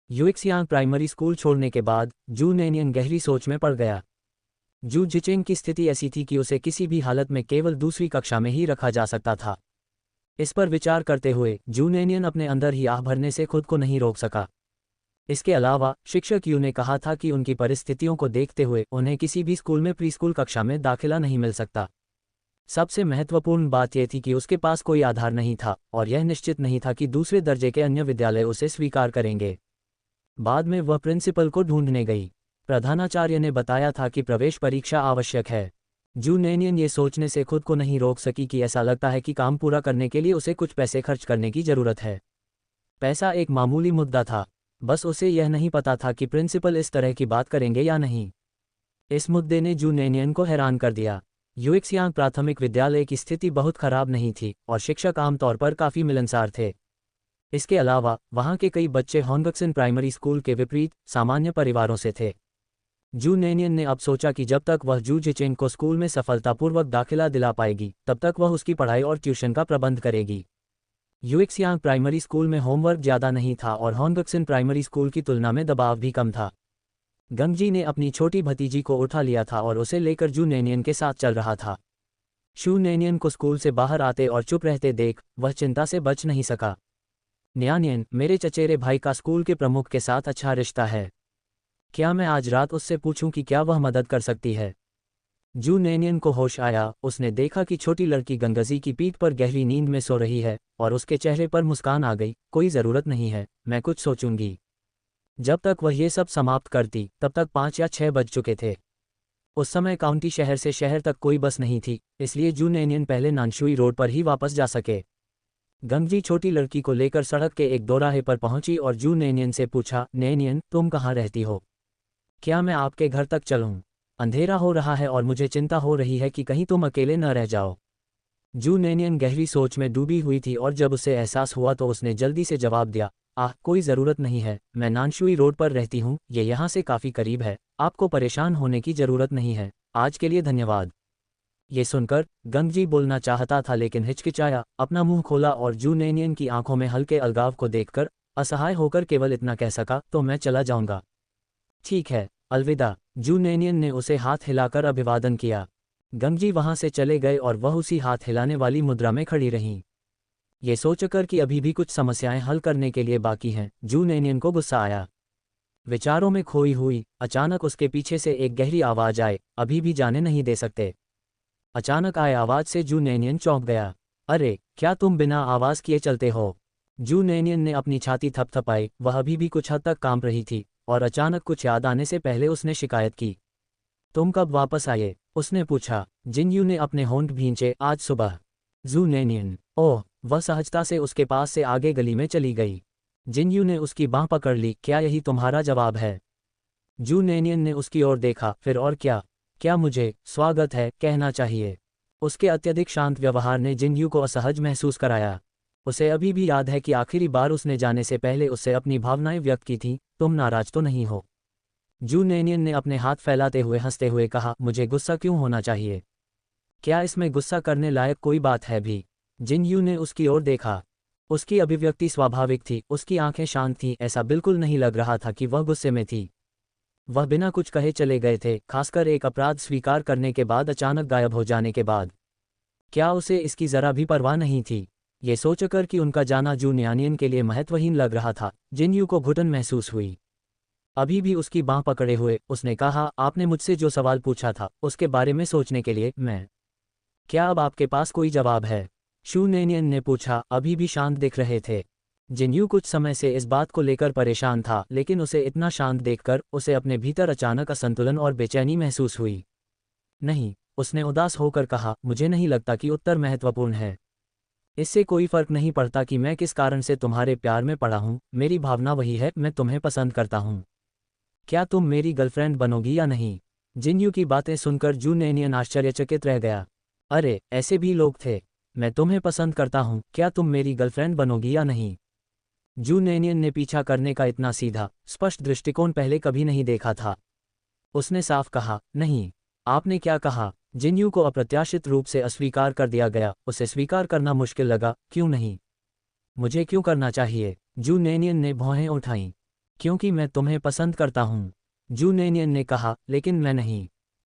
यूक्सियांग primary school छोड़ने के बाद जू नेनियन गहरी सोच में पड़ गया। जू जिचेंग की स्थिति ऐसी थी कि उसे किसी भी हालत में केवल दूसरी कक्षा में ही रखा जा सकता था। इस पर विचार करते हुए जू नेनियन अपने अंदर ही आह भरने से खुद को नहीं रोक सका। इसके अलावा शिक्षक यू ने कहा था कि उनकी परिस्थितियों को देखते हुए उन्हें किसी भी स्कूल में प्री स्कूल कक्षा में दाखिला नहीं मिल सकता। सबसे महत्वपूर्ण बात यह थी कि उसके पास कोई आधार नहीं था और यह निश्चित नहीं था कि दूसरे दर्जे के अन्य विद्यालय उसे स्वीकार करेंगे। बाद में वह प्रिंसिपल को ढूंढने गई। प्रधानाचार्य ने बताया था कि प्रवेश परीक्षा आवश्यक है। जू नेनियन ये सोचने से खुद को नहीं रोक सकी कि ऐसा लगता है कि काम पूरा करने के लिए उसे कुछ पैसे खर्च करने की जरूरत है। पैसा एक मामूली मुद्दा था, बस उसे यह नहीं पता था कि प्रिंसिपल इस तरह की बात करेंगे या नहीं। इस मुद्दे ने जू नेनियन को हैरान कर दिया। यूक्सियांग प्राथमिक विद्यालय की स्थिति बहुत खराब नहीं थी और शिक्षक आमतौर पर काफ़ी मिलनसार थे। इसके अलावा वहाँ के कई बच्चे होनगक्सन प्राइमरी स्कूल के विपरीत सामान्य परिवारों से थे। जू नेनियन ने अब सोचा कि जब तक वह जू जिचेंग को स्कूल में सफलतापूर्वक दाखिला दिला पाएगी तब तक वह उसकी पढ़ाई और ट्यूशन का प्रबंध करेगी। यूक्सियांग प्राइमरी स्कूल में होमवर्क ज़्यादा नहीं था और होनगक्सन प्राइमरी स्कूल की तुलना में दबाव भी कम था। गंगजी ने अपनी छोटी भतीजी को उठा लिया था और उसे लेकर जू नेनियन के साथ चल रहा था। शू नेनियन को स्कूल से बाहर आते और चुप रहते देख वह चिंता से बच नहीं सका। न्यानियन, मेरे चचेरे भाई का स्कूल के प्रमुख के साथ अच्छा रिश्ता है। क्या मैं आज रात उससे पूछूं कि क्या वह मदद कर सकती है? जू नेनियन को होश आया। उसने देखा कि छोटी लड़की गंगजी की पीठ पर गहरी नींद में सो रही है और उसके चेहरे पर मुस्कान आ गई। कोई ज़रूरत नहीं है, मैं कुछ सोचूंगी। जब तक वह ये सब समाप्त करती तब तक 5 या 6 बज चुके थे। उस समय काउंटी शहर से शहर तक कोई बस नहीं थी, इसलिए जू नेनियन पहले नानशुई रोड पर ही वापस जा सके। गंगजी छोटी लड़की को लेकर सड़क के एक दोराहे पर पहुंची और जू नेनियन से पूछा, नेनियन, तुम कहाँ रहती हो? क्या मैं आपके घर तक चलूं? अंधेरा हो रहा है और मुझे चिंता हो रही है कि कहीं तुम अकेले न रह जाओ। जू नेनियन गहरी सोच में डूबी हुई थी और जब उसे एहसास हुआ तो उसने जल्दी से जवाब दिया, कोई ज़रूरत नहीं है, मैं नानशुई रोड पर रहती हूँ, ये यहाँ से काफ़ी करीब है, आपको परेशान होने की ज़रूरत नहीं है, आज के लिए धन्यवाद। ये सुनकर गंगजी बोलना चाहता था लेकिन हिचकिचाया, अपना मुंह खोला और जू नेनियन की आंखों में हल्के अलगाव को देखकर असहाय होकर केवल इतना कह सका, तो मैं चला जाऊंगा। ठीक है, अलविदा। जू नेनियन ने उसे हाथ हिलाकर अभिवादन किया। गंगजी वहां से चले गए और वह उसी हाथ हिलाने वाली मुद्रा में खड़ी रहीं। ये सोचकर कि अभी भी कुछ समस्याएं हल करने के लिए बाकी हैं, जू नेनियन को गुस्सा आया। विचारों में खोई हुई अचानक उसके पीछे से एक गहरी आवाज आए, अभी भी जाने नहीं दे सकते। अचानक आए आवाज से जू नेनियन चौंक गया। अरे, क्या तुम बिना आवाज किए चलते हो? जू नेनियन ने अपनी छाती थपथपाई। वह अभी भी कुछ हद तक कांप रही थी और अचानक कुछ याद आने से पहले उसने शिकायत की। तुम कब वापस आए? उसने पूछा। जिनयू ने अपने होंठ भींचे, आज सुबह। जू नेनियन, ओह। वह सहजता से उसके पास से आगे गली में चली गई। जिनयू ने उसकी बांह पकड़ ली। क्या यही तुम्हारा जवाब है? जू नेनियन ने उसकी ओर देखा। फिर और क्या मुझे स्वागत है कहना चाहिए? उसके अत्यधिक शांत व्यवहार ने जिनयू को असहज महसूस कराया। उसे अभी भी याद है कि आखिरी बार उसने जाने से पहले उससे अपनी भावनाएं व्यक्त की थीं। तुम नाराज तो नहीं हो? जू नेनियन ने अपने हाथ फैलाते हुए हंसते हुए कहा, मुझे गुस्सा क्यों होना चाहिए? क्या इसमें गुस्सा करने लायक कोई बात है भी? जिनयू ने उसकी ओर देखा। उसकी अभिव्यक्ति स्वाभाविक थी, उसकी आंखें शांत थीं, ऐसा बिल्कुल नहीं लग रहा था कि वह गुस्से में थी। वह बिना कुछ कहे चले गए थे, खासकर एक अपराध स्वीकार करने के बाद अचानक गायब हो जाने के बाद। क्या उसे इसकी जरा भी परवाह नहीं थी? ये सोचकर कि उनका जाना जू नेनियन के लिए महत्वहीन लग रहा था, जिनयू को घुटन महसूस हुई। अभी भी उसकी बांह पकड़े हुए उसने कहा, आपने मुझसे जो सवाल पूछा था उसके बारे में सोचने के लिए क्या अब आपके पास कोई जवाब है? शू नेनियन ने पूछा, अभी भी शांत दिख रहे थे। जिनयू कुछ समय से इस बात को लेकर परेशान था, लेकिन उसे इतना शांत देखकर उसे अपने भीतर अचानक असंतुलन और बेचैनी महसूस हुई। नहीं, उसने उदास होकर कहा, मुझे नहीं लगता कि उत्तर महत्वपूर्ण है। इससे कोई फर्क नहीं पड़ता कि मैं किस कारण से तुम्हारे प्यार में पड़ा हूँ, मेरी भावना वही है, मैं तुम्हें पसंद करता हूँ। क्या तुम मेरी गर्लफ्रेंड बनोगी या नहीं? जिनयू की बातें सुनकर जू नेनियन आश्चर्यचकित रह गया। अरे, ऐसे भी लोग थे? मैं तुम्हें पसंद करता हूँ, क्या तुम मेरी गर्लफ्रेंड बनोगी या नहीं? जू नेनियन ने पीछा करने का इतना सीधा, स्पष्ट दृष्टिकोण पहले कभी नहीं देखा था। उसने साफ कहा, नहीं। आपने क्या कहा? जिनयू को अप्रत्याशित रूप से अस्वीकार कर दिया गया। उसे स्वीकार करना मुश्किल लगा। क्यों नहीं? मुझे क्यों करना चाहिए? जू नेनियन ने भौहें उठाईं। क्योंकि मैं तुम्हें पसंद करता हूँ। जू नेनियन ने कहा, लेकिन मैं नहीं।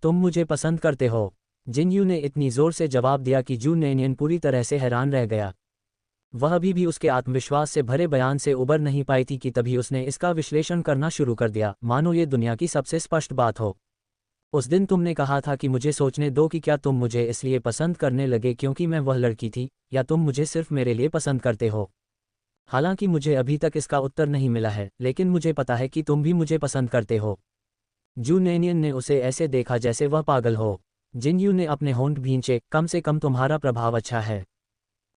तुम मुझे पसंद करते हो। जिनयू ने इतनी जोर से जवाब दिया कि जू नेनियन पूरी तरह से हैरान रह गया। वह अभी भी उसके आत्मविश्वास से भरे बयान से उबर नहीं पाई थी कि तभी उसने इसका विश्लेषण करना शुरू कर दिया, मानो ये दुनिया की सबसे स्पष्ट बात हो। उस दिन तुमने कहा था कि मुझे सोचने दो कि क्या तुम मुझे इसलिए पसंद करने लगे क्योंकि मैं वह लड़की थी, या तुम मुझे सिर्फ मेरे लिए पसंद करते हो। हालांकि मुझे अभी तक इसका उत्तर नहीं मिला है, लेकिन मुझे पता है कि तुम भी मुझे पसंद करते हो। जू नेनियन ने उसे ऐसे देखा जैसे वह पागल हो। जिनयू ने अपने होंठ भींचे, कम से कम तुम्हारा प्रभाव अच्छा है।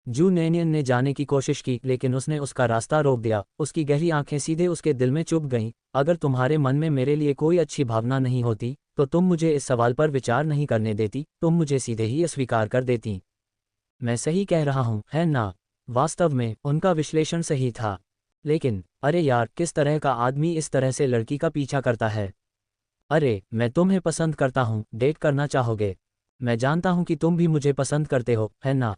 जू नेनियन ने जाने की कोशिश की, लेकिन उसने उसका रास्ता रोक दिया। उसकी गहरी आंखें सीधे उसके दिल में चुभ गईं। अगर तुम्हारे मन में मेरे लिए कोई अच्छी भावना नहीं होती, तो तुम मुझे इस सवाल पर विचार नहीं करने देती, तुम मुझे सीधे ही अस्वीकार कर देती। मैं सही कह रहा हूँ, है ना? वास्तव में उनका विश्लेषण सही था। लेकिन अरे यार, किस तरह का आदमी इस तरह से लड़की का पीछा करता है? अरे, मैं तुम्हें पसंद करता हूँ, डेट करना चाहोगे? मैं जानता हूँ कि तुम भी मुझे पसंद करते हो, है ना?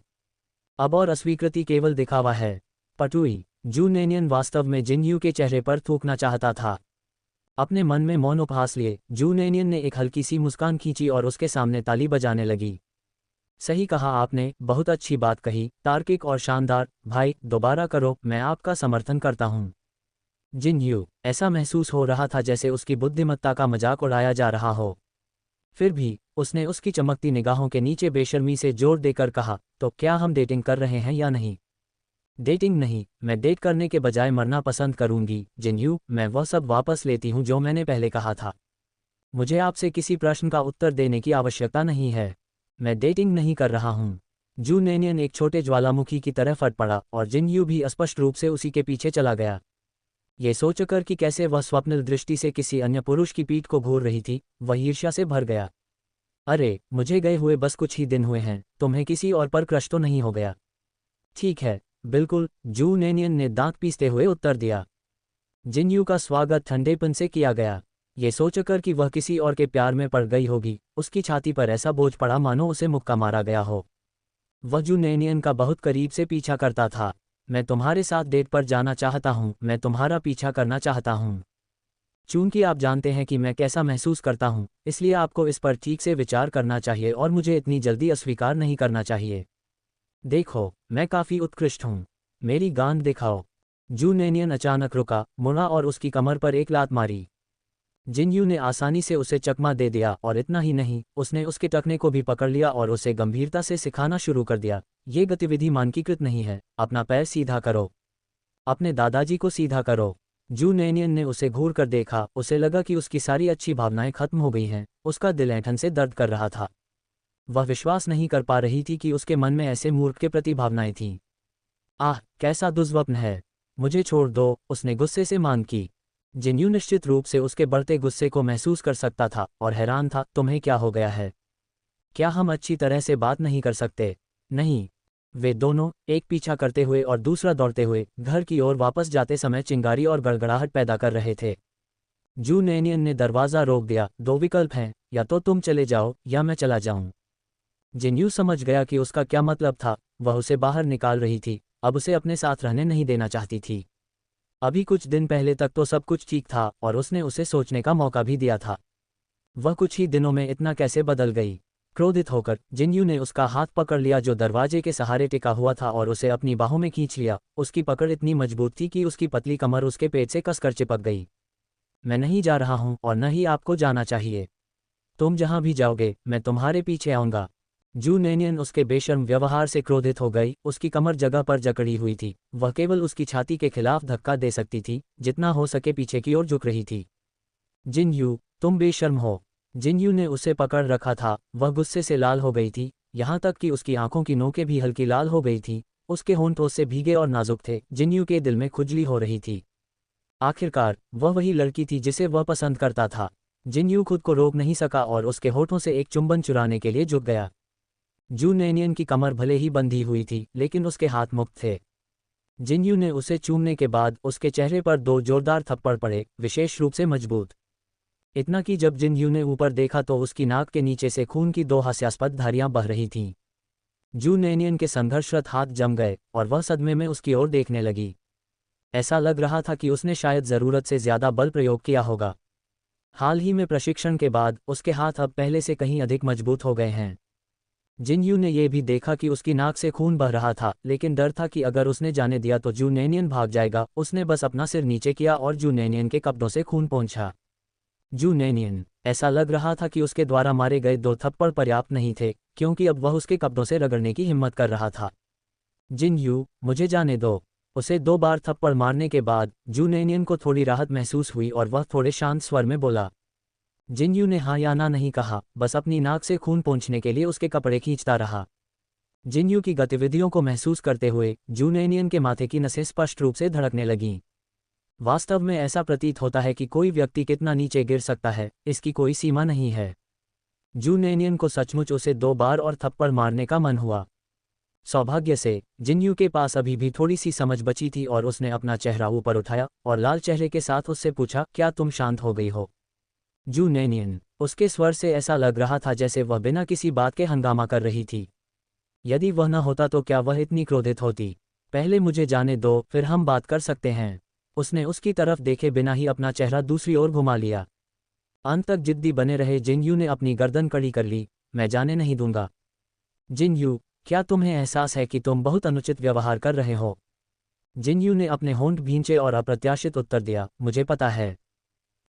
अब और अस्वीकृति केवल दिखावा है। पटुई। जू नेनियन वास्तव में जिनयू के चेहरे पर थूकना चाहता था। अपने मन में मौन उपहास लिए, जू नेनियन ने एक हल्की सी मुस्कान खींची और उसके सामने ताली बजाने लगी। सही कहा आपने, बहुत अच्छी बात कही, तार्किक और शानदार। भाई, दोबारा करो, मैं आपका समर्थन करता हूँ। जिनयू, ऐसा महसूस हो रहा था जैसे उसकी बुद्धिमत्ता का मजाक उड़ाया जा रहा हो। फिर भी उसने उसकी चमकती निगाहों के नीचे बेशर्मी से जोर देकर कहा, तो क्या हम डेटिंग कर रहे हैं या नहीं? डेटिंग नहीं, मैं डेट करने के बजाय मरना पसंद करूंगी। जिनयू, मैं वह सब वापस लेती हूं जो मैंने पहले कहा था। मुझे आपसे किसी प्रश्न का उत्तर देने की आवश्यकता नहीं है। मैं डेटिंग नहीं कर रहा हूं। जू नेनियन एक छोटे ज्वालामुखी की तरह फट पड़ा और जिनयू भी स्पष्ट रूप से उसी के पीछे चला गया। ये सोचकर कि कैसे वह स्वप्निल दृष्टि से किसी अन्य पुरुष की पीठ को घूर रही थी, वह ईर्ष्या से भर गया। अरे, मुझे गए हुए बस कुछ ही दिन हुए हैं, तुम्हें किसी और पर क्रश तो नहीं हो गया? ठीक है, बिल्कुल, जू नेनियन ने दांत पीसते हुए उत्तर दिया। जिनयू का स्वागत ठंडेपन से किया गया। ये सोचकर कि वह किसी और के प्यार में पड़ गई होगी, उसकी छाती पर ऐसा बोझ पड़ा मानो उसे मुक्का मारा गया हो। वह जू नेनियन का बहुत करीब से पीछा करता था। मैं तुम्हारे साथ डेट पर जाना चाहता हूँ, मैं तुम्हारा पीछा करना चाहता हूँ। चूंकि आप जानते हैं कि मैं कैसा महसूस करता हूँ, इसलिए आपको इस पर ठीक से विचार करना चाहिए और मुझे इतनी जल्दी अस्वीकार नहीं करना चाहिए। देखो, मैं काफ़ी उत्कृष्ट हूँ। मेरी गांड दिखाओ। जू नेनियन अचानक रुका, मुड़ा और उसकी कमर पर एक लात मारी। जिनयू ने आसानी से उसे चकमा दे दिया, और इतना ही नहीं, उसने उसके टखने को भी पकड़ लिया और उसे गंभीरता से सिखाना शुरू कर दिया। ये गतिविधि मानकीकृत नहीं है, अपना पैर सीधा करो। अपने दादाजी को सीधा करो। जू नेनियन ने उसे घूर कर देखा, उसे लगा कि उसकी सारी अच्छी भावनाएं खत्म हो गई हैं, उसका दिल ऐंठन से दर्द कर रहा था। वह विश्वास नहीं कर पा रही थी कि उसके मन में ऐसे मूर्ख के प्रति भावनाएं थीं। आह, कैसा दुर्स्वप्न है। मुझे छोड़ दो, उसने गुस्से से मांग की। जिनयू निश्चित रूप से उसके बढ़ते गुस्से को महसूस कर सकता था और हैरान था, तुम्हें क्या हो गया है? क्या हम अच्छी तरह से बात नहीं कर सकते? नहीं। वे दोनों, एक पीछा करते हुए और दूसरा दौड़ते हुए, घर की ओर वापस जाते समय चिंगारी और गड़गड़ाहट पैदा कर रहे थे। जू नेनियन ने दरवाज़ा रोक दिया। दो विकल्प हैं, या तो तुम चले जाओ या मैं चला जाऊं। जिनयू समझ गया कि उसका क्या मतलब था। वह उसे बाहर निकाल रही थी, अब उसे अपने साथ रहने नहीं देना चाहती थी। अभी कुछ दिन पहले तक तो सब कुछ ठीक था और उसने उसे सोचने का मौका भी दिया था। वह कुछ ही दिनों में इतना कैसे बदल गई? क्रोधित होकर जिनयू ने उसका हाथ पकड़ लिया जो दरवाजे के सहारे टिका हुआ था और उसे अपनी बाहों में खींच लिया। उसकी पकड़ इतनी मजबूत थी कि उसकी पतली कमर उसके पेट से कसकर चिपक गई। मैं नहीं जा रहा हूं और न ही आपको जाना चाहिए। तुम जहां भी जाओगे, मैं तुम्हारे पीछे आऊंगा। जू नेनियन उसके बेशर्म व्यवहार से क्रोधित हो गई। उसकी कमर जगह पर जकड़ी हुई थी, वह केवल उसकी छाती के खिलाफ धक्का दे सकती थी, जितना हो सके पीछे की ओर झुक रही थी। जिनयू, तुम बेशर्म हो। जिनयू ने उसे पकड़ रखा था, वह गुस्से से लाल हो गई थी, यहाँ तक कि उसकी आंखों की नोकें भी हल्की लाल हो गई थी। उसके होंठ से भीगे और नाजुक थे। जिनयू के दिल में खुजली हो रही थी। आखिरकार वह वही लड़की थी जिसे वह पसंद करता था। जिनयू खुद को रोक नहीं सका और उसके होठों से एक चुंबन चुराने के लिए झुक गया। जू नेनियन की कमर भले ही बंधी हुई थी, लेकिन उसके हाथ मुक्त थे। जिनयू ने उसे चूमने के बाद उसके चेहरे पर दो जोरदार थप्पड़ पड़े, विशेष रूप से मजबूत। इतना कि जब जिनयू ने ऊपर देखा तो उसकी नाक के नीचे से खून की दो हास्यास्पद धारियां बह रही थीं। जू नेनियन के संघर्षरत हाथ जम गए और वह सदमे में उसकी ओर देखने लगी। ऐसा लग रहा था कि उसने शायद ज़रूरत से ज़्यादा बल प्रयोग किया होगा। हाल ही में प्रशिक्षण के बाद उसके हाथ अब पहले से कहीं अधिक मजबूत हो गए हैं। जिनयू ने यह भी देखा कि उसकी नाक से खून बह रहा था, लेकिन डर था कि अगर उसने जाने दिया तो जू नैनियन भाग जाएगा। उसने बस अपना सिर नीचे किया और जू नैनियन के कपड़ों से खून पोंछा। जू नैनियन, ऐसा लग रहा था कि उसके द्वारा मारे गए 2 थप्पड़ पर्याप्त नहीं थे, क्योंकि अब वह उसके कपड़ों से रगड़ने की हिम्मत कर रहा था। जिनयू, मुझे जाने दो। उसे 2 बार थप्पड़ मारने के बाद जू नैनियन को थोड़ी राहत महसूस हुई और वह थोड़े शांत स्वर में बोला। जिनयू ने हाँ या ना नहीं कहा, बस अपनी नाक से खून पोंछने के लिए उसके कपड़े खींचता रहा। जिनयू की गतिविधियों को महसूस करते हुए जू नैनियन के माथे की नसें स्पष्ट रूप से धड़कने लगीं। वास्तव में ऐसा प्रतीत होता है कि कोई व्यक्ति कितना नीचे गिर सकता है, इसकी कोई सीमा नहीं है। जू नैनियन को सचमुच उसे 2 बार और थप्पड़ मारने का मन हुआ। सौभाग्य से जिनयू के पास अभी भी थोड़ी सी समझ बची थी और उसने अपना चेहरा ऊपर उठाया और लाल चेहरे के साथ उससे पूछा, क्या तुम शांत हो गई हो? जू नैनियन, उसके स्वर से ऐसा लग रहा था जैसे वह बिना किसी बात के हंगामा कर रही थी। यदि वह न होता तो क्या वह इतनी क्रोधित होती? पहले मुझे जाने दो, फिर हम बात कर सकते हैं। उसने उसकी तरफ देखे बिना ही अपना चेहरा दूसरी ओर घुमा लिया। अंत तक जिद्दी बने रहे जिनयू ने अपनी गर्दन कड़ी कर ली। मैं जाने नहीं दूंगा। जिनयू, क्या तुम्हें एहसास है कि तुम बहुत अनुचित व्यवहार कर रहे हो? जिनयू ने अपने होंठ भींचे और अप्रत्याशित उत्तर दिया, मुझे पता है।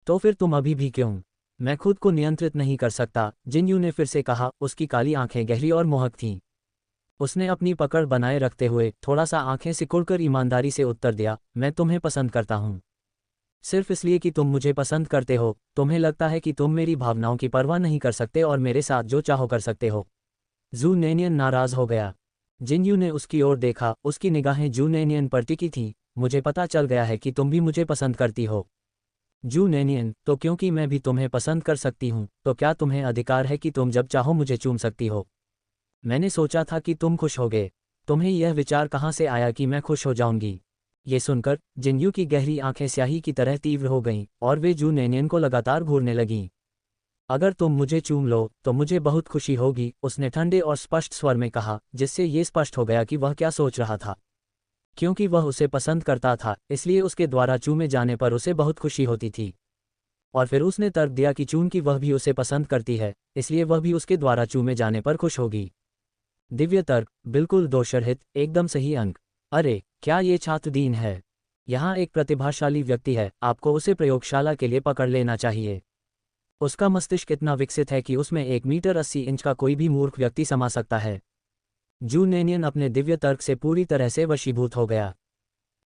तो फिर तुम अभी भी क्यों? मैं खुद को नियंत्रित नहीं कर सकता, जिनयू ने फिर से कहा। उसकी काली आंखें गहरी और मोहक थीं। उसने अपनी पकड़ बनाए रखते हुए थोड़ा सा आंखें सिकुड़कर ईमानदारी से उत्तर दिया, मैं तुम्हें पसंद करता हूँ। सिर्फ इसलिए कि तुम मुझे पसंद करते हो, तुम्हें लगता है कि तुम मेरी भावनाओं की परवाह नहीं कर सकते और मेरे साथ जो चाहो कर सकते हो। जू नैनियन नाराज हो गया। जिनयू ने उसकी ओर देखा, उसकी निगाहें जू नैनियन पर टिकी थीं। मुझे पता चल गया है कि तुम भी मुझे पसंद करती हो। जू नैनियन, तो क्योंकि मैं भी तुम्हें पसंद कर सकती हूँ, तो क्या तुम्हें अधिकार है कि तुम जब चाहो मुझे चूम सकती हो? मैंने सोचा था कि तुम खुश होगे। तुम्हें यह विचार कहाँ से आया कि मैं खुश हो जाऊंगी? ये सुनकर जिनयू की गहरी आंखें स्याही की तरह तीव्र हो गईं और वे जू नैनियन को लगातार घूरने लगीं। अगर तुम मुझे चूम लो तो मुझे बहुत खुशी होगी, उसने ठंडे और स्पष्ट स्वर में कहा, जिससे ये स्पष्ट हो गया कि वह क्या सोच रहा था। क्योंकि वह उसे पसंद करता था, इसलिए उसके द्वारा चूमे जाने पर उसे बहुत खुशी होती थी। और फिर उसने तर्क दिया कि चूंकि वह भी उसे पसंद करती है, इसलिए वह भी उसके द्वारा चूमे जाने पर खुश होगी। दिव्य तर्क, बिल्कुल दोषरहित, एकदम सही अंक। अरे, क्या ये छात्रदीन है? यहाँ एक प्रतिभाशाली व्यक्ति है, आपको उसे प्रयोगशाला के लिए पकड़ लेना चाहिए। उसका मस्तिष्क इतना विकसित है कि उसमें 1 मीटर 80 इंच का कोई भी मूर्ख व्यक्ति समा सकता है। जू नैनियन अपने दिव्य तर्क से पूरी तरह से वशीभूत हो गया।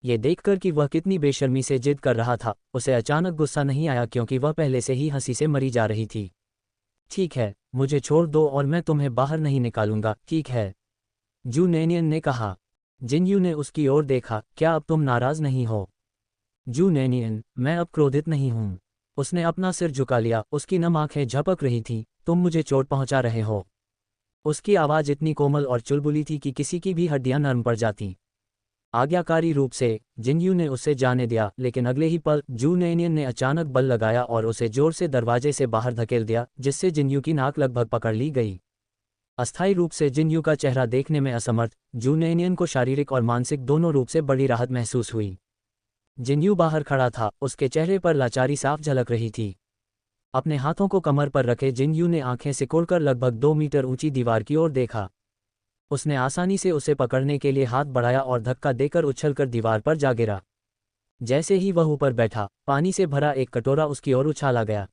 ये देखकर कि वह कितनी बेशर्मी से जिद कर रहा था, उसे अचानक गुस्सा नहीं आया क्योंकि वह पहले से ही हंसी से मरी जा रही थी। ठीक है, मुझे छोड़ दो और मैं तुम्हें बाहर नहीं निकालूंगा, ठीक है? जू नैनियन ने कहा। जिनयू ने उसकी ओर देखा, क्या अब तुम नाराज नहीं हो? जू नैनियन, मैं अब क्रोधित नहीं हूं। उसने अपना सिर झुका लिया, उसकी नम आंखें झपक रही थीं। तुम मुझे चोट पहुंचा रहे हो। उसकी आवाज़ इतनी कोमल और चुलबुली थी कि किसी की भी हड्डियां नरम पड़ जातीं। आज्ञाकारी रूप से जिनयू ने उसे जाने दिया, लेकिन अगले ही पल जू नैनियन ने अचानक बल लगाया और उसे जोर से दरवाजे से बाहर धकेल दिया, जिससे जिनयू की नाक लगभग पकड़ ली गई। अस्थायी रूप से जिनयू का चेहरा देखने में असमर्थ जू नैनियन को शारीरिक और मानसिक दोनों रूप से बड़ी राहत महसूस हुई। जिनयू बाहर खड़ा था, उसके चेहरे पर लाचारी साफ झलक रही थी। अपने हाथों को कमर पर रखे जिनयू ने आंखें सिकोड़कर लगभग 2 मीटर ऊंची दीवार की ओर देखा। उसने आसानी से उसे पकड़ने के लिए हाथ बढ़ाया और धक्का देकर उछलकर दीवार पर जा गिरा। जैसे ही वह ऊपर बैठा, पानी से भरा एक कटोरा उसकी ओर उछाला गया।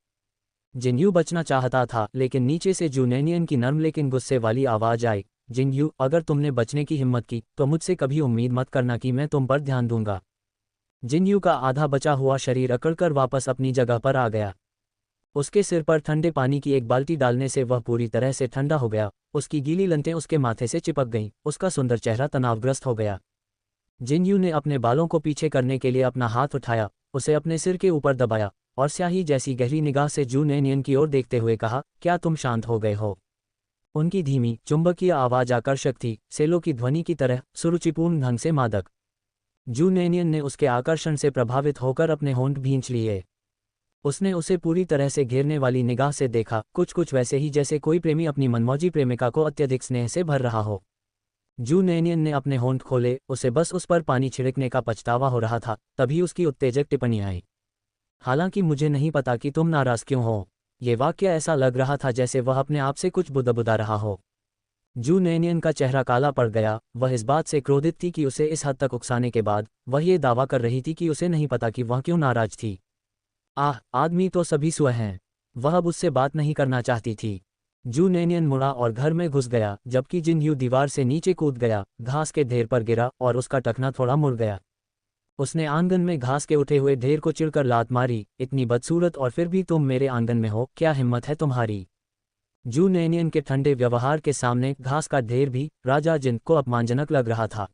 जिनयू बचना चाहता था, लेकिन नीचे से जू नैनियन की नर्म लेकिन गुस्से वाली आवाज आई, जिनयू, अगर तुमने बचने की हिम्मत की तो मुझसे कभी उम्मीद मत करना कि मैं तुम पर ध्यान दूंगा। जिनयू का आधा बचा हुआ शरीर अकड़कर वापस अपनी जगह पर आ गया। उसके सिर पर ठंडे पानी की एक बाल्टी डालने से वह पूरी तरह से ठंडा हो गया। उसकी गीली लंटें उसके माथे से चिपक गईं, उसका सुंदर चेहरा तनावग्रस्त हो गया। जिनयू ने अपने बालों को पीछे करने के लिए अपना हाथ उठाया, उसे अपने सिर के ऊपर दबाया और स्याही जैसी गहरी निगाह से जू नैनियन की ओर देखते हुए कहा, क्या तुम शांत हो गए हो? उनकी धीमी चुंबकीय आवाज आकर्षक थी, सेलो की ध्वनि की तरह, सुरुचिपूर्ण ढंग से मादक। जू नैनियन ने उसके आकर्षण से प्रभावित होकर अपने होंठ भींच लिए। उसने उसे पूरी तरह से घेरने वाली निगाह से देखा, कुछ कुछ वैसे ही जैसे कोई प्रेमी अपनी मनमौजी प्रेमिका को अत्यधिक स्नेह से भर रहा हो। जू नैनियन ने अपने होंठ खोले, उसे बस उस पर पानी छिड़कने का पछतावा हो रहा था, तभी उसकी उत्तेजक टिप्पणी आई। हालांकि मुझे नहीं पता कि तुम नाराज क्यों हो। ये वाक्य ऐसा लग रहा था जैसे वह अपने आप से कुछ बुदबुदा रहा हो। जू नैनियन का चेहरा काला पड़ गया, वह इस बात से क्रोधित थी कि उसे इस हद तक उकसाने के बाद वह ये दावा कर रही थी कि उसे नहीं पता कि वह क्यों नाराज थी। आह, आदमी तो सभी स्व हैं। वह अब उससे बात नहीं करना चाहती थी। जू नैनियन मुड़ा और घर में घुस गया, जबकि जिनयू दीवार से नीचे कूद गया, घास के ढेर पर गिरा और उसका टखना थोड़ा मुड़ गया। उसने आंगन में घास के उठे हुए ढेर को चिढ़कर लात मारी, इतनी बदसूरत और फिर भी तुम मेरे आंगन में हो, क्या हिम्मत है तुम्हारी। जू नैनियन के ठंडे व्यवहार के सामने घास का ढेर भी राजा जिन को अपमानजनक लग रहा था।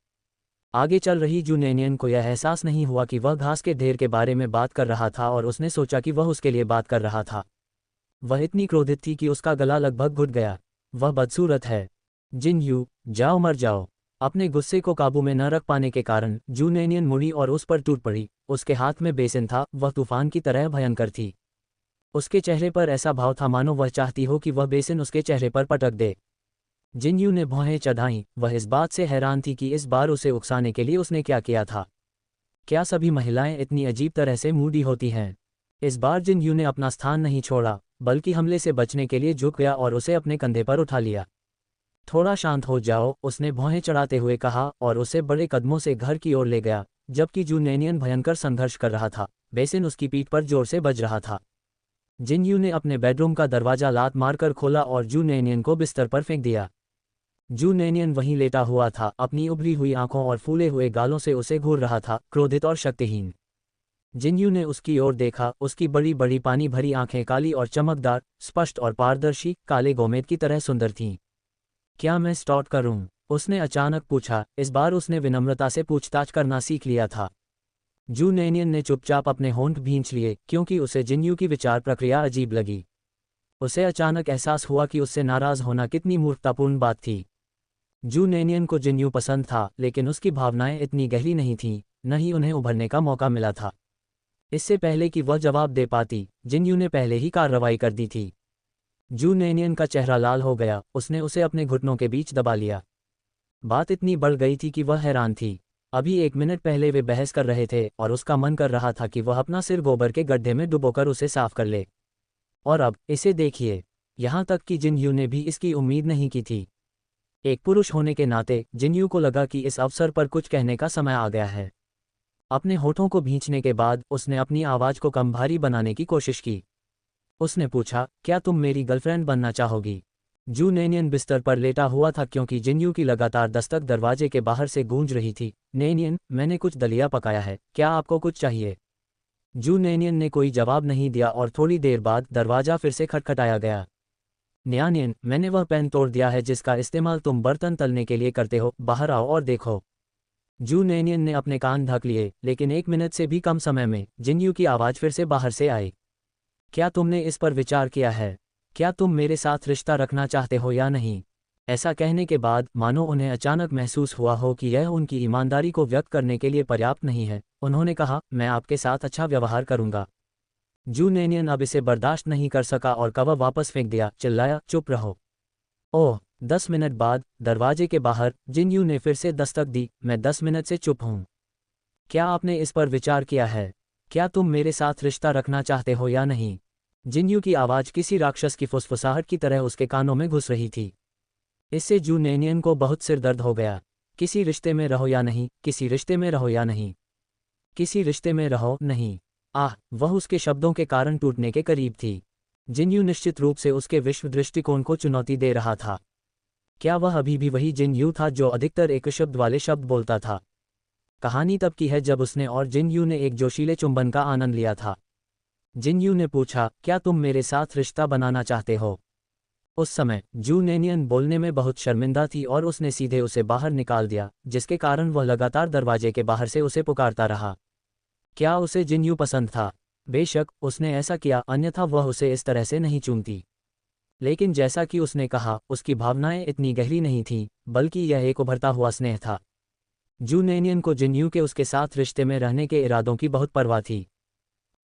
आगे चल रही जू नैनियन को यह एहसास नहीं हुआ कि वह घास के ढेर के बारे में बात कर रहा था और उसने सोचा कि वह उसके लिए बात कर रहा था। वह इतनी क्रोधित थी कि उसका गला लगभग घुट गया। वह बदसूरत है। जिन यू, जाओ मर जाओ। अपने गुस्से को काबू में न रख पाने के कारण जू नैनियन मुड़ी और उस पर टूट पड़ी। उसके हाथ में बेसिन था, वह तूफान की तरह भयंकर थी। उसके चेहरे पर ऐसा भाव था मानो वह चाहती हो कि वह बेसिन उसके चेहरे पर पटक दे। जिनयू ने भौहें चढ़ाईं, वह इस बात से हैरान थी कि इस बार उसे उकसाने के लिए उसने क्या किया था। क्या सभी महिलाएं इतनी अजीब तरह से मूडी होती हैं। इस बार जिनयू ने अपना स्थान नहीं छोड़ा, बल्कि हमले से बचने के लिए झुक गया और उसे अपने कंधे पर उठा लिया। थोड़ा शांत हो जाओ, उसने भौहें चढ़ाते हुए कहा और उसे बड़े कदमों से घर की ओर ले गया, जबकि जू नैनियन भयंकर संघर्ष कर रहा था। बेसिन उसकी पीठ पर जोर से बज रहा था। जिनयू ने अपने बेडरूम का दरवाजा लात मारकर खोला और जू नैनियन को बिस्तर पर फेंक दिया। जू नैनियन वहीं लेटा हुआ था, अपनी उभरी हुई आंखों और फूले हुए गालों से उसे घूर रहा था, क्रोधित और शक्तिहीन। जिनयू ने उसकी ओर देखा, उसकी बड़ी बड़ी पानी भरी आंखें काली और चमकदार, स्पष्ट और पारदर्शी, काले गोमेद की तरह सुंदर थीं। क्या मैं स्टार्ट करूं? उसने अचानक पूछा। इस बार उसने विनम्रता से पूछताछ करना सीख लिया था। जू नैनियन ने चुपचाप अपने होंठ भींच लिए, क्योंकि उसे जिनयू की विचार प्रक्रिया अजीब लगी। उसे अचानक एहसास हुआ कि उससे नाराज होना कितनी मूर्खतापूर्ण बात थी। जू नैनियन को जिनयू पसंद था, लेकिन उसकी भावनाएं इतनी गहरी नहीं थीं, न ही उन्हें उभरने का मौका मिला था। इससे पहले कि वह जवाब दे पाती, जिनयू ने पहले ही कार्रवाई कर दी थी। जू नैनियन का चेहरा लाल हो गया, उसने उसे अपने घुटनों के बीच दबा लिया। बात इतनी बढ़ गई थी कि वह हैरान थी। अभी 1 मिनट पहले वे बहस कर रहे थे और उसका मन कर रहा था कि वह अपना सिर गोबर के गड्ढे में डुबोकर उसे साफ कर ले। और अब इसे देखिए। यहाँ तक कि जिनयू ने भी इसकी उम्मीद नहीं की थी। एक पुरुष होने के नाते जिनयू को लगा कि इस अवसर पर कुछ कहने का समय आ गया है। अपने होठों को भींचने के बाद उसने अपनी आवाज़ को कम भारी बनाने की कोशिश की। उसने पूछा, क्या तुम मेरी गर्लफ्रेंड बनना चाहोगी? जू नैनियन बिस्तर पर लेटा हुआ था, क्योंकि जिनयू की लगातार दस्तक दरवाजे के बाहर से गूंज रही थी। नैनियन, मैंने कुछ दलिया पकाया है, क्या आपको कुछ चाहिए? जू नैनियन ने कोई जवाब नहीं दिया और थोड़ी देर बाद दरवाजा फिर से खटखटाया गया। न्यानियन, मैंने वह पैन तोड़ दिया है जिसका इस्तेमाल तुम बर्तन तलने के लिए करते हो, बाहर आओ और देखो। जू नैनियन ने अपने कान ढक लिए, लेकिन 1 मिनट से भी कम समय में जिनयू की आवाज़ फिर से बाहर से आई। क्या तुमने इस पर विचार किया है? क्या तुम मेरे साथ रिश्ता रखना चाहते हो या नहीं? ऐसा कहने के बाद मानो उन्हें अचानक महसूस हुआ हो कि यह उनकी ईमानदारी को व्यक्त करने के लिए पर्याप्त नहीं है। उन्होंने कहा, मैं आपके साथ अच्छा व्यवहार करूंगा। जू नैनियन अब इसे बर्दाश्त नहीं कर सका और कवर वापस फेंक दिया, चिल्लाया, चुप रहो। ओह! 10 मिनट बाद दरवाजे के बाहर जिनयू ने फिर से दस्तक दी। मैं 10 मिनट से चुप हूँ। क्या आपने इस पर विचार किया है? क्या तुम मेरे साथ रिश्ता रखना चाहते हो या नहीं? जिनयू की आवाज़ किसी राक्षस की फुसफुसाहट की तरह उसके कानों में घुस रही थी। इससे जू नैनियन को बहुत सिर दर्द हो गया। किसी रिश्ते में रहो या नहीं, किसी रिश्ते में रहो या नहीं, किसी रिश्ते में रहो नहीं। आह! वह उसके शब्दों के कारण टूटने के करीब थी। जिनयू निश्चित रूप से उसके विश्व दृष्टिकोण को चुनौती दे रहा था। क्या वह अभी भी वही जिनयू था जो अधिकतर एक शब्द वाले शब्द बोलता था? कहानी तब की है जब उसने और जिनयू ने एक जोशीले चुंबन का आनंद लिया था। जिनयू ने पूछा, क्या तुम मेरे साथ रिश्ता बनाना चाहते हो? उस समय जू नैनियन बोलने में बहुत शर्मिंदा थी और उसने सीधे उसे बाहर निकाल दिया, जिसके कारण वह लगातार दरवाजे के बाहर से उसे पुकारता रहा। क्या उसे जिनयू पसंद था? बेशक उसने ऐसा किया, अन्यथा वह उसे इस तरह से नहीं चूमती। लेकिन जैसा कि उसने कहा, उसकी भावनाएं इतनी गहरी नहीं थीं, बल्कि यह एक उभरता हुआ स्नेह था। जू नैनियन को जिनयू के उसके साथ रिश्ते में रहने के इरादों की बहुत परवाह थी।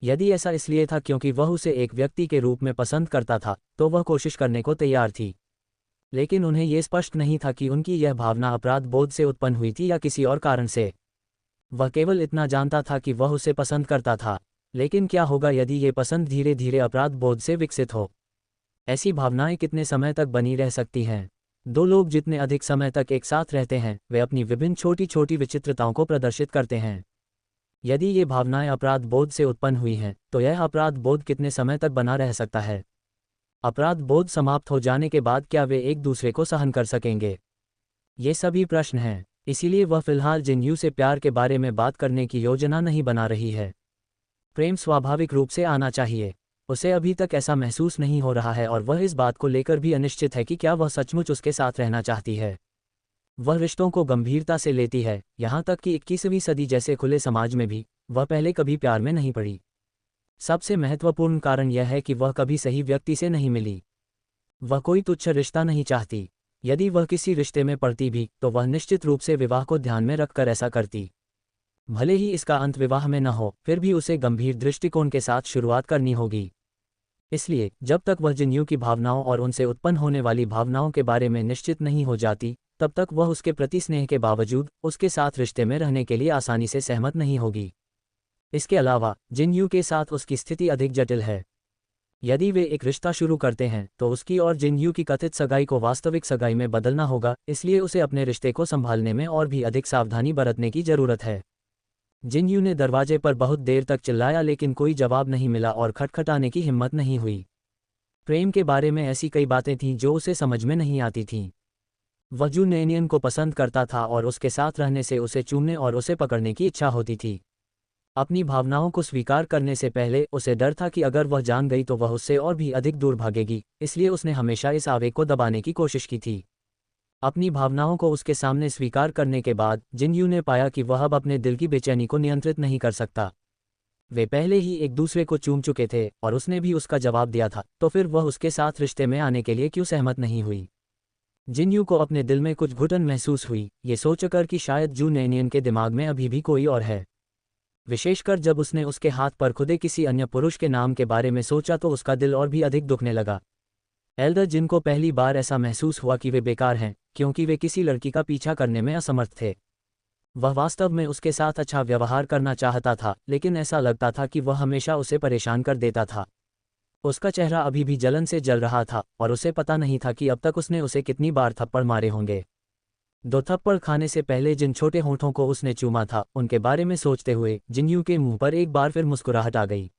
यदि ऐसा इसलिए था क्योंकि वह उसे एक व्यक्ति के रूप में पसंद करता था, तो वह कोशिश करने को तैयार थी। लेकिन उन्हें यह स्पष्ट नहीं था कि उनकी यह भावना अपराध बोध से उत्पन्न हुई थी या किसी और कारण से। वह केवल इतना जानता था कि वह उसे पसंद करता था, लेकिन क्या होगा यदि ये पसंद धीरे धीरे अपराध बोध से विकसित हो? ऐसी भावनाएं कितने समय तक बनी रह सकती हैं? दो लोग जितने अधिक समय तक एक साथ रहते हैं, वे अपनी विभिन्न छोटी छोटी विचित्रताओं को प्रदर्शित करते हैं। यदि ये भावनाएं अपराध बोध से उत्पन्न हुई हैं, तो यह अपराध बोध कितने समय तक बना रह सकता है? अपराध बोध समाप्त हो जाने के बाद क्या वे एक दूसरे को सहन कर सकेंगे? ये सभी प्रश्न हैं। इसीलिए वह फिलहाल जिनयू से प्यार के बारे में बात करने की योजना नहीं बना रही है। प्रेम स्वाभाविक रूप से आना चाहिए। उसे अभी तक ऐसा महसूस नहीं हो रहा है और वह इस बात को लेकर भी अनिश्चित है कि क्या वह सचमुच उसके साथ रहना चाहती है। वह रिश्तों को गंभीरता से लेती है, यहाँ तक कि 21वीं सदी जैसे खुले समाज में भी वह पहले कभी प्यार में नहीं पड़ी। सबसे महत्वपूर्ण कारण यह है कि वह कभी सही व्यक्ति से नहीं मिली। वह कोई तुच्छ रिश्ता नहीं चाहती। यदि वह किसी रिश्ते में पड़ती भी तो वह निश्चित रूप से विवाह को ध्यान में रखकर ऐसा करती। भले ही इसका अंत विवाह में न हो, फिर भी उसे गंभीर दृष्टिकोण के साथ शुरुआत करनी होगी। इसलिए जब तक वह जिनयू की भावनाओं और उनसे उत्पन्न होने वाली भावनाओं के बारे में निश्चित नहीं हो जाती, तब तक वह उसके प्रति स्नेह के बावजूद उसके साथ रिश्ते में रहने के लिए आसानी से सहमत नहीं होगी। इसके अलावा जिनयू के साथ उसकी स्थिति अधिक जटिल है। यदि वे एक रिश्ता शुरू करते हैं तो उसकी और जिनयू की कथित सगाई को वास्तविक सगाई में बदलना होगा, इसलिए उसे अपने रिश्ते को संभालने में और भी अधिक सावधानी बरतने की जरूरत है। जिनयू ने दरवाजे पर बहुत देर तक चिल्लाया लेकिन कोई जवाब नहीं मिला और खटखटाने की हिम्मत नहीं हुई। प्रेम के बारे में ऐसी कई बातें थीं जो उसे समझ में नहीं आती थीं। वह जू नैनियन को पसंद करता था और उसके साथ रहने से उसे चूमने और उसे पकड़ने की इच्छा होती थी। अपनी भावनाओं को स्वीकार करने से पहले उसे डर था कि अगर वह जान गई तो वह उससे और भी अधिक दूर भागेगी, इसलिए उसने हमेशा इस आवेग को दबाने की कोशिश की थी। अपनी भावनाओं को उसके सामने स्वीकार करने के बाद जिनयू ने पाया कि वह अब अपने दिल की बेचैनी को नियंत्रित नहीं कर सकता। वे पहले ही एक दूसरे को चूम चुके थे और उसने भी उसका जवाब दिया था, तो फिर वह उसके साथ रिश्ते में आने के लिए क्यों सहमत नहीं हुई? जिनयू को अपने दिल में कुछ घुटन महसूस हुई, ये सोचकर कि शायद जू नैनियन के दिमाग में अभी भी कोई और है। विशेषकर जब उसने उसके हाथ पर खुदे किसी अन्य पुरुष के नाम के बारे में सोचा तो उसका दिल और भी अधिक दुखने लगा। एल्डर जिन को पहली बार ऐसा महसूस हुआ कि वे बेकार हैं, क्योंकि वे किसी लड़की का पीछा करने में असमर्थ थे। वह वास्तव में उसके साथ अच्छा व्यवहार करना चाहता था, लेकिन ऐसा लगता था कि वह हमेशा उसे परेशान कर देता था। उसका चेहरा अभी भी जलन से जल रहा था और उसे पता नहीं था कि अब तक उसने उसे कितनी बार थप्पड़ मारे होंगे। 2 थप्पड़ खाने से पहले जिन छोटे होंठों को उसने चूमा था, उनके बारे में सोचते हुए जिनयू के मुंह पर एक बार फिर मुस्कुराहट आ गई।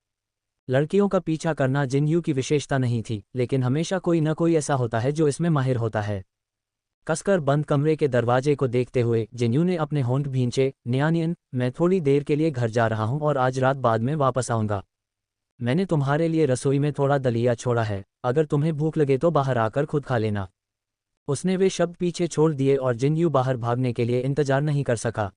लड़कियों का पीछा करना जिनयू की विशेषता नहीं थी, लेकिन हमेशा कोई न कोई ऐसा होता है जो इसमें माहिर होता है। कसकर बंद कमरे के दरवाजे को देखते हुए जिनयू ने अपने होंठ भींचे। न्यानियन, मैं थोड़ी देर के लिए घर जा रहा हूं और आज रात बाद में वापस आऊंगा। मैंने तुम्हारे लिए रसोई में थोड़ा दलिया छोड़ा है, अगर तुम्हें भूख लगे तो बाहर आकर खुद खा लेना। उसने वे शब्द पीछे छोड़ दिए और जिनयू बाहर भागने के लिए इंतजार नहीं कर सका।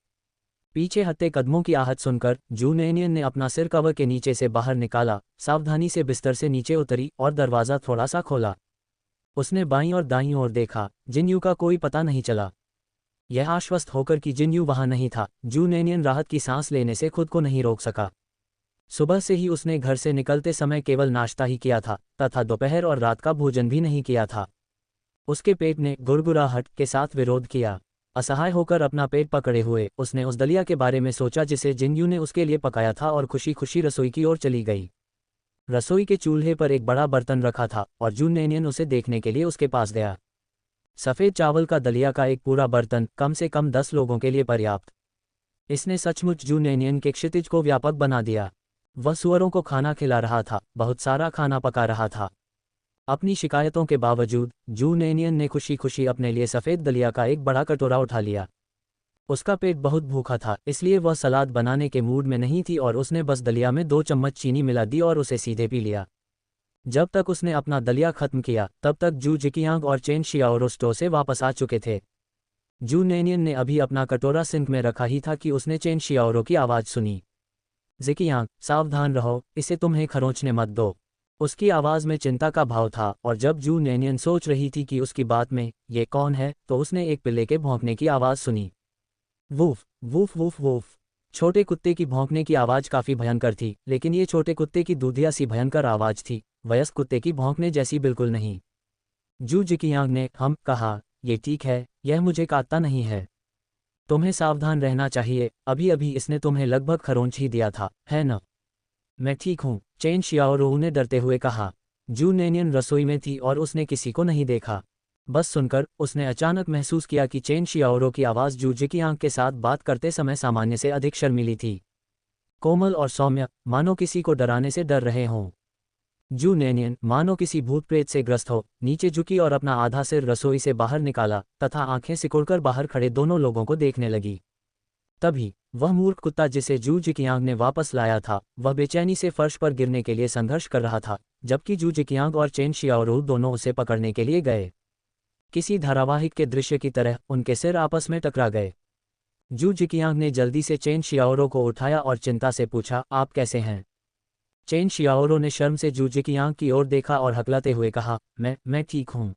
पीछे हटते कदमों की आहट सुनकर जू नैनियन ने अपना सिर कवर के नीचे से बाहर निकाला, सावधानी से बिस्तर से नीचे उतरी और दरवाज़ा थोड़ा सा खोला। उसने बाईं और दाईं ओर देखा, जिनयू का कोई पता नहीं चला। यह आश्वस्त होकर कि जिनयू वहां नहीं था, जू नैनियन राहत की सांस लेने से खुद को नहीं रोक सका। सुबह से ही उसने घर से निकलते समय केवल नाश्ता ही किया था तथा दोपहर और रात का भोजन भी नहीं किया था। उसके पेट ने गुड़गुड़ाहट के साथ विरोध किया। असहाय होकर अपना पेट पकड़े हुए उसने उस दलिया के बारे में सोचा जिसे जिनयू ने उसके लिए पकाया था और खुशी खुशी रसोई की ओर चली गई। रसोई के चूल्हे पर एक बड़ा बर्तन रखा था और जू नैनियन उसे देखने के लिए उसके पास गया। सफ़ेद चावल का दलिया का एक पूरा बर्तन, कम से कम 10 लोगों के लिए पर्याप्त। इसने सचमुच जू नैनियन के क्षितिज को व्यापक बना दिया। वह सुअरों को खाना खिला रहा था, बहुत सारा खाना पका रहा था। अपनी शिकायतों के बावजूद जू नैनियन ने खुशी खुशी अपने लिए सफ़ेद दलिया का एक बड़ा कटोरा उठा लिया। उसका पेट बहुत भूखा था, इसलिए वह सलाद बनाने के मूड में नहीं थी और उसने बस दलिया में 2 चम्मच चीनी मिला दी और उसे सीधे पी लिया। जब तक उसने अपना दलिया खत्म किया तब तक जू जिकियांग और चेन शियाओ स्टो से वापस आ चुके थे। जू नैनियन ने अभी अपना कटोरा सिंक में रखा ही था कि उसने चेन शियाओ की आवाज़ सुनी। जिकियांग, सावधान रहो, इसे तुम्हें खरोंचने मत दो। उसकी आवाज़ में चिंता का भाव था और जब जू नैनियन सोच रही थी कि उसकी बात में ये कौन है, तो उसने एक पिल्ले के भौंकने की आवाज़ सुनी। Woof woof woof woof. छोटे कुत्ते की भौंकने की आवाज़ काफ़ी भयंकर थी, लेकिन ये छोटे कुत्ते की दूधिया सी भयंकर आवाज़ थी, वयस्क कुत्ते की भौंकने जैसी बिल्कुल नहीं। जू जिकियांग ने हम कहा, ये ठीक है, यह मुझे काटता नहीं है। तुम्हें सावधान रहना चाहिए, अभी अभी इसने तुम्हें लगभग खरोंच ही दिया था, है न? मैं ठीक हूँ, चेन शियाओरो ने डरते हुए कहा। जू नेनियन रसोई में थी और उसने किसी को नहीं देखा। बस सुनकर उसने अचानक महसूस किया कि चेन शियाओरो की आवाज़ जू जिकियांग के साथ बात करते समय सामान्य से अधिक शर्मीली थी, कोमल और सौम्य, मानो किसी को डराने से डर रहे हों। जू नेनियन मानो किसी भूत प्रेत से ग्रस्त हो, नीचे झुकी और अपना आधा सिर रसोई से बाहर निकाला तथा आंखें सिकुड़कर बाहर खड़े दोनों लोगों को देखने लगी। तभी वह मूर्ख कुत्ता जिसे जू जिकियांग ने वापस लाया था, वह बेचैनी से फर्श पर गिरने के लिए संघर्ष कर रहा था, जबकि जू जिकियांग और चेन शियाओरो दोनों उसे पकड़ने के लिए गए। किसी धारावाहिक के दृश्य की तरह उनके सिर आपस में टकरा गए। जू जिकियांग ने जल्दी से चेन शियाओरो को उठाया और चिंता से पूछा, आप कैसे हैं? चेन शियाओरो ने शर्म से जू जिकियांग की ओर देखा और हकलाते हुए कहा, मैं ठीक हूँ।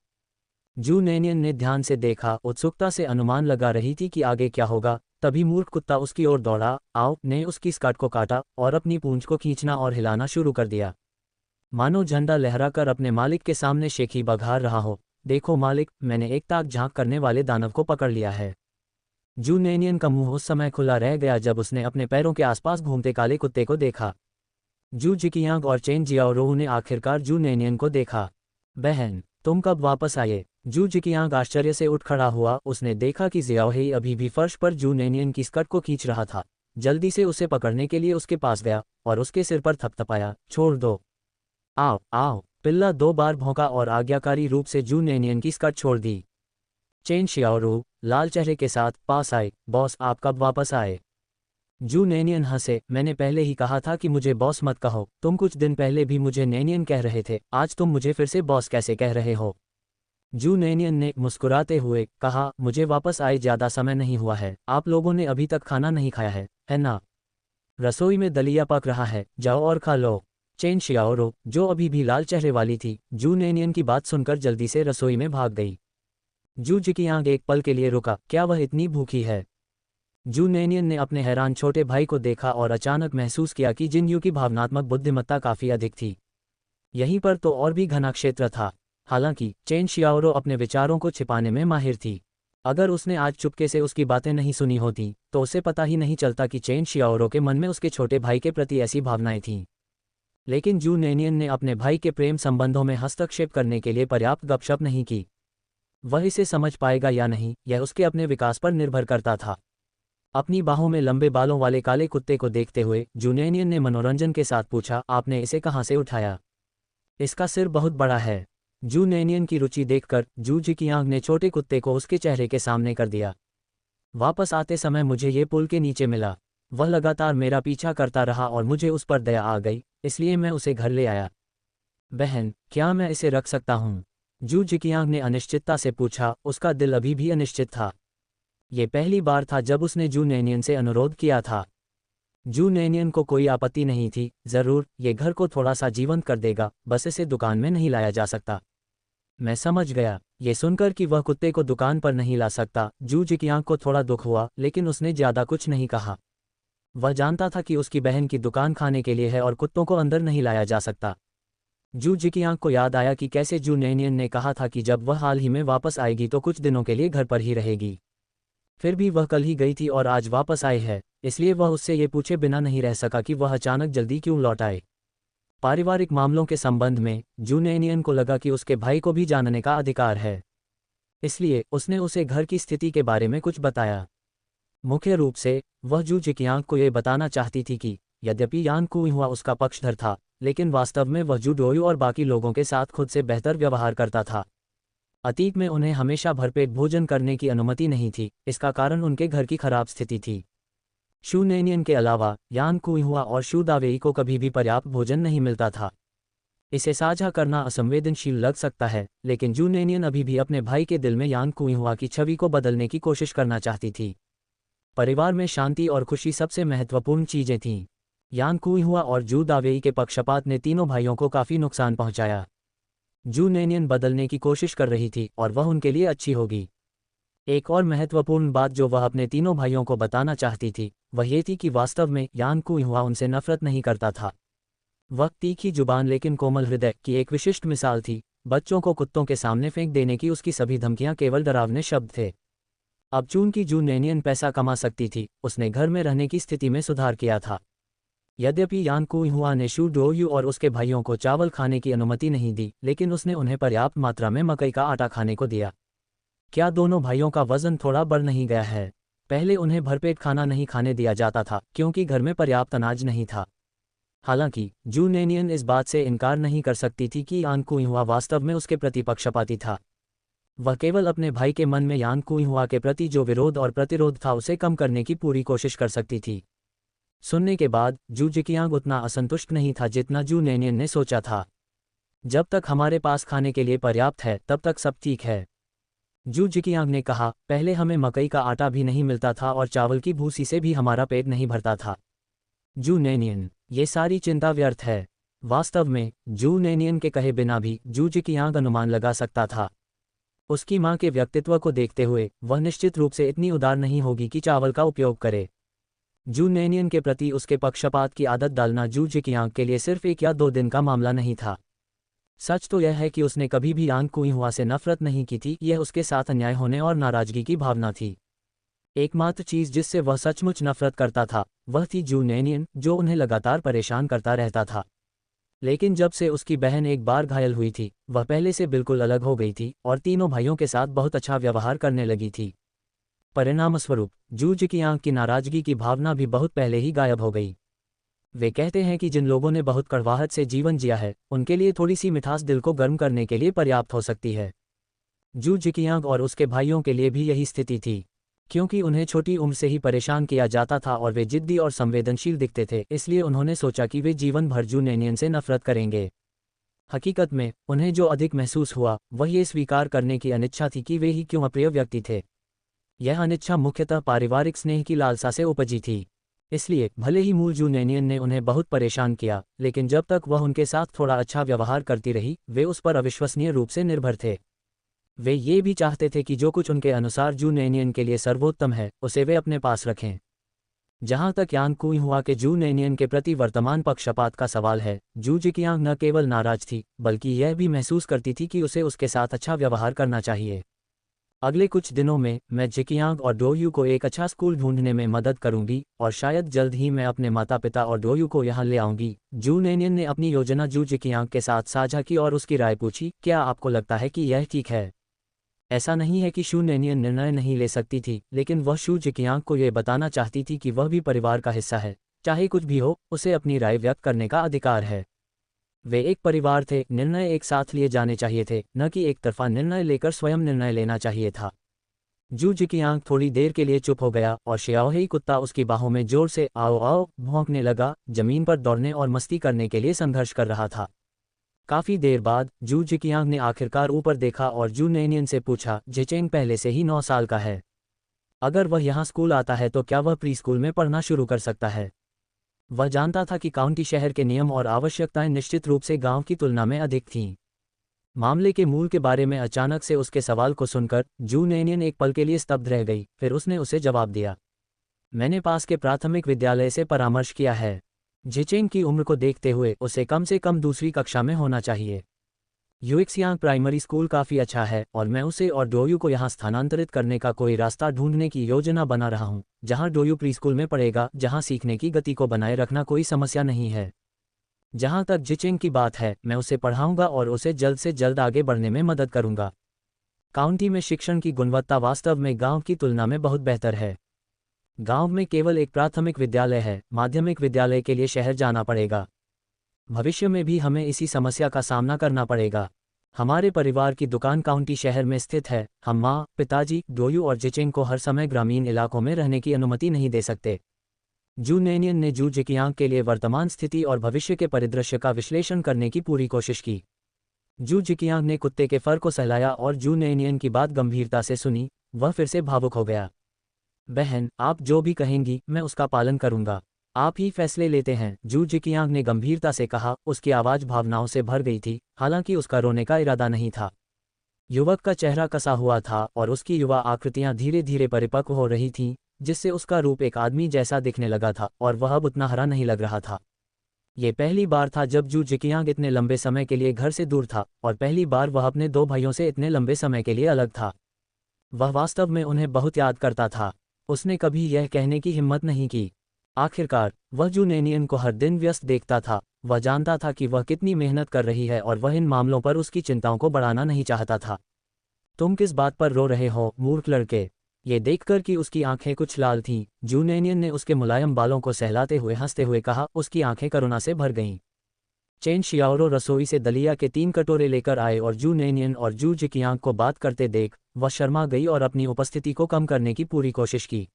जू नेनियन ने ध्यान से देखा, उत्सुकता से अनुमान लगा रही थी कि आगे क्या होगा। तभी मूर्ख कुत्ता उसकी ओर दौड़ा, आओ ने उसकी स्कर्ट को काटा और अपनी पूंछ को खींचना और हिलाना शुरू कर दिया, मानो झंडा लहराकर अपने मालिक के सामने शेखी बघार रहा हो। देखो मालिक, मैंने एक ताक झांक करने वाले दानव को पकड़ लिया है। जू नेनियन का मुंह उस समय खुला रह गया जब उसने अपने पैरों के आसपास घूमते काले कुत्ते को देखा। जू जिकियांग और चेन जियाओरो ने आखिरकार जू नेनियन को देखा। बहन, तुम कब वापस आए? जू जिकियांग आश्चर्य से उठ खड़ा हुआ। उसने देखा कि जियाओहेई अभी भी फर्श पर जू नेनियन की स्कर्ट को खींच रहा था। जल्दी से उसे पकड़ने के लिए उसके पास गया और उसके सिर पर थपथपाया, छोड़ दो, आओ आओ। पिल्ला 2 बार भौंका और आज्ञाकारी रूप से जू नेनियन की स्कर्ट छोड़ दी। चेन शियाओरो लाल चेहरे के साथ पास आए, बॉस आप कब वापस आए? जू नेनियन हंसे, मैंने पहले ही कहा था कि मुझे बॉस मत कहो। तुम कुछ दिन पहले भी मुझे नेनियन कह रहे थे, आज तुम मुझे फिर से बॉस कैसे कह रहे हो? जू नेनियन ने मुस्कुराते हुए कहा, मुझे वापस आए ज़्यादा समय नहीं हुआ है, आप लोगों ने अभी तक खाना नहीं खाया है ना? रसोई में दलिया पक रहा है, जाओ और खा लो। चेन शियाओरो, जो अभी भी लाल चेहरे वाली थी, जू नेनियन की बात सुनकर जल्दी से रसोई में भाग गई। जू जिकियांग एक पल के लिए रुका, क्या वह इतनी भूखी है? जू नेनियन ने अपने हैरान छोटे भाई को देखा और अचानक महसूस किया कि जिनयू की भावनात्मक बुद्धिमत्ता काफ़ी अधिक थी। यहीं पर तो और भी घना क्षेत्र था। हालांकि चेन शियाओरो अपने विचारों को छिपाने में माहिर थी। अगर उसने आज चुपके से उसकी बातें नहीं सुनी होती तो उसे पता ही नहीं चलता कि चेन शियाओरो के मन में उसके छोटे भाई के प्रति ऐसी भावनाएं थीं। लेकिन जू नेनियन ने अपने भाई के प्रेम संबंधों में हस्तक्षेप करने के लिए पर्याप्त गपशप नहीं की। वह इसे समझ पाएगा या नहीं, यह उसके अपने विकास पर निर्भर करता था। अपनी बाहों में लंबे बालों वाले काले कुत्ते को देखते हुए जू नेनियन ने मनोरंजन के साथ पूछा, आपने इसे कहाँ से उठाया? इसका सिर बहुत बड़ा है। जू नेनियन की रुचि देखकर जू जिकियांग ने छोटे कुत्ते को उसके चेहरे के सामने कर दिया। वापस आते समय मुझे ये पुल के नीचे मिला। वह लगातार मेरा पीछा करता रहा और मुझे उस पर दया आ गई, इसलिए मैं उसे घर ले आया। बहन, क्या मैं इसे रख सकता हूँ? जू जिकियांग ने अनिश्चितता से पूछा। उसका दिल अभी भी अनिश्चित था। ये पहली बार था जब उसने जू नेनियन से अनुरोध किया था। जू नेनियन को कोई आपत्ति नहीं थी, जरूर ये घर को थोड़ा सा जीवंत कर देगा, बस इसे दुकान में नहीं लाया जा सकता। मैं समझ गया। ये सुनकर कि वह कुत्ते को दुकान पर नहीं ला सकता, जू जिकियांग को थोड़ा दुख हुआ, लेकिन उसने ज्यादा कुछ नहीं कहा। वह जानता था कि उसकी बहन की दुकान खाने के लिए है और कुत्तों को अंदर नहीं लाया जा सकता। जू जिकियांग को याद आया कि कैसे जू नेनियन ने कहा था कि जब वह हाल ही में वापस आएगी तो कुछ दिनों के लिए घर पर ही रहेगी। फिर भी वह कल ही गई थी और आज वापस आई है, इसलिए वह उससे ये पूछे बिना नहीं रह सका कि वह अचानक जल्दी क्यों लौट आए। पारिवारिक मामलों के संबंध में जू नेनियन को लगा कि उसके भाई को भी जानने का अधिकार है, इसलिए उसने उसे घर की स्थिति के बारे में कुछ बताया। मुख्य रूप से वह जू जिकियांग को ये बताना चाहती थी कि यद्यपि यान कुइहुआ उसका पक्षधर था, लेकिन वास्तव में वह जू डोयू और बाकी लोगों के साथ खुद से बेहतर व्यवहार करता था। अतीत में उन्हें हमेशा भरपेट भोजन करने की अनुमति नहीं थी, इसका कारण उनके घर की खराब स्थिति थी। शू नेनियन के अलावा यान कुइहुआ और शू दावेई को कभी भी पर्याप्त भोजन नहीं मिलता था। इसे साझा करना असंवेदनशील लग सकता है, लेकिन जू नेनियन अभी भी अपने भाई के दिल में यान कुइहुआ की छवि को बदलने की कोशिश करना चाहती थी। परिवार में शांति और खुशी सबसे महत्वपूर्ण चीजें थीं। यान कुइहुआ और जू दावेई के पक्षपात ने तीनों भाइयों को काफी नुकसान पहुंचाया। जू नेनियन बदलने की कोशिश कर रही थी और वह उनके लिए अच्छी होगी। एक और महत्वपूर्ण बात जो वह अपने तीनों भाइयों को बताना चाहती थी, वह ये थी कि वास्तव में यान कुइहुआ उनसे नफरत नहीं करता था। वह तीखी जुबान लेकिन कोमल हृदय की एक विशिष्ट मिसाल थी, बच्चों को कुत्तों के सामने फेंक देने की उसकी सभी धमकियां केवल डरावने शब्द थे। अब चूंकि जू नैनियन पैसा कमा सकती थी, उसने घर में रहने की स्थिति में सुधार किया था। यद्यपि यान कुइहुआ ने शू डोयू और उसके भाइयों को चावल खाने की अनुमति नहीं दी, लेकिन उसने उन्हें पर्याप्त मात्रा में मकई का आटा खाने को दिया। क्या दोनों भाइयों का वजन थोड़ा बढ़ नहीं गया है? पहले उन्हें भरपेट खाना नहीं खाने दिया जाता था क्योंकि घर में पर्याप्त अनाज नहीं था। हालांकि जू नैनियन इस बात से इनकार नहीं कर सकती थी कि यान कुइहुआ वास्तव में उसके प्रति पक्षपाती था। वह केवल अपने भाई के मन में यान कुइहुआ के प्रति जो विरोध और प्रतिरोध था उसे कम करने की पूरी कोशिश कर सकती थी। सुनने के बाद जू जिकियांग उतना असंतुष्ट नहीं था जितना जू नैनियन ने सोचा था। जब तक हमारे पास खाने के लिए पर्याप्त है तब तक सब ठीक है, जू जिकियांग ने कहा। पहले हमें मकई का आटा भी नहीं मिलता था और चावल की भूसी से भी हमारा पेट नहीं भरता था। जू नैनियन, ये सारी चिंता व्यर्थ है। वास्तव में जू नैनियन के कहे बिना भी जू जिकियांग अनुमान लगा सकता था। उसकी मां के व्यक्तित्व को देखते हुए वह निश्चित रूप से इतनी उदार नहीं होगी कि चावल का उपयोग करे। जू नैनियन के प्रति उसके पक्षपात की आदत डालना जू जिकियांग के लिए सिर्फ 1 या 2 दिन का मामला नहीं था। सच तो यह है कि उसने कभी भी यान कुइहुआ से नफरत नहीं की थी, यह उसके साथ अन्याय होने और नाराजगी की भावना थी। एकमात्र चीज जिससे वह सचमुच नफरत करता था वह थी जू नैनियन, जो उन्हें लगातार परेशान करता रहता था। लेकिन जब से उसकी बहन एक बार घायल हुई थी, वह पहले से बिल्कुल अलग हो गई थी और तीनों भाइयों के साथ बहुत अच्छा व्यवहार करने लगी थी। परिणामस्वरूप जू जिकियांग की नाराजगी की भावना भी बहुत पहले ही गायब हो गई। वे कहते हैं कि जिन लोगों ने बहुत कड़वाहट से जीवन जिया है, उनके लिए थोड़ी सी मिठास दिल को गर्म करने के लिए पर्याप्त हो सकती है। जू जिकियांग और उसके भाइयों के लिए भी यही स्थिति थी। क्योंकि उन्हें छोटी उम्र से ही परेशान किया जाता था और वे जिद्दी और संवेदनशील दिखते थे, इसलिए उन्होंने सोचा कि वे जीवन भर जू नैनियन से नफरत करेंगे। हकीकत में उन्हें जो अधिक महसूस हुआ वह ये स्वीकार करने की अनिच्छा थी कि वे ही क्यों अप्रिय व्यक्ति थे। यह अनिच्छा मुख्यतः पारिवारिक स्नेह की लालसा से उपजी थी। इसलिए भले ही मूल जू नैनियन ने उन्हें बहुत परेशान किया, लेकिन जब तक वह उनके साथ थोड़ा अच्छा व्यवहार करती रही, वे उस पर अविश्वसनीय रूप से निर्भर थे। वे ये भी चाहते थे कि जो कुछ उनके अनुसार जू नैनियन के लिए सर्वोत्तम है उसे वे अपने पास रखें। जहां तक यान कुइहुआ के जू नैनियन के प्रति वर्तमान पक्षपात का सवाल है, जू जिकियांग न केवल नाराज थी बल्कि यह भी महसूस करती थी कि उसे उसके साथ अच्छा व्यवहार करना चाहिए। अगले कुछ दिनों में मैं जिकियांग और डोयू को एक अच्छा स्कूल ढूंढने में मदद करूंगी और शायद जल्द ही मैं अपने माता पिता और डोयू को यहां ले आऊंगी। जू नैनियन ने अपनी योजना जू जिकियांग के साथ साझा की और उसकी राय पूछी, क्या आपको लगता है कि यह ठीक है? ऐसा नहीं है कि शू नैनियन निर्णय नहीं ले सकती थी, लेकिन वह शू जिकियांग को यह बताना चाहती थी कि वह भी परिवार का हिस्सा है। चाहे कुछ भी हो, उसे अपनी राय व्यक्त करने का अधिकार है। वे एक परिवार थे, निर्णय एक साथ लिए जाने चाहिए थे, न कि एक तरफा निर्णय लेकर स्वयं निर्णय लेना चाहिए था। जू जिकियांग थोड़ी देर के लिए चुप हो गया और श्याओहेई कुत्ता उसकी बाहों में जोर से आओ आओ भौंकने लगा, जमीन पर दौड़ने और मस्ती करने के लिए संघर्ष कर रहा था। काफी देर बाद जू जिकियांग ने आखिरकार ऊपर देखा और जू नैनियन से पूछा, जिचेंग पहले से ही 9 साल का है। अगर वह यहाँ स्कूल आता है तो क्या वह प्री स्कूल में पढ़ना शुरू कर सकता है? वह जानता था कि काउंटी शहर के नियम और आवश्यकताएं निश्चित रूप से गांव की तुलना में अधिक थीं। मामले के मूल के बारे में अचानक से उसके सवाल को सुनकर जू नैनियन एक पल के लिए स्तब्ध रह गई, फिर उसने उसे जवाब दिया, मैंने पास के प्राथमिक विद्यालय से परामर्श किया है। जिचेंग की उम्र को देखते हुए उसे कम से कम दूसरी कक्षा में होना चाहिए। यूएक्सियांग प्राइमरी स्कूल काफ़ी अच्छा है और मैं उसे और डोयू को यहाँ स्थानांतरित करने का कोई रास्ता ढूंढने की योजना बना रहा हूँ, जहाँ डोयू प्री स्कूल में पढ़ेगा, जहाँ सीखने की गति को बनाए रखना कोई समस्या नहीं है। जहाँ तक जिचेंग की बात है, मैं उसे पढ़ाऊंगा और उसे जल्द से जल्द आगे बढ़ने में मदद करूंगा। काउंटी में शिक्षण की गुणवत्ता वास्तव में गांव की तुलना में बहुत बेहतर है। गांव में केवल एक प्राथमिक विद्यालय है, माध्यमिक विद्यालय के लिए शहर जाना पड़ेगा। भविष्य में भी हमें इसी समस्या का सामना करना पड़ेगा। हमारे परिवार की दुकान काउंटी शहर में स्थित है। हम माँ, पिताजी, डोयू और जिचेंग को हर समय ग्रामीण इलाकों में रहने की अनुमति नहीं दे सकते। जू नैनियन ने जू जिकियांग के लिए वर्तमान स्थिति और भविष्य के परिदृश्य का विश्लेषण करने की पूरी कोशिश की। जू जिकियांग ने कुत्ते के फर को सहलाया और जू नैनियन की बात गंभीरता से सुनी। वह फिर से भावुक हो गया। बहन, आप जो भी कहेंगी मैं उसका पालन करूंगा। आप ही फैसले लेते हैं, जू जिकियांग ने गंभीरता से कहा। उसकी आवाज़ भावनाओं से भर गई थी, हालांकि उसका रोने का इरादा नहीं था। युवक का चेहरा कसा हुआ था और उसकी युवा आकृतियां धीरे धीरे परिपक्व हो रही थीं, जिससे उसका रूप एक आदमी जैसा दिखने लगा था और वह अब उतना हरा नहीं लग रहा था। ये पहली बार था जब जू जिकियांग इतने लंबे समय के लिए घर से दूर था, और पहली बार वह अपने दो भाइयों से इतने लंबे समय के लिए अलग था। वह वास्तव में उन्हें बहुत याद करता था। उसने कभी यह कहने की हिम्मत नहीं की। आखिरकार वह जू नेनियन को हर दिन व्यस्त देखता था। वह जानता था कि वह कितनी मेहनत कर रही है और वह इन मामलों पर उसकी चिंताओं को बढ़ाना नहीं चाहता था। तुम किस बात पर रो रहे हो, मूर्ख लड़के? ये देखकर कि उसकी आंखें कुछ लाल थीं, जू नेनियन ने उसके मुलायम बालों को सहलाते हुए हंसते हुए कहा। उसकी आंखें करुणा से भर गईं। चेन शियाओरो रसोई से दलिया के 3 कटोरे लेकर आए और जू नेनियन और जू जिकियांग को बात करते देख वह शर्मा गई और अपनी उपस्थिति को कम करने की पूरी कोशिश की।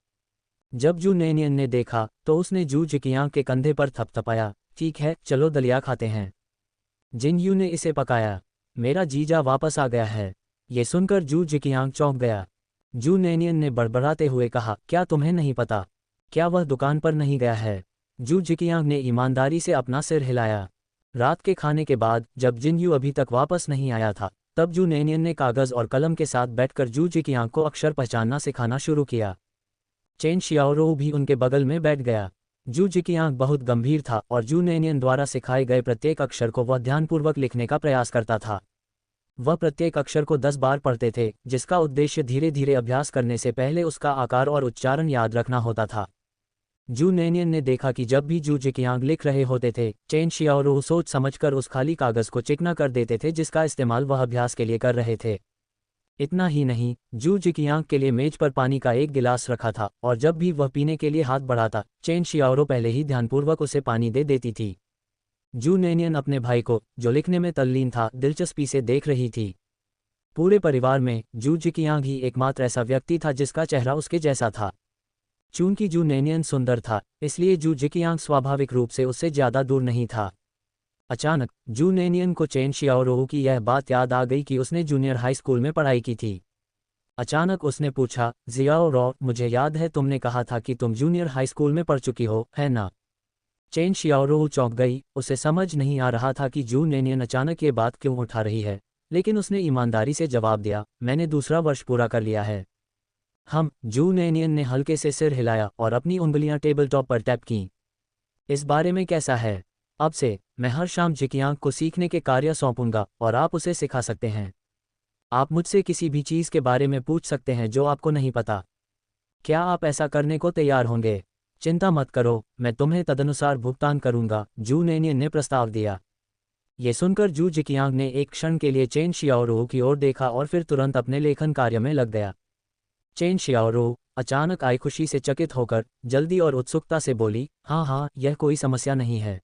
जब जू नेनियन ने देखा तो उसने जू जिकियांग के कंधे पर थपथपाया। ठीक है, चलो दलिया खाते हैं। जिनयू ने इसे पकाया। मेरा जीजा वापस आ गया है। ये सुनकर जू जिकियांग चौंक गया। जू नेनियन ने बड़बड़ाते हुए कहा, क्या तुम्हें नहीं पता? क्या वह दुकान पर नहीं गया है? जू जिकियांग ने ईमानदारी से अपना सिर हिलाया। रात के खाने के बाद जब जिनयू अभी तक वापस नहीं आया था, तब जू नेनियन ने कागज़ और कलम के साथ बैठकर जू जिकियांग को अक्षर पहचानना सिखाना शुरू किया। चेन शियाओरो भी उनके बगल में बैठ गया। जू जिकियांग बहुत गंभीर था और जू नेनियन द्वारा सिखाए गए प्रत्येक अक्षर को वह ध्यानपूर्वक लिखने का प्रयास करता था। वह प्रत्येक अक्षर को 10 बार पढ़ते थे, जिसका उद्देश्य धीरे धीरे अभ्यास करने से पहले उसका आकार और उच्चारण याद रखना होता था। जू नेनियन ने देखा कि जब भी जू जिकियांग लिख रहे होते थे, चेन शियाओरो सोच समझकर उस खाली कागज़ को चिकना कर देते थे जिसका इस्तेमाल वह अभ्यास के लिए कर रहे थे। इतना ही नहीं, जू जिकियांग के लिए मेज पर पानी का एक गिलास रखा था और जब भी वह पीने के लिए हाथ बढ़ाता, चेन शियाओरो पहले ही ध्यानपूर्वक उसे पानी दे देती थी। जू नेनियन अपने भाई को, जो लिखने में तल्लीन था, दिलचस्पी से देख रही थी। पूरे परिवार में जू जिकियांग ही एकमात्र ऐसा व्यक्ति था जिसका चेहरा उसके जैसा था। चूंकि जू नेनियन सुंदर था, इसलिए जू जिकियांग स्वाभाविक रूप से उससे ज्यादा दूर नहीं था। अचानक जू नेनियन को चेन शियाओरो की यह बात याद आ गई कि उसने जूनियर हाई स्कूल में पढ़ाई की थी। अचानक उसने पूछा, जियाओरो, मुझे याद है तुमने कहा था कि तुम जूनियर हाई स्कूल में पढ़ चुकी हो, है ना? चेन शियाओरो चौंक गई। उसे समझ नहीं आ रहा था कि जू नेनियन अचानक ये बात क्यों उठा रही है, लेकिन उसने ईमानदारी से जवाब दिया, मैंने दूसरा वर्ष पूरा कर लिया है। जू नेनियन ने हल्के से सिर हिलाया और अपनी उंगलियां टेबल टॉप पर टैप कीं। इस बारे में कैसा है? अब से मैं हर शाम जिकियांग को सीखने के कार्य सौंपूंगा और आप उसे सिखा सकते हैं। आप मुझसे किसी भी चीज़ के बारे में पूछ सकते हैं जो आपको नहीं पता। क्या आप ऐसा करने को तैयार होंगे? चिंता मत करो, मैं तुम्हें तदनुसार भुगतान करूंगा, जू नेनियन ने प्रस्ताव दिया। ये सुनकर जू जिकियांग ने एक क्षण के लिए चेन शियाओरो की ओर देखा और फिर तुरंत अपने लेखन कार्य में लग गया। चेन शियाओरो अचानक आई खुशी से चकित होकर जल्दी और उत्सुकता से बोली, हाँ, यह कोई समस्या नहीं है।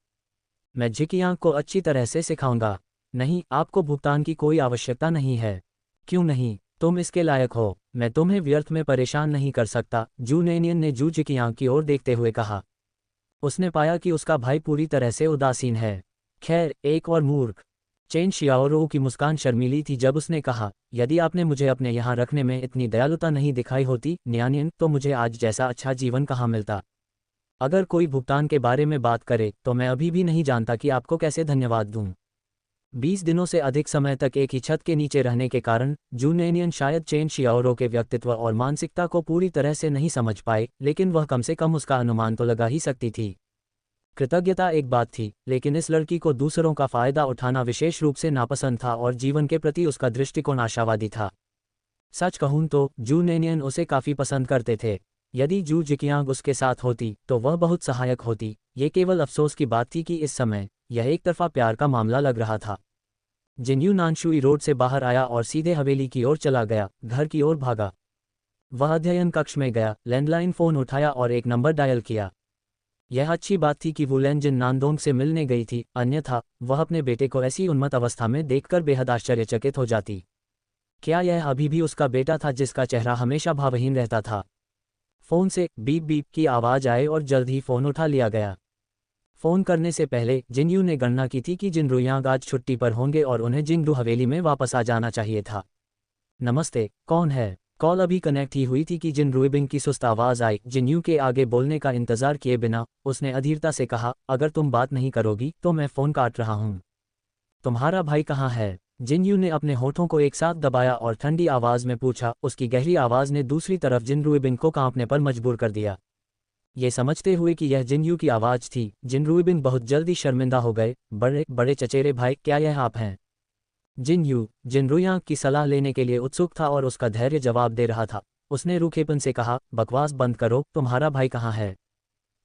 मैं जिकियांग को अच्छी तरह से सिखाऊंगा। नहीं, आपको भुगतान की कोई आवश्यकता नहीं है। क्यों नहीं? तुम इसके लायक हो। मैं तुम्हें व्यर्थ में परेशान नहीं कर सकता, जू नेनियन ने जू जिकियांग की ओर देखते हुए कहा। उसने पाया कि उसका भाई पूरी तरह से उदासीन है। खैर, एक और मूर्ख। चेन शियाओरो की मुस्कान शर्मीली थी जब उसने कहा, यदि आपने मुझे अपने यहाँ रखने में इतनी दयालुता नहीं दिखाई होती, न्यानियन, तो मुझे आज जैसा अच्छा जीवन कहाँ मिलता। अगर कोई भुगतान के बारे में बात करे तो मैं अभी भी नहीं जानता कि आपको कैसे धन्यवाद दूं। 20 दिनों से अधिक समय तक एक ही छत के नीचे रहने के कारण जू नेनियन शायद चेन शियाओरो के व्यक्तित्व और मानसिकता को पूरी तरह से नहीं समझ पाए, लेकिन वह कम से कम उसका अनुमान तो लगा ही सकती थी। कृतज्ञता एक बात थी, लेकिन इस लड़की को दूसरों का फायदा उठाना विशेष रूप से नापसंद था और जीवन के प्रति उसका दृष्टिकोण आशावादी था। सच कहूं तो जू नेनियन उसे काफ़ी पसंद करते थे। यदि जू जिकियांग उसके साथ होती तो वह बहुत सहायक होती। ये केवल अफसोस की बात थी कि इस समय यह एक तरफा प्यार का मामला लग रहा था। जिनयू नानशुई रोड से बाहर आया और सीधे हवेली की ओर चला गया, घर की ओर भागा। वह अध्ययन कक्ष में गया, लैंडलाइन फ़ोन उठाया और एक नंबर डायल किया। यह अच्छी बात थी कि वुलेन जिन नांदोंग से मिलने गई थी, अन्यथा वह अपने बेटे को ऐसी उन्मत्त अवस्था में देखकर बेहद आश्चर्यचकित हो जाती। क्या यह अभी भी उसका बेटा था जिसका चेहरा हमेशा भावहीन रहता था? फ़ोन से बीप बीप की आवाज़ आए और जल्द ही फ़ोन उठा लिया गया। फ़ोन करने से पहले जिनयू ने गणना की थी कि जिनरुयांग आज छुट्टी पर होंगे और उन्हें जिंगडू हवेली में वापस आ जाना चाहिए था। नमस्ते, कौन है? कॉल अभी कनेक्ट ही हुई थी कि जिन रुइबिंग की सुस्त आवाज़ आई। जिनयू के आगे बोलने का इंतज़ार किए बिना उसने अधीरता से कहा, अगर तुम बात नहीं करोगी तो मैं फ़ोन काट रहा हूँ। तुम्हारा भाई कहाँ है? जिनयू ने अपने होठों को एक साथ दबाया और ठंडी आवाज़ में पूछा। उसकी गहरी आवाज़ ने दूसरी तरफ जिन रुइबिंग को कांपने पर मजबूर कर दिया। ये समझते हुए कि यह जिनयू की आवाज़ थी, जिन रुइबिंग बहुत जल्दी शर्मिंदा हो गए। बड़े बड़े चचेरे भाई, क्या यह आप हैं? जिनयू, जिन रुयांग की सलाह लेने के लिए उत्सुक था और उसका धैर्य जवाब दे रहा था, उसने रूखेपन से कहा, बकवास बंद करो, तुम्हारा भाई कहाँ है?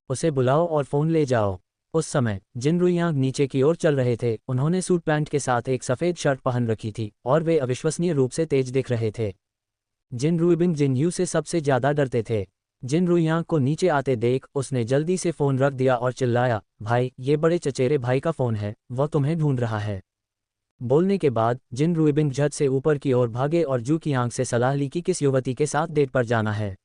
उसे बुलाओ और फ़ोन ले जाओ। उस समय जिन रुयांग नीचे की ओर चल रहे थे। उन्होंने सूट पैंट के साथ एक सफ़ेद शर्ट पहन रखी थी और वे अविश्वसनीय रूप से तेज दिख रहे थे। जिन रुइबिंग जिनयू से सबसे ज़्यादा डरते थे। जिन रुयांग को नीचे आते देख उसने जल्दी से फ़ोन रख दिया और चिल्लाया, भाई, ये बड़े चचेरे भाई का फ़ोन है, वह तुम्हें ढूंढ रहा है। बोलने के बाद जिन रुइबिंग झट से ऊपर की ओर भागे और जू की आंख से सलाह ली कि किस युवती के साथ डेट पर जाना है।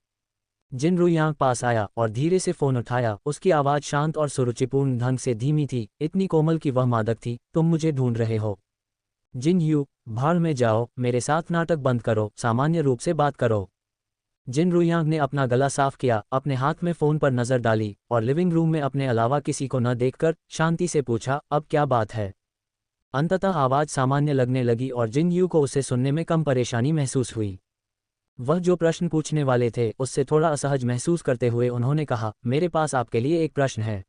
जिन रुयांग पास आया और धीरे से फ़ोन उठाया। उसकी आवाज़ शांत और सुरुचिपूर्ण ढंग से धीमी थी, इतनी कोमल कि वह मादक थी। तुम मुझे ढूंढ रहे हो? जिन यू, भाड़ में जाओ, मेरे साथ नाटक बंद करो, सामान्य रूप से बात करो। जिन रुयांग ने अपना गला साफ किया, अपने हाथ में फ़ोन पर नज़र डाली और लिविंग रूम में अपने अलावा किसी को न देखकर शांति से पूछा, अब क्या बात है? अंततः आवाज़ सामान्य लगने लगी और जिन यू को उसे सुनने में कम परेशानी महसूस हुई। वह जो प्रश्न पूछने वाले थे उससे थोड़ा असहज महसूस करते हुए उन्होंने कहा, मेरे पास आपके लिए एक प्रश्न है।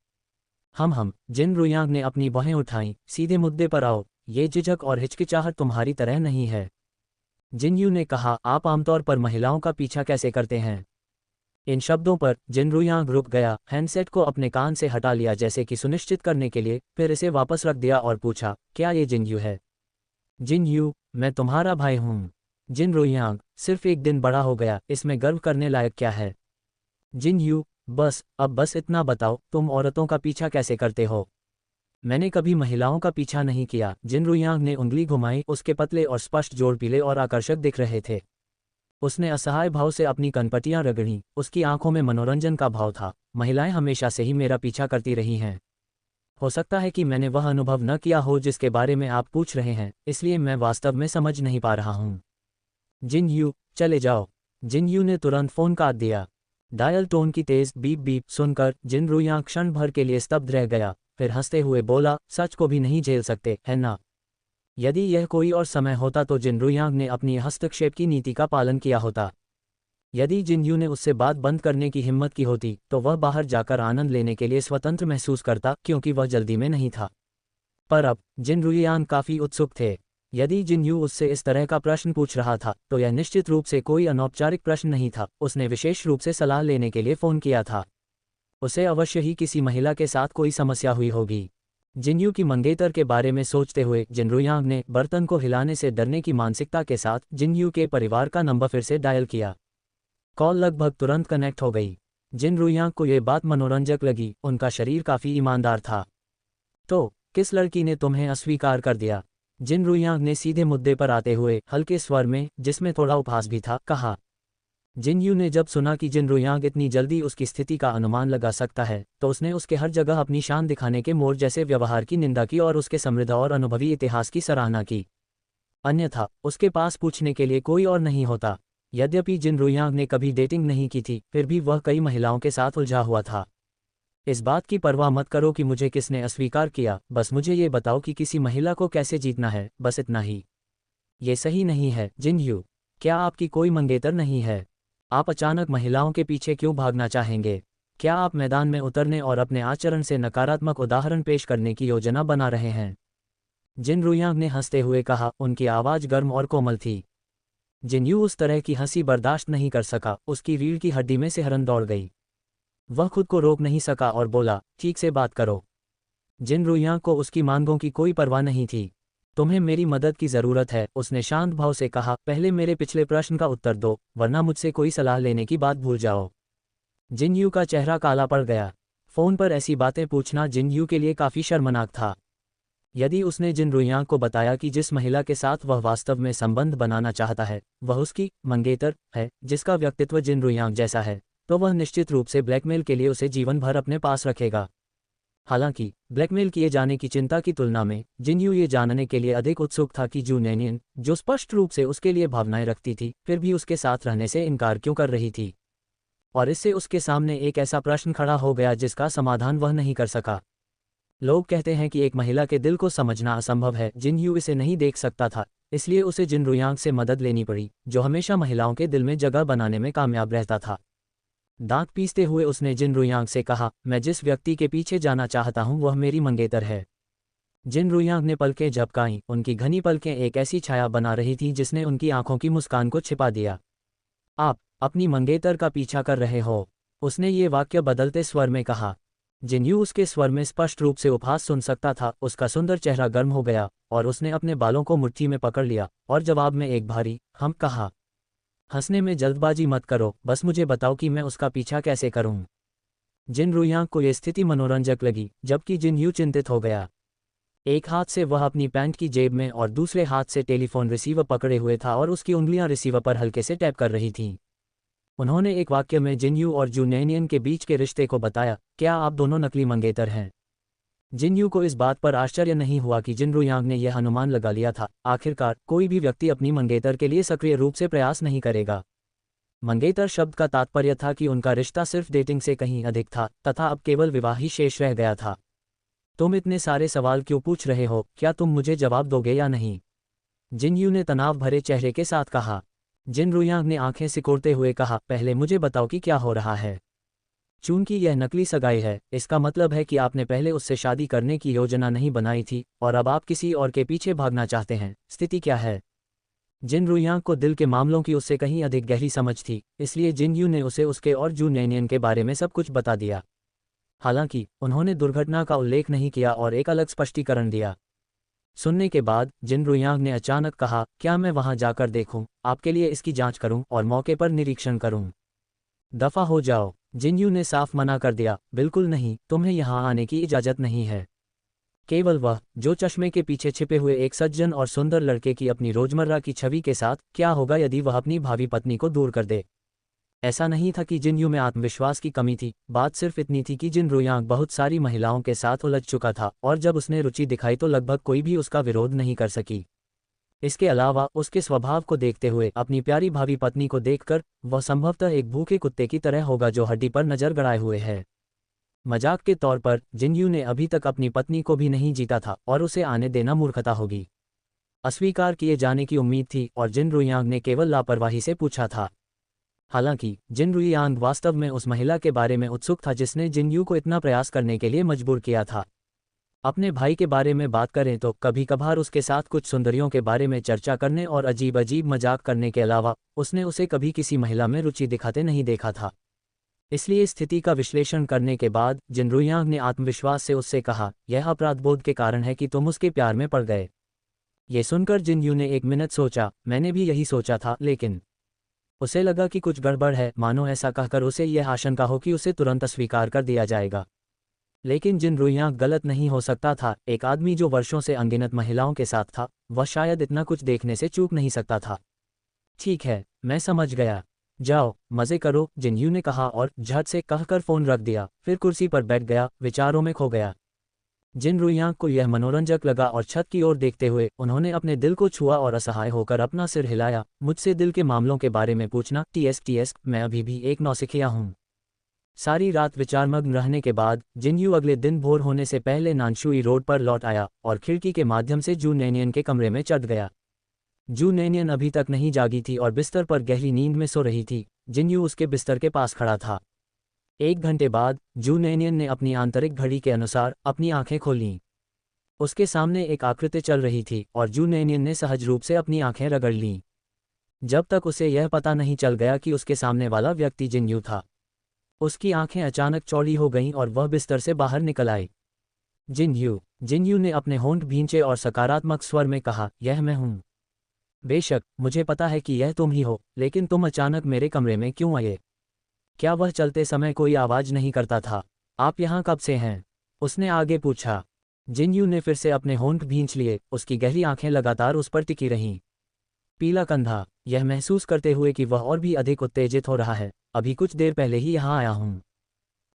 हम जिन रुयांग ने अपनी बाहें उठाईं, सीधे मुद्दे पर आओ, ये झिझक और हिचकिचाहट तुम्हारी तरह नहीं है। जिन यू ने कहा, आप आमतौर पर महिलाओं का पीछा कैसे करते हैं? इन शब्दों पर जिन रुयांग रुक गया, हैंडसेट को अपने कान से हटा लिया जैसे कि सुनिश्चित करने के लिए, फिर इसे वापस रख दिया और पूछा, क्या ये जिन यू है? जिन यू, मैं तुम्हारा भाई हूँ। जिन रुयांग, सिर्फ एक दिन बड़ा हो गया, इसमें गर्व करने लायक क्या है? जिन यू, अब बस इतना बताओ, तुम औरतों का पीछा कैसे करते हो? मैंने कभी महिलाओं का पीछा नहीं किया। जिन रुयांग ने उंगली घुमाई, उसके पतले और स्पष्ट जोड़ पीले और आकर्षक दिख रहे थे। उसने असहाय भाव से अपनी कनपटियां रगड़ी, उसकी आंखों में मनोरंजन का भाव था। महिलाएं हमेशा से ही मेरा पीछा करती रही हैं। हो सकता है कि मैंने वह अनुभव न किया हो जिसके बारे में आप पूछ रहे हैं, इसलिए मैं वास्तव में समझ नहीं पा रहा हूँ। जिन यू, चले जाओ। जिन यू ने तुरंत फ़ोन काट दिया। डायल टोन की तेज बीप बीप सुनकर जिन रुयांग क्षण भर के लिए स्तब्ध रह गया, फिर हंसते हुए बोला, सच को भी नहीं झेल सकते, है ना? यदि यह कोई और समय होता तो जिन रुयांग ने अपनी हस्तक्षेप की नीति का पालन किया होता। यदि जिन यू ने उससे बात बंद करने की हिम्मत की होती तो वह बाहर जाकर आनंद लेने के लिए स्वतंत्र महसूस करता, क्योंकि वह जल्दी में नहीं था। पर अब जिन रुयांग काफ़ी उत्सुक थे। यदि जिन यू उससे इस तरह का प्रश्न पूछ रहा था तो यह निश्चित रूप से कोई अनौपचारिक प्रश्न नहीं था। उसने विशेष रूप से सलाह लेने के लिए फ़ोन किया था। उसे अवश्य ही किसी महिला के साथ कोई समस्या हुई होगी। जिनयू की मंगेतर के बारे में सोचते हुए जिन रुयांग ने बर्तन को हिलाने से डरने की मानसिकता के साथ जिनयू के परिवार का नंबर फिर से डायल किया। कॉल लगभग तुरंत कनेक्ट हो गई। जिन रुयांग को यह बात मनोरंजक लगी, उनका शरीर काफ़ी ईमानदार था। तो किस लड़की ने तुम्हें अस्वीकार कर दिया? जिन रुयांग ने सीधे मुद्दे पर आते हुए हल्के स्वर में, जिसमें थोड़ा उपहास भी था, कहा। जिन यू ने जब सुना कि जिन रुयांग इतनी जल्दी उसकी स्थिति का अनुमान लगा सकता है, तो उसने उसके हर जगह अपनी शान दिखाने के मोर जैसे व्यवहार की निंदा की और उसके समृद्ध और अनुभवी इतिहास की सराहना की। अन्यथा उसके पास पूछने के लिए कोई और नहीं होता। यद्यपि जिन रुयांग ने कभी डेटिंग नहीं की थी, फिर भी वह कई महिलाओं के साथ उलझा हुआ था। इस बात की परवाह मत करो कि मुझे किसने अस्वीकार किया, बस मुझे ये बताओ कि किसी महिला को कैसे जीतना है, बस इतना ही। ये सही नहीं है जिन यू। क्या आपकी कोई मंगेतर नहीं है? आप अचानक महिलाओं के पीछे क्यों भागना चाहेंगे? क्या आप मैदान में उतरने और अपने आचरण से नकारात्मक उदाहरण पेश करने की योजना बना रहे हैं? जिन रुयांग ने हंसते हुए कहा, उनकी आवाज़ गर्म और कोमल थी। जिन यू उस तरह की हंसी बर्दाश्त नहीं कर सका, उसकी रीढ़ की हड्डी में सिहरन दौड़ गई। वह खुद को रोक नहीं सका और बोला, ठीक से बात करो। जिन रुयांग को उसकी मांगों की कोई परवाह नहीं थी। तुम्हें मेरी मदद की ज़रूरत है, उसने शांत भाव से कहा। पहले मेरे पिछले प्रश्न का उत्तर दो, वरना मुझसे कोई सलाह लेने की बात भूल जाओ। जिन यू का चेहरा काला पड़ गया। फ़ोन पर ऐसी बातें पूछना जिन यू के लिए काफ़ी शर्मनाक था। यदि उसने जिन रुयांग को बताया कि जिस महिला के साथ वह वास्तव में संबंध बनाना चाहता है वह उसकी मंगेतर है, जिसका व्यक्तित्व जिन रुयांग जैसा है, तो वह निश्चित रूप से ब्लैकमेल के लिए उसे जीवन भर अपने पास रखेगा। हालांकि ब्लैकमेल किए जाने की चिंता की तुलना में जिन यू ये जानने के लिए अधिक उत्सुक था कि जू नैनियन, जो स्पष्ट रूप से उसके लिए भावनाएं रखती थी, फिर भी उसके साथ रहने से इनकार क्यों कर रही थी। और इससे उसके सामने एक ऐसा प्रश्न खड़ा हो गया जिसका समाधान वह नहीं कर सका। लोग कहते हैं कि एक महिला के दिल को समझना असंभव है। जिन यू इसे नहीं देख सकता था, इसलिए उसे जिन रुयांग से मदद लेनी पड़ी, जो हमेशा महिलाओं के दिल में जगह बनाने में कामयाब रहता था। दांत पीसते हुए उसने जिन रुयांग से कहा, मैं जिस व्यक्ति के पीछे जाना चाहता हूँ वह मेरी मंगेतर है। जिन रुयांग ने पलकें झपकाईं, उनकी घनी पलकें एक ऐसी छाया बना रही थीं जिसने उनकी आंखों की मुस्कान को छिपा दिया। आप अपनी मंगेतर का पीछा कर रहे हो? उसने ये वाक्य बदलते स्वर में कहा। जिन्यू उसके स्वर में स्पष्ट रूप से उपहास सुन सकता था। उसका सुंदर चेहरा गर्म हो गया और उसने अपने बालों को मुट्ठी में पकड़ लिया और जवाब में एक भारी हम कहा, हंसने में जल्दबाजी मत करो, बस मुझे बताओ कि मैं उसका पीछा कैसे करूं। जिन रुयांग को यह स्थिति मनोरंजक लगी, जबकि जिन्यू चिंतित हो गया। एक हाथ से वह अपनी पैंट की जेब में और दूसरे हाथ से टेलीफोन रिसीवर पकड़े हुए था और उसकी उंगलियां रिसीवर पर हल्के से टैप कर रही थीं। उन्होंने एक वाक्य में जिन्यू और जू नैनियन के बीच के रिश्ते को बताया, क्या आप दोनों नकली मंगेतर हैं? जिन्यू को इस बात पर आश्चर्य नहीं हुआ कि जिन रुयांग ने यह अनुमान लगा लिया था। आखिरकार कोई भी व्यक्ति अपनी मंगेतर के लिए सक्रिय रूप से प्रयास नहीं करेगा। मंगेतर शब्द का तात्पर्य था कि उनका रिश्ता सिर्फ डेटिंग से कहीं अधिक था तथा अब केवल विवाह ही शेष रह गया था। तुम इतने सारे सवाल क्यों पूछ रहे हो? क्या तुम मुझे जवाब दोगे या नहीं? जिन्यू ने तनाव भरे चेहरे के साथ कहा। जिन रुयांग ने आंखें सिकोड़ते हुए कहा, पहले मुझे बताओ कि क्या हो रहा है। चूंकि यह नकली सगाई है, इसका मतलब है कि आपने पहले उससे शादी करने की योजना नहीं बनाई थी और अब आप किसी और के पीछे भागना चाहते हैं। स्थिति क्या है? जिन रुयांग को दिल के मामलों की उससे कहीं अधिक गहरी समझ थी, इसलिए जिन्यू ने उसे उसके और जू नैनियन के बारे में सब कुछ बता दिया। हालांकि उन्होंने दुर्घटना का उल्लेख नहीं किया और एक अलग स्पष्टीकरण दिया। सुनने के बाद जिन रुयांग ने अचानक कहा, क्या मैं वहां जाकर देखूं, आपके लिए इसकी जांच करूं और मौके पर निरीक्षण करूं? दफा हो जाओ। जिन्यू ने साफ मना कर दिया, बिल्कुल नहीं, तुम्हें यहां आने की इजाजत नहीं है। केवल वह जो चश्मे के पीछे छिपे हुए एक सज्जन और सुंदर लड़के की अपनी रोजमर्रा की छवि के साथ। क्या होगा यदि वह अपनी भावी पत्नी को दूर कर दे? ऐसा नहीं था कि जिन्यू में आत्मविश्वास की कमी थी, बात सिर्फ इतनी थी कि जिन रुयांग बहुत सारी महिलाओं के साथ उलझ चुका था और जब उसने रुचि दिखाई तो लगभग कोई भी उसका विरोध नहीं कर सकी। इसके अलावा उसके स्वभाव को देखते हुए, अपनी प्यारी भावी पत्नी को देखकर, वह संभवतः एक भूखे कुत्ते की तरह होगा जो हड्डी पर नजर गड़ाए हुए है। मजाक के तौर पर, जिन्यू ने अभी तक अपनी पत्नी को भी नहीं जीता था और उसे आने देना मूर्खता होगी। अस्वीकार किए जाने की उम्मीद थी और जिन रुयांग ने केवल लापरवाही से पूछा था। हालांकि जिन रुयांग वास्तव में उस महिला के बारे में उत्सुक था जिसने जिन्यू को इतना प्रयास करने के लिए मजबूर किया था। अपने भाई के बारे में बात करें तो कभी कभार उसके साथ कुछ सुंदरियों के बारे में चर्चा करने और अजीब अजीब मजाक करने के अलावा उसने उसे कभी किसी महिला में रुचि दिखाते नहीं देखा था। इसलिए स्थिति का विश्लेषण करने के बाद जिन रुयांग ने आत्मविश्वास से उससे कहा, यह अपराधबोध के कारण है कि तुम उसके प्यार में पड़ गए। ये सुनकर जिन्यू ने एक मिनट सोचा। मैंने भी यही सोचा था, लेकिन उसे लगा कि कुछ गड़बड़ है, मानो ऐसा कहकर उसे यह आशंका हो कि उसे तुरंत अस्वीकार कर दिया जाएगा। लेकिन जिन रुयांग गलत नहीं हो सकता था। एक आदमी जो वर्षों से अनगिनत महिलाओं के साथ था, वह शायद इतना कुछ देखने से चूक नहीं सकता था। ठीक है, मैं समझ गया, जाओ मजे करो, जिन्यू ने कहा और झट से कहकर फोन रख दिया। फिर कुर्सी पर बैठ गया, विचारों में खो गया। जिन रुयांग को यह मनोरंजक लगा और छत की ओर देखते हुए उन्होंने अपने दिल को छुआ और असहाय होकर अपना सिर हिलाया। मुझसे दिल के मामलों के बारे में पूछना, टीएस, मैं अभी भी एक नौसिखिया हूँ। सारी रात विचारमग्न रहने के बाद जिन्यू अगले दिन भोर होने से पहले नानशुई रोड पर लौट आया और खिड़की के माध्यम से जू नैनियन के कमरे में चढ़ गया। जू नैनियन अभी तक नहीं जागी थी और बिस्तर पर गहरी नींद में सो रही थी। जिन्यू उसके बिस्तर के पास खड़ा था। 1 घंटे बाद जू नैनियन ने अपनी आंतरिक घड़ी के अनुसार अपनी आंखें खोलीं। उसके सामने एक आकृति चल रही थी और जू नैनियन ने सहज रूप से अपनी आंखें रगड़ लीं। जब तक उसे यह पता नहीं चल गया कि उसके सामने वाला व्यक्ति जिन्यू था। उसकी आंखें अचानक चौड़ी हो गईं और वह बिस्तर से बाहर निकल आई। जिन्यू ने अपने होंठ भींचे और सकारात्मक स्वर में कहा, यह मैं हूं। बेशक मुझे पता है कि यह तुम ही हो, लेकिन तुम अचानक मेरे कमरे में क्यों आए? क्या वह चलते समय कोई आवाज नहीं करता था? आप यहाँ कब से हैं? उसने आगे पूछा। जिन्यू ने फिर से अपने होंठ भींच लिए। उसकी गहरी आंखें लगातार उस पर टिकी रहीं। पीला कंधा, यह महसूस करते हुए कि वह और भी अधिक उत्तेजित हो रहा है, अभी कुछ देर पहले ही यहाँ आया हूँ।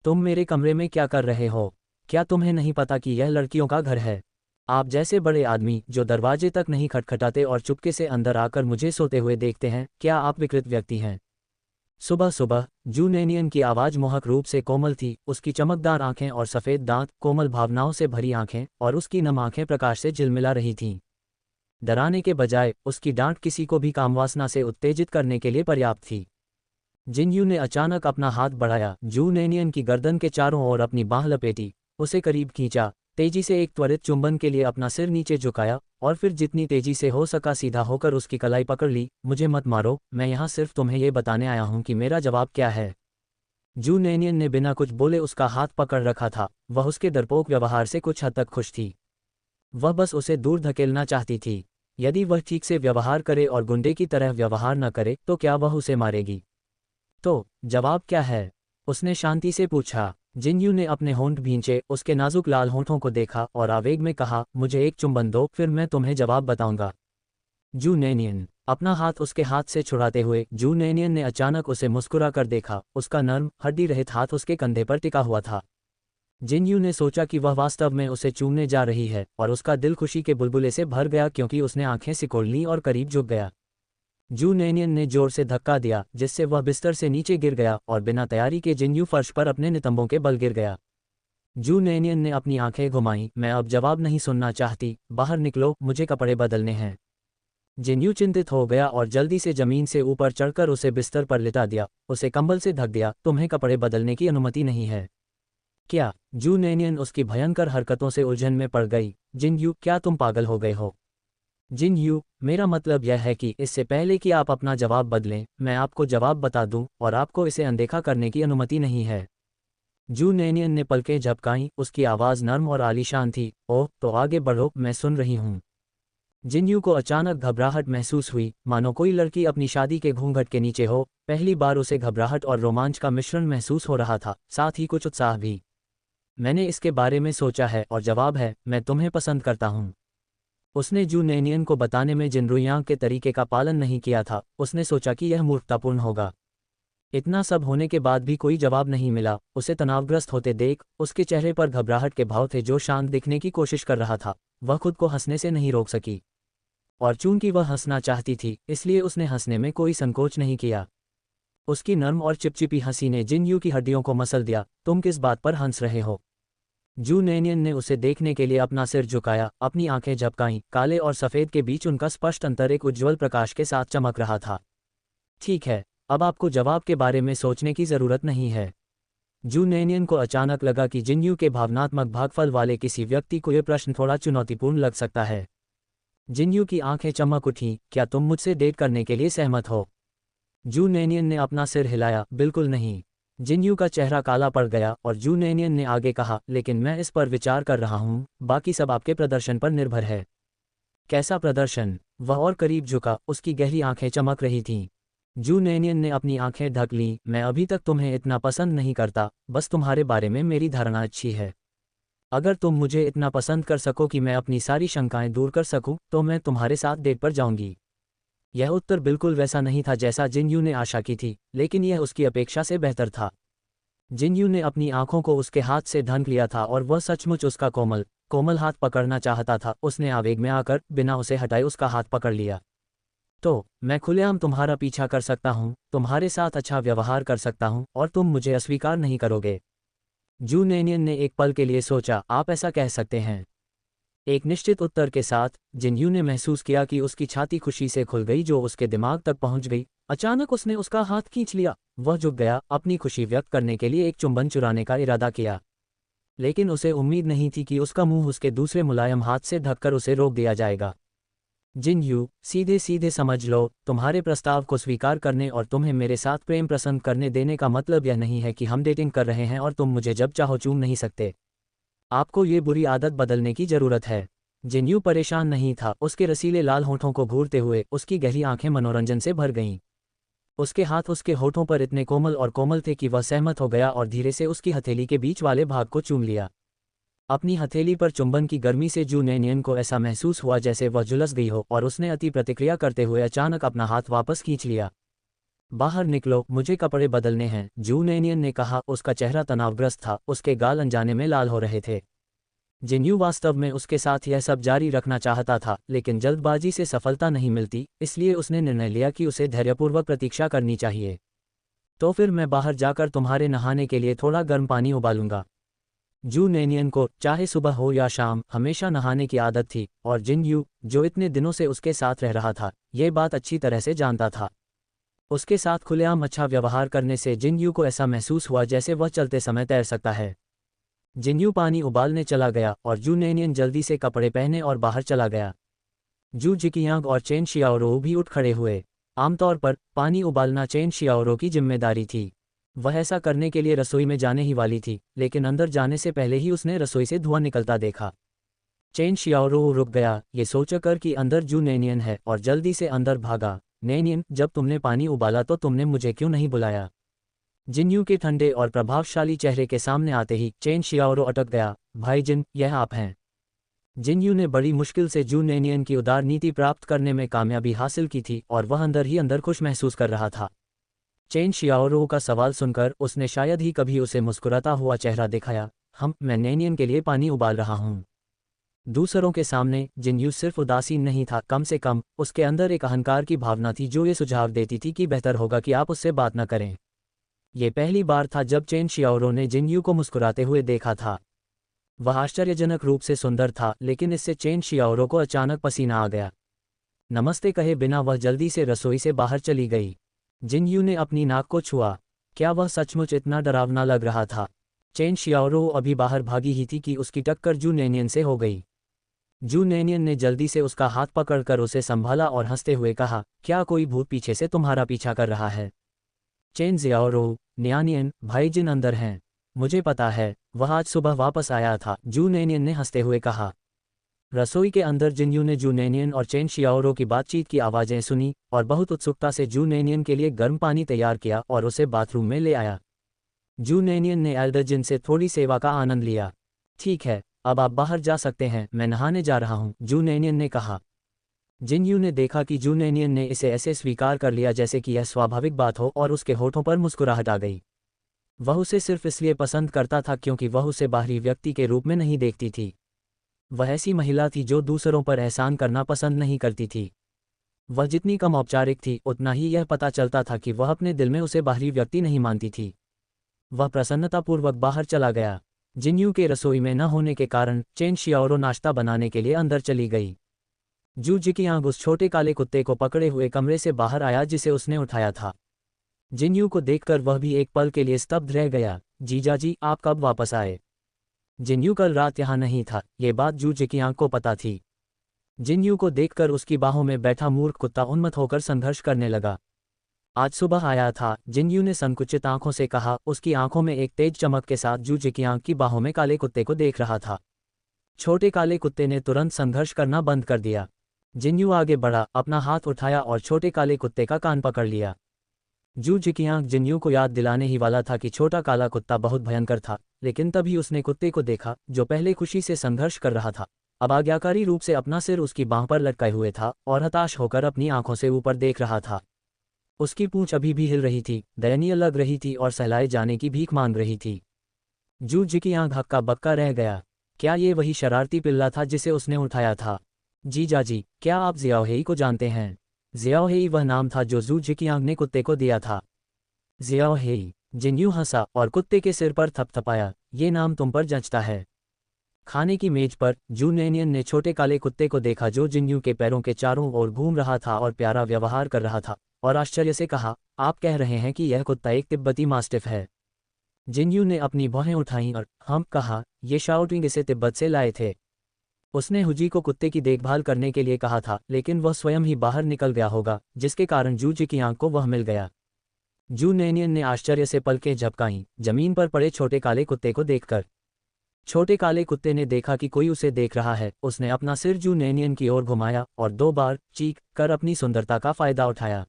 तुम मेरे कमरे में क्या कर रहे हो? क्या तुम्हें नहीं पता कि यह लड़कियों का घर है? आप जैसे बड़े आदमी जो दरवाजे तक नहीं खटखटाते और चुपके से अंदर आकर मुझे सोते हुए देखते हैं, क्या आप विकृत व्यक्ति हैं? सुबह सुबह जू नैनियन की आवाज़ मोहक रूप से कोमल थी। उसकी चमकदार आंखें और सफ़ेद दांत, कोमल भावनाओं से भरी आंखें और उसकी नम आंखें प्रकाश से झिलमिला रही थीं। डराने के बजाय उसकी डांट किसी को भी कामवासना से उत्तेजित करने के लिए पर्याप्त थी। जिनयू ने अचानक अपना हाथ बढ़ाया, जू नैनियन की गर्दन के चारों ओर अपनी बाह लपेटी, उसे करीब खींचा, तेजी से एक त्वरित चुंबन के लिए अपना सिर नीचे झुकाया और फिर जितनी तेजी से हो सका सीधा होकर उसकी कलाई पकड़ ली। मुझे मत मारो, मैं यहाँ सिर्फ तुम्हें ये बताने आया हूँ कि मेरा जवाब क्या है। जू नैनियन ने बिना कुछ बोले उसका हाथ पकड़ रखा था। वह उसके डरपोक व्यवहार से कुछ हद तक खुश थी। वह बस उसे दूर धकेलना चाहती थी। यदि वह ठीक से व्यवहार करे और गुंडे की तरह व्यवहार न करे तो क्या वह उसे मारेगी? तो जवाब क्या है? उसने शांति से पूछा। जिनयू ने अपने होंठ भींचे, उसके नाजुक लाल होंठों को देखा और आवेग में कहा, मुझे एक चुंबन दो, फिर मैं तुम्हें जवाब बताऊंगा। जू नैनियन, अपना हाथ उसके हाथ से छुड़ाते हुए जू नैनियन ने अचानक उसे मुस्कुरा कर देखा। उसका नर्म, हड्डी रहित हाथ उसके कंधे पर टिका हुआ था। जिनयू ने सोचा कि वह वास्तव में उसे चूमने जा रही है और उसका दिल खुशी के बुलबुले से भर गया क्योंकि उसने आंखें सिकोड़ लीं और करीब झुक गया। जू नैनियन ने जोर से धक्का दिया जिससे वह बिस्तर से नीचे गिर गया और बिना तैयारी के जिनयू फर्श पर अपने नितंबों के बल गिर गया। जू नैनियन ने अपनी आंखें घुमाईं, मैं अब जवाब नहीं सुनना चाहती, बाहर निकलो, मुझे कपड़े बदलने हैं। जिनयू चिंतित हो गया और जल्दी से जमीन से ऊपर चढ़कर उसे बिस्तर पर लिटा दिया, उसे कंबल से ढक दिया। तुम्हें कपड़े बदलने की अनुमति नहीं है। क्या? जू नैनियन उसकी भयंकर हरकतों से उलझन में पड़ गई। जिनयू, क्या तुम पागल हो गए हो? जिनयू, मेरा मतलब यह है कि इससे पहले कि आप अपना जवाब बदलें, मैं आपको जवाब बता दूं और आपको इसे अनदेखा करने की अनुमति नहीं है। जू नैनियन ने पलकें झपकाईं, उसकी आवाज़ नर्म और आलीशान थी। ओह, तो आगे बढ़ो, मैं सुन रही हूँ। जिनयू को अचानक घबराहट महसूस हुई, मानो कोई लड़की अपनी शादी के घूंघट के नीचे हो। पहली बार उसे घबराहट और रोमांच का मिश्रण महसूस हो रहा था, साथ ही कुछ उत्साह भी। मैंने इसके बारे में सोचा है और जवाब है, मैं तुम्हें पसंद करता हूँ। उसने जू नैनियन को बताने में जिनरुयांग के तरीके का पालन नहीं किया था। उसने सोचा कि यह मूर्खतापूर्ण होगा। इतना सब होने के बाद भी कोई जवाब नहीं मिला। उसे तनावग्रस्त होते देख उसके चेहरे पर घबराहट के भाव थे जो शांत दिखने की कोशिश कर रहा था। वह खुद को हंसने से नहीं रोक सकी और चूंकि वह हंसना चाहती थी इसलिए उसने हंसने में कोई संकोच नहीं किया। उसकी नर्म और चिपचिपी हंसी ने जिनयू की हड्डियों को मसल दिया। तुम किस बात पर हंस रहे हो? जू नैनियन ने उसे देखने के लिए अपना सिर झुकाया, अपनी आंखें झपकाईं। काले और सफ़ेद के बीच उनका स्पष्ट अंतर एक उज्ज्वल प्रकाश के साथ चमक रहा था। ठीक है, अब आपको जवाब के बारे में सोचने की ज़रूरत नहीं है। जू नैनियन को अचानक लगा कि जिनयू के भावनात्मक भागफल वाले किसी व्यक्ति को यह प्रश्न थोड़ा चुनौतीपूर्ण लग सकता है। जिनयू की आंखें चमक उठीं, क्या तुम मुझसे डेट करने के लिए सहमत हो? जू नैनियन ने अपना सिर हिलाया, बिल्कुल नहीं। जिनयू का चेहरा काला पड़ गया और जू नैनियन ने आगे कहा, लेकिन मैं इस पर विचार कर रहा हूँ, बाकी सब आपके प्रदर्शन पर निर्भर है। कैसा प्रदर्शन? वह और करीब झुका, उसकी गहरी आंखें चमक रही थीं। जू नैनियन ने अपनी आंखें ढक लीं। मैं अभी तक तुम्हें इतना पसंद नहीं करता, बस तुम्हारे बारे में मेरी धारणा अच्छी है। अगर तुम मुझे इतना पसंद कर सको कि मैं अपनी सारी शंकाएं दूर कर सकूं, तो मैं तुम्हारे साथ डेट पर जाऊंगी। यह उत्तर बिल्कुल वैसा नहीं था जैसा जिनयू ने आशा की थी, लेकिन यह उसकी अपेक्षा से बेहतर था। जिनयू ने अपनी आंखों को उसके हाथ से ढक लिया था और वह सचमुच उसका कोमल कोमल हाथ पकड़ना चाहता था। उसने आवेग में आकर बिना उसे हटाए उसका हाथ पकड़ लिया। तो मैं खुलेआम तुम्हारा पीछा कर सकता हूँ, तुम्हारे साथ अच्छा व्यवहार कर सकता हूँ और तुम मुझे अस्वीकार नहीं करोगे? जू नैनियन ने एक पल के लिए सोचा, आप ऐसा कह सकते हैं। एक निश्चित उत्तर के साथ जिनयू ने महसूस किया कि उसकी छाती खुशी से खुल गई जो उसके दिमाग तक पहुंच गई। अचानक उसने उसका हाथ खींच लिया। वह झुक गया, अपनी खुशी व्यक्त करने के लिए एक चुंबन चुराने का इरादा किया, लेकिन उसे उम्मीद नहीं थी कि उसका मुंह उसके दूसरे मुलायम हाथ से ढककर उसे रोक दिया जाएगा। जिनयू, सीधे सीधे समझ लो, तुम्हारे प्रस्ताव को स्वीकार करने और तुम्हें मेरे साथ प्रेम प्रसंग करने देने का मतलब यह नहीं है कि हम डेटिंग कर रहे हैं और तुम मुझे जब चाहो चूम नहीं सकते। आपको ये बुरी आदत बदलने की जरूरत है। जिनयू परेशान नहीं था, उसके रसीले लाल होठों को घूरते हुए उसकी गहरी आंखें मनोरंजन से भर गईं। उसके हाथ उसके होठों पर इतने कोमल थे कि वह सहमत हो गया और धीरे से उसकी हथेली के बीच वाले भाग को चूम लिया। अपनी हथेली पर चुंबन की गर्मी से जू नैनियन को ऐसा महसूस हुआ जैसे वह झुलस गई हो और उसने अति प्रतिक्रिया करते हुए अचानक अपना हाथ वापस खींच लिया। बाहर निकलो, मुझे कपड़े बदलने हैं, जू नैनियन ने कहा। उसका चेहरा तनावग्रस्त था, उसके गाल अनजाने में लाल हो रहे थे। जिनयू वास्तव में उसके साथ यह सब जारी रखना चाहता था, लेकिन जल्दबाजी से सफलता नहीं मिलती, इसलिए उसने निर्णय लिया कि उसे धैर्यपूर्वक प्रतीक्षा करनी चाहिए। तो फिर मैं बाहर जाकर तुम्हारे नहाने के लिए थोड़ा गर्म पानी उबालूंगा। जू नैनियन को चाहे सुबह हो या शाम हमेशा नहाने की आदत थी और जिनयू, जो इतने दिनों से उसके साथ रह रहा था, ये बात अच्छी तरह से जानता था। उसके साथ खुलेआम अच्छा व्यवहार करने से जिनयू को ऐसा महसूस हुआ जैसे वह चलते समय तैर सकता है। जिनयू पानी उबालने चला गया और जू नेनियन जल्दी से कपड़े पहने और बाहर चला गया। जू जिकियांग और चेन शियाओरो भी उठ खड़े हुए। आमतौर पर पानी उबालना चेन शियाओरो की जिम्मेदारी थी। वह ऐसा करने के लिए रसोई में जाने ही वाली थी, लेकिन अंदर जाने से पहले ही उसने रसोई से धुआं निकलता देखा। चेन शियाओरो रुक गया, ये सोचकर कि अंदर जू नेनियन है, और जल्दी से अंदर भागा। नेनियन, जब तुमने पानी उबाला तो तुमने मुझे क्यों नहीं बुलाया? जिनयू के ठंडे और प्रभावशाली चेहरे के सामने आते ही चेन शियाओरो अटक गया। भाई जिन, यह आप हैं। जिनयू ने बड़ी मुश्किल से जू नेनियन की उदार नीति प्राप्त करने में कामयाबी हासिल की थी और वह अंदर ही अंदर खुश महसूस कर रहा था। चेन शियाओरो का सवाल सुनकर उसने शायद ही कभी उसे मुस्कुराता हुआ चेहरा दिखाया। मैं नेनियन के लिए पानी उबाल रहा हूँ। दूसरों के सामने जिनयू सिर्फ उदासीन नहीं था, कम से कम उसके अंदर एक अहंकार की भावना थी जो ये सुझाव देती थी कि बेहतर होगा कि आप उससे बात न करें। ये पहली बार था जब चेन शियाओरो ने जिनयू को मुस्कुराते हुए देखा था। वह आश्चर्यजनक रूप से सुंदर था, लेकिन इससे चेन शियाओरो को अचानक पसीना आ गया। नमस्ते कहे बिना वह जल्दी से रसोई से बाहर चली गई। जिनयू ने अपनी नाक को छुआ। क्या वह सचमुच इतना डरावना लग रहा था? चेन शियाओरो अभी बाहर भागी ही थी कि उसकी टक्कर जू नेनियन से हो गई। जू नेनियन ने जल्दी से उसका हाथ पकड़कर उसे संभाला और हंसते हुए कहा, क्या कोई भूत पीछे से तुम्हारा पीछा कर रहा है? चेन शियाओरो, नियानियन, भाई जिन अंदर हैं। मुझे पता है, वह आज सुबह वापस आया था, जू नेनियन ने हंसते हुए कहा। रसोई के अंदर जिनयू ने जू नेनियन और चेन शियाओरो की बातचीत की आवाज़ें सुनी और बहुत उत्सुकता से जू नेनियन के लिए गर्म पानी तैयार किया और उसे बाथरूम में ले आया। जू नेनियन ने एल्डर जिन से थोड़ी सेवा का आनंद लिया। ठीक है, अब आप बाहर जा सकते हैं, मैं नहाने जा रहा हूँ, जू नेनियन ने कहा। जिनयू ने देखा कि जू नेनियन ने इसे ऐसे स्वीकार कर लिया जैसे कि यह स्वाभाविक बात हो, और उसके होठों पर मुस्कुराहट आ गई। वह उसे सिर्फ इसलिए पसंद करता था क्योंकि वह उसे बाहरी व्यक्ति के रूप में नहीं देखती थी। वह ऐसी महिला थी जो दूसरों पर एहसान करना पसंद नहीं करती थी। वह जितनी कम औपचारिक थी, उतना ही यह पता चलता था कि वह अपने दिल में उसे बाहरी व्यक्ति नहीं मानती थी। वह प्रसन्नतापूर्वक बाहर चला गया। जिनयू के रसोई में न होने के कारण चेन शियाओरो नाश्ता बनाने के लिए अंदर चली गई। जू जिकियांग उस छोटे काले कुत्ते को पकड़े हुए कमरे से बाहर आया जिसे उसने उठाया था। जिनयू को देखकर वह भी एक पल के लिए स्तब्ध रह गया। जीजाजी, आप कब वापस आए? जिनयू कल रात यहाँ नहीं था, ये बात जू जिकियांग को पता थी। जिनयू को देखकर उसकी बाहों में बैठा मूर्ख कुत्ता उन्मत्त होकर संघर्ष करने लगा। आज सुबह आया था, जिनयू ने संकुचित आंखों से कहा। उसकी आंखों में एक तेज चमक के साथ जू जिकियांग की बाहों में काले कुत्ते को देख रहा था। छोटे काले कुत्ते ने तुरंत संघर्ष करना बंद कर दिया। जिनयू आगे बढ़ा, अपना हाथ उठाया और छोटे काले कुत्ते का कान पकड़ लिया। जू जिकियांग जिनयू को याद दिलाने ही वाला था कि छोटा काला कुत्ता बहुत भयंकर था, लेकिन तभी उसने कुत्ते को देखा जो पहले खुशी से संघर्ष कर रहा था, अब आज्ञाकारी रूप से अपना सिर उसकी बांह पर लटकाए हुए था और हताश होकर अपनी आंखों से ऊपर देख रहा था। उसकी पूंछ अभी भी हिल रही थी, दयनीय लग रही थी और सहलाए जाने की भीख मांग रही थी। जू जिकियांग हक्का बक्का रह गया। क्या ये वही शरारती पिल्ला था जिसे उसने उठाया था? जीजाजी, क्या आप जियाओहेई को जानते हैं? जियाओहेई वह नाम था जो जू जिकियांग ने कुत्ते को दिया था। जियाओहेई। जिनयू हंसा और कुत्ते के सिर पर थपथपाया। ये नाम तुम पर जचता है। खाने की मेज पर जू नेनियन ने छोटे काले कुत्ते को देखा जो जिनयू के पैरों के चारों ओर घूम रहा था और प्यारा व्यवहार कर रहा था, और आश्चर्य से कहा, आप कह रहे हैं कि यह कुत्ता एक तिब्बती मास्टिफ है? जिनयू ने अपनी भौहें उठाईं और कहा, ये शाओटिंग इसे तिब्बत से लाए थे। उसने हुजी को कुत्ते की देखभाल करने के लिए कहा था, लेकिन वह स्वयं ही बाहर निकल गया होगा, जिसके कारण जू जिकियांग को वह मिल गया। जू नेनियन ने आश्चर्य से पलकें झपकाईं, जमीन पर पड़े छोटे काले कुत्ते को देखकर। छोटे काले कुत्ते ने देखा कि कोई उसे देख रहा है। उसने अपना सिर जू नेनियन की ओर घुमाया और 2 बार चीख कर अपनी सुंदरता का फायदा उठाया।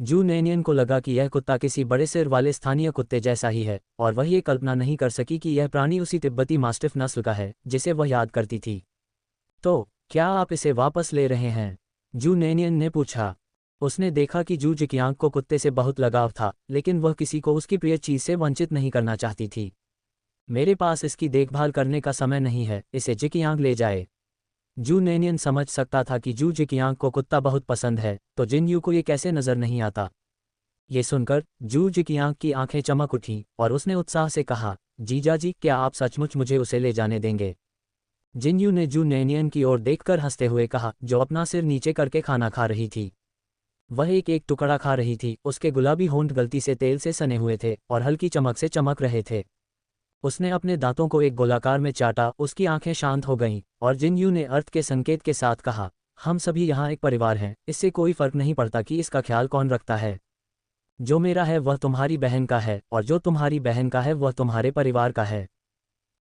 जू नेनियन को लगा कि यह कुत्ता किसी बड़े सिर वाले स्थानीय कुत्ते जैसा ही है, और वह ये कल्पना नहीं कर सकी कि यह प्राणी उसी तिब्बती मास्टिफ नस्ल का है जिसे वह याद करती थी। तो क्या आप इसे वापस ले रहे हैं? जू नेनियन ने पूछा। उसने देखा कि जू जिकियांग को कुत्ते से बहुत लगाव था, लेकिन वह किसी को उसकी प्रिय चीज से वंचित नहीं करना चाहती थी। मेरे पास इसकी देखभाल करने का समय नहीं है, इसे जिकियांग ले जाए। जू नेनियन समझ सकता था कि जू जिकियांग को कुत्ता बहुत पसंद है, तो जिनयू को ये कैसे नजर नहीं आता। ये सुनकर जू जिकियांग की आंखें चमक उठीं और उसने उत्साह से कहा, जीजाजी, क्या आप सचमुच मुझे उसे ले जाने देंगे? जिनयू ने जू नेनियन की ओर देखकर हंसते हुए कहा, जो अपना सिर नीचे करके खाना खा रही थी। वह एक एक टुकड़ा खा रही थी, उसके गुलाबी होंठ गलती से तेल से सने हुए थे और हल्की चमक से चमक रहे थे। उसने अपने दांतों को एक गोलाकार में चाटा, उसकी आंखें शांत हो गईं, और जिनयू ने अर्थ के संकेत के साथ कहा, हम सभी यहाँ एक परिवार हैं, इससे कोई फर्क नहीं पड़ता कि इसका ख्याल कौन रखता है। जो मेरा है वह तुम्हारी बहन का है, और जो तुम्हारी बहन का है वह तुम्हारे परिवार का है।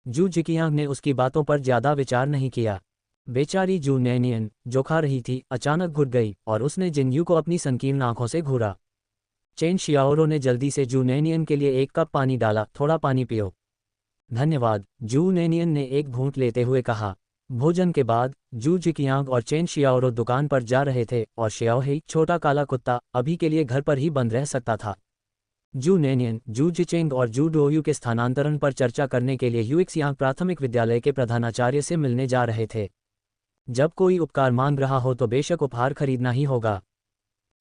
जू जिकियांग ने उसकी बातों पर ज्यादा विचार नहीं किया। बेचारी जू नैनियन, जो खा रही थी, अचानक घुट गई और उसने जिनयू को अपनी संकीर्ण आंखों से घूरा। चेन शियाओरो ने जल्दी से जू नैनियन के लिए एक कप पानी डाला, थोड़ा पानी पियो। धन्यवाद, जू नैनियन ने एक घूंट लेते हुए कहा। भोजन के बाद जू जिकियांग और चेन शियाओरो दुकान पर जा रहे थे और शियाओहेई, छोटा काला कुत्ता, अभी के लिए घर पर ही बंद रह सकता था। जू नैनियन, जू जिचेंग और जू डोयू के स्थानांतरण पर चर्चा करने के लिए यूएक्सियांग प्राथमिक विद्यालय के प्रधानाचार्य से मिलने जा रहे थे। जब कोई उपकार मांग रहा हो तो बेशक उपहार खरीदना ही होगा।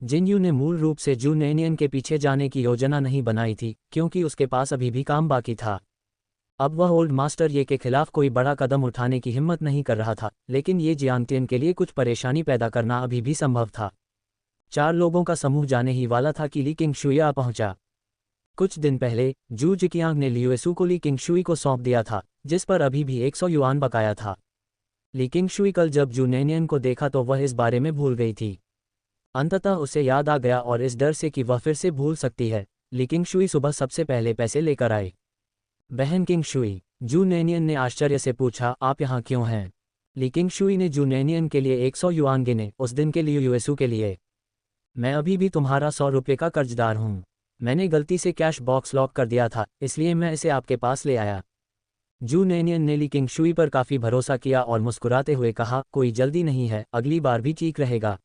जिनयू ने मूल रूप से जू नैनियन के पीछे जाने की योजना नहीं बनाई थी, क्योंकि उसके पास अभी भी काम बाकी था। अब वह ओल्ड मास्टर ये के खिलाफ कोई बड़ा कदम उठाने की हिम्मत नहीं कर रहा था, लेकिन ये जियांगतियन के लिए कुछ परेशानी पैदा करना अभी भी संभव था। 4 लोगों का समूह जाने ही वाला था कि ली किंगशुई आ पहुंचा। कुछ दिन पहले जू जिकियांग ने लियुएसू को ली किंगशुई को सौंप दिया था, जिस पर अभी भी 100 युआन बकाया था। ली किंगशुई कल जब जू नैनियन को देखा तो वह इस बारे में भूल गई थी। अंततः उसे याद आ गया, और इस डर से कि वह फिर से भूल सकती है, ली किंगशुई सुबह सबसे पहले पैसे लेकर आए। बहन किंगशुई, जू नैनियन ने आश्चर्य से पूछा, आप यहाँ क्यों हैं? ली किंगशुई ने जू नैनियन के लिए 100 युआन गिने, उस दिन के लिए यूएसू के लिए। मैं अभी भी तुम्हारा 100 रुपये का कर्जदार हूँ। मैंने गलती से कैश बॉक्स लॉक कर दिया था, इसलिए मैं इसे आपके पास ले आया। जू नैनियन ने ली किंगशुई पर काफ़ी भरोसा किया और मुस्कुराते हुए कहा, कोई जल्दी नहीं है, अगली बार भी ठीक रहेगा।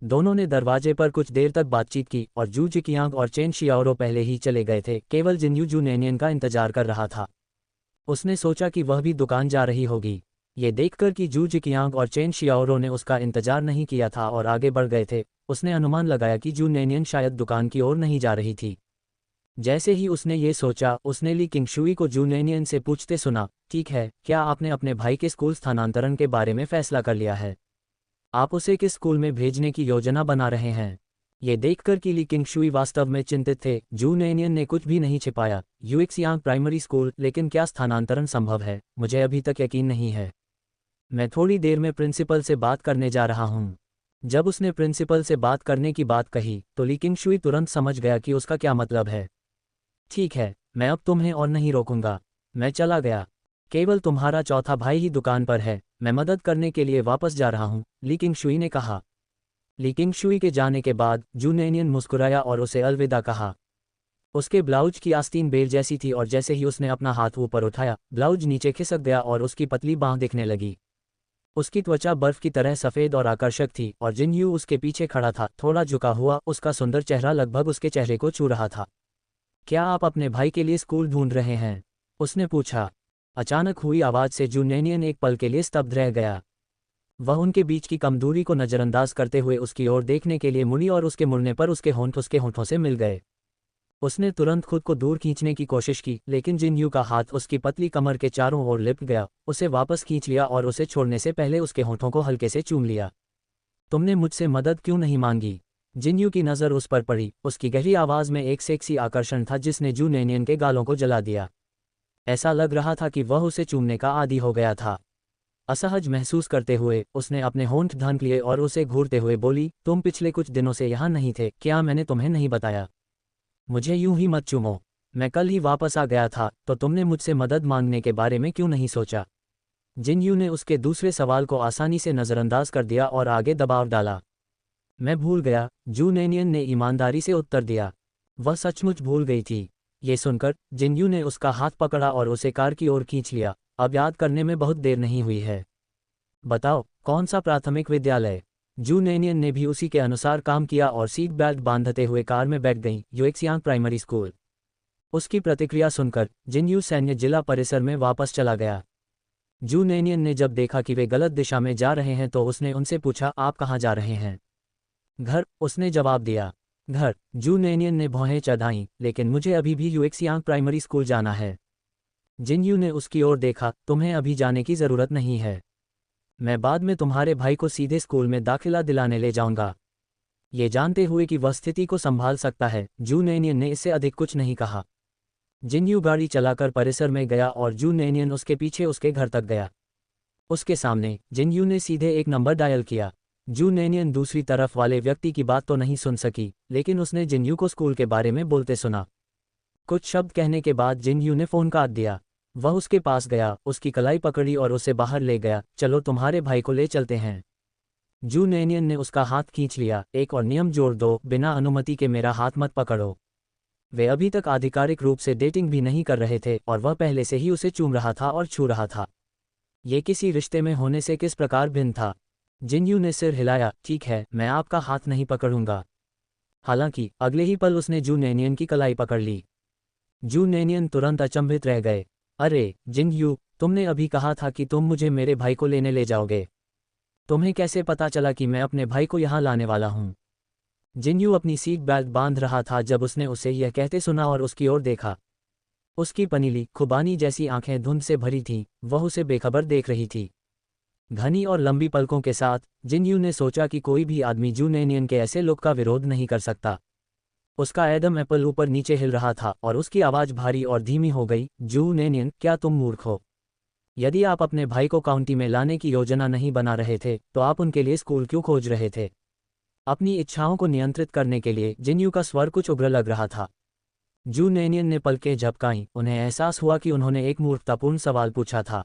दोनों ने दरवाजे पर कुछ देर तक बातचीत की और जू जिकियांग और चेन शियाओरो पहले ही चले गए थे। केवल जिनयू जू नैनियन का इंतजार कर रहा था। उसने सोचा कि वह भी दुकान जा रही होगी। ये देखकर कि जू जिकियांग और चेन शियाओरो ने उसका इंतजार नहीं किया था और आगे बढ़ गए थे, उसने अनुमान लगाया कि जू नैनियन शायद दुकान की ओर नहीं जा रही थी। जैसे ही उसने ये सोचा, उसने ली किंगशुई को जू नैनियन से पूछते सुना, ठीक है, क्या आपने अपने भाई के स्कूल स्थानांतरण के बारे में फैसला कर लिया है? आप उसे किस स्कूल में भेजने की योजना बना रहे हैं? ये देखकर कि ली किंगशुई वास्तव में चिंतित थे, जू नैनियन ने कुछ भी नहीं छिपाया। यूएक्सियांग प्राइमरी स्कूल, लेकिन क्या स्थानांतरण संभव है? मुझे अभी तक यकीन नहीं है। मैं थोड़ी देर में प्रिंसिपल से बात करने जा रहा हूँ। जब उसने प्रिंसिपल से बात करने की बात कही तो ली किंगशुई तुरंत समझ गया कि उसका क्या मतलब है। ठीक है, मैं अब तुम्हें और नहीं रोकूंगा। मैं चला गया। केवल तुम्हारा चौथा भाई ही दुकान पर है, मैं मदद करने के लिए वापस जा रहा हूँ, ली किंगशुई ने कहा। ली किंगशुई के जाने के बाद जू नैनियन मुस्कुराया और उसे अलविदा कहा। उसके ब्लाउज की आस्तीन बेल जैसी थी और जैसे ही उसने अपना हाथ ऊपर उठाया, ब्लाउज नीचे खिसक गया और उसकी पतली बांह दिखने लगी। उसकी त्वचा बर्फ की तरह सफ़ेद और आकर्षक थी और जिनयू उसके पीछे खड़ा था, थोड़ा झुका हुआ, उसका सुंदर चेहरा लगभग उसके चेहरे को छू रहा था। क्या आप अपने भाई के लिए स्कूल ढूंढ रहे हैं? उसने पूछा। अचानक हुई आवाज़ से जू नैनियन एक पल के लिए स्तब्ध रह गया। वह उनके बीच की कम दूरी को नज़रअंदाज करते हुए उसकी ओर देखने के लिए मुड़ी और उसके मुड़ने पर उसके होंठों से मिल गए। उसने तुरंत खुद को दूर खींचने की कोशिश की, लेकिन जिनयू का हाथ उसकी पतली कमर के चारों ओर लिपट गया, उसे वापस खींच लिया और उसे छोड़ने से पहले उसके होंठों को हल्के से चूम लिया। तुमने मुझसे मदद क्यों नहीं मांगी? जिनयू की नज़र उस पर पड़ी, उसकी गहरी आवाज़ में एक सेक्सी आकर्षण था जिसने जू नैनियन के गालों को जला दिया। ऐसा लग रहा था कि वह उसे चूमने का आदी हो गया था। असहज महसूस करते हुए उसने अपने होंठ ढांक लिए और उसे घूरते हुए बोली, तुम पिछले कुछ दिनों से यहाँ नहीं थे, क्या मैंने तुम्हें नहीं बताया? मुझे यूं ही मत चूमो। मैं कल ही वापस आ गया था, तो तुमने मुझसे मदद मांगने के बारे में क्यों नहीं सोचा? जिनयू ने उसके दूसरे सवाल को आसानी से नज़रअंदाज कर दिया और आगे दबाव डाला। मैं भूल गया, जू नैनियन ने ईमानदारी से उत्तर दिया। वह सचमुच भूल गई थी। ये सुनकर जिनयू ने उसका हाथ पकड़ा और उसे कार की ओर खींच लिया। अब याद करने में बहुत देर नहीं हुई है। बताओ, कौन सा प्राथमिक विद्यालय? जू नैनियन ने भी उसी के अनुसार काम किया और सीट बेल्ट बांधते हुए कार में बैठ गई। यूएक्सियांग प्राइमरी स्कूल। उसकी प्रतिक्रिया सुनकर जिनयू सैन्य जिला परिसर में वापस चला गया। जू नैनियन ने जब देखा कि वे गलत दिशा में जा रहे हैं तो उसने उनसे पूछा, आप कहाँ जा रहे हैं? घर, उसने जवाब दिया। घर? जू नैनियन ने भौहें चढ़ाईं, लेकिन मुझे अभी भी यूएक्सियांग प्राइमरी स्कूल जाना है। जिनयू ने उसकी ओर देखा, तुम्हें अभी जाने की ज़रूरत नहीं है। मैं बाद में तुम्हारे भाई को सीधे स्कूल में दाखिला दिलाने ले जाऊंगा। ये जानते हुए कि वह स्थिति को संभाल सकता है, जू नैनियन ने इससे अधिक कुछ नहीं कहा। जिनयू गाड़ी चलाकर परिसर में गया और जू नैनियन उसके पीछे उसके घर तक गया। उसके सामने जिनयू ने सीधे एक नंबर डायल किया। जू नैनियन दूसरी तरफ वाले व्यक्ति की बात तो नहीं सुन सकी, लेकिन उसने जिनयू को स्कूल के बारे में बोलते सुना। कुछ शब्द कहने के बाद जिनयू ने फ़ोन काट दिया। वह उसके पास गया, उसकी कलाई पकड़ी और उसे बाहर ले गया। चलो तुम्हारे भाई को ले चलते हैं। जू नैनियन ने उसका हाथ खींच लिया। एक और नियम जोड़ दो, बिना अनुमति के मेरा हाथ मत पकड़ो। वे अभी तक आधिकारिक रूप से डेटिंग भी नहीं कर रहे थे और वह पहले से ही उसे चूम रहा था और छू रहा था। ये किसी रिश्ते में होने से किस प्रकार भिन्न था। जिनयू ने सिर हिलाया। ठीक है, मैं आपका हाथ नहीं पकड़ूंगा। हालांकि अगले ही पल उसने जू नैनियन की कलाई पकड़ ली। जू नैनियन तुरंत अचंभित रह गए। अरे जिनयू, तुमने अभी कहा था कि तुम मुझे मेरे भाई को लेने ले जाओगे। तुम्हें कैसे पता चला कि मैं अपने भाई को यहाँ लाने वाला हूँ? जिनयू अपनी सीट बेल्ट बांध रहा था जब उसने उसे यह कहते सुना और उसकी ओर देखा। उसकी पनीली खुबानी जैसी आंखें धुंध से भरी थीं, वह उसे बेखबर देख रही थी। घनी और लंबी पलकों के साथ जिनयू ने सोचा कि कोई भी आदमी जू नैनियन के ऐसे लुक का विरोध नहीं कर सकता। उसका एडम एप्पल ऊपर नीचे हिल रहा था और उसकी आवाज़ भारी और धीमी हो गई। जू नैनियन, क्या तुम मूर्ख हो? यदि आप अपने भाई को काउंटी में लाने की योजना नहीं बना रहे थे तो आप उनके लिए स्कूल क्यों खोज रहे थे? अपनी इच्छाओं को नियंत्रित करने के लिए जिनयू का स्वर कुछ उग्र लग रहा था। जू नैनियन ने पलकें झपकाईं। उन्हें एहसास हुआ कि उन्होंने एक मूर्खतापूर्ण सवाल पूछा था।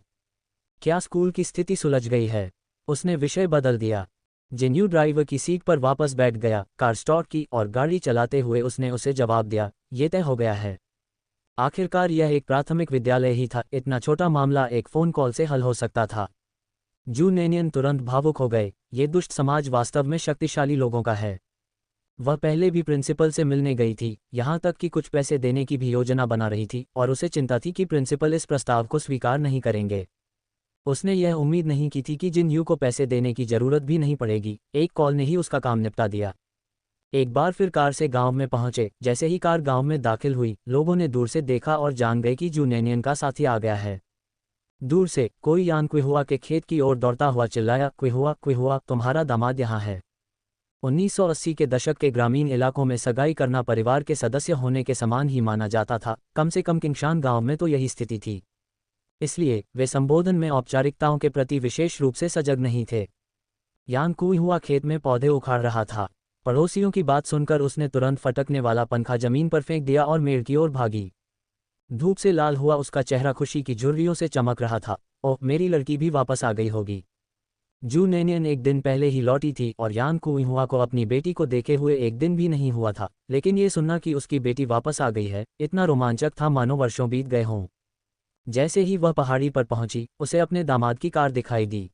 क्या स्कूल की स्थिति सुलझ गई है? उसने विषय बदल दिया। जिनयू ड्राइवर की सीट पर वापस बैठ गया, कार स्टार्ट की और गाड़ी चलाते हुए उसने उसे जवाब दिया, ये तय हो गया है। आखिरकार यह एक प्राथमिक विद्यालय ही था। इतना छोटा मामला एक फ़ोन कॉल से हल हो सकता था। जू नैनियन तुरंत भावुक हो गए। ये दुष्ट समाज वास्तव में शक्तिशाली लोगों का है। वह पहले भी प्रिंसिपल से मिलने गई थी, यहाँ तक कि कुछ पैसे देने की भी योजना बना रही थी और उसे चिंता थी कि प्रिंसिपल इस प्रस्ताव को स्वीकार नहीं करेंगे। उसने यह उम्मीद नहीं की थी कि जिनयू को पैसे देने की जरूरत भी नहीं पड़ेगी। एक कॉल ने ही उसका काम निपटा दिया। एक बार फिर कार से गांव में पहुंचे। जैसे ही कार गांव में दाखिल हुई, लोगों ने दूर से देखा और जान गए कि जू नैनियन का साथी आ गया है। दूर से कोई यान क्विहुआ के खेत की ओर दौड़ता हुआ चिल्लाया, क्विहुआ क्विहुआ, तुम्हारा दामाद यहाँ है। 1980 के दशक के ग्रामीण इलाकों में सगाई करना परिवार के सदस्य होने के समान ही माना जाता था। कम से कम किंगशान गांव में तो यही स्थिति थी। इसलिए वे संबोधन में औपचारिकताओं के प्रति विशेष रूप से सजग नहीं थे। यान क्विहुआ खेत में पौधे उखाड़ रहा था। पड़ोसियों की बात सुनकर उसने तुरंत फटकने वाला पंखा जमीन पर फेंक दिया और मेड़ की ओर भागी। धूप से लाल हुआ उसका चेहरा खुशी की झुर्रियों से चमक रहा था। ओह, मेरी लड़की भी वापस आ गई होगी। जू नैनियन एक दिन पहले ही लौटी थी और यान क्विहुआ को अपनी बेटी को देखे हुए एक दिन भी नहीं हुआ था, लेकिन ये सुनना कि उसकी बेटी वापस आ गई है इतना रोमांचक था मानो वर्षों बीत गए हों। जैसे ही वह पहाड़ी पर पहुंची, उसे अपने दामाद की कार दिखाई दी।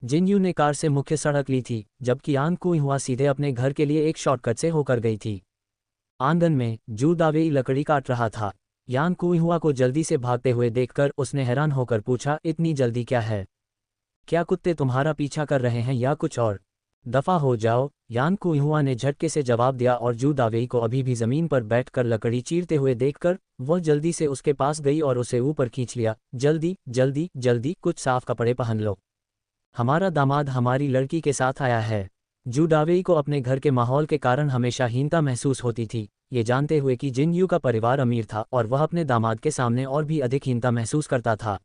जिनयू ने कार से मुख्य सड़क ली थी, जबकि यान क्विहुआ सीधे अपने घर के लिए एक शॉर्टकट से होकर गई थी। आंगन में जू दावेई लकड़ी काट रहा था। यान क्विहुआ को जल्दी से भागते हुए देखकर उसने हैरान होकर पूछा, इतनी जल्दी क्या है? क्या कुत्ते तुम्हारा पीछा कर रहे हैं या कुछ और? दफा हो जाओ, यान क्विहुआ ने झटके से जवाब दिया और जू दावेई को अभी भी जमीन पर बैठकर लकड़ी चीरते हुए देखकर वह जल्दी से उसके पास गई और उसे ऊपर खींच लिया। जल्दी जल्दी जल्दी, कुछ साफ कपड़े पहन लो। हमारा दामाद हमारी लड़की के साथ आया है। जू दावेई को अपने घर के माहौल के कारण हमेशा हीनता महसूस होती थी, ये जानते हुए कि जिनयू का परिवार अमीर था और वह अपने दामाद के सामने और भी अधिक हीनता महसूस करता था।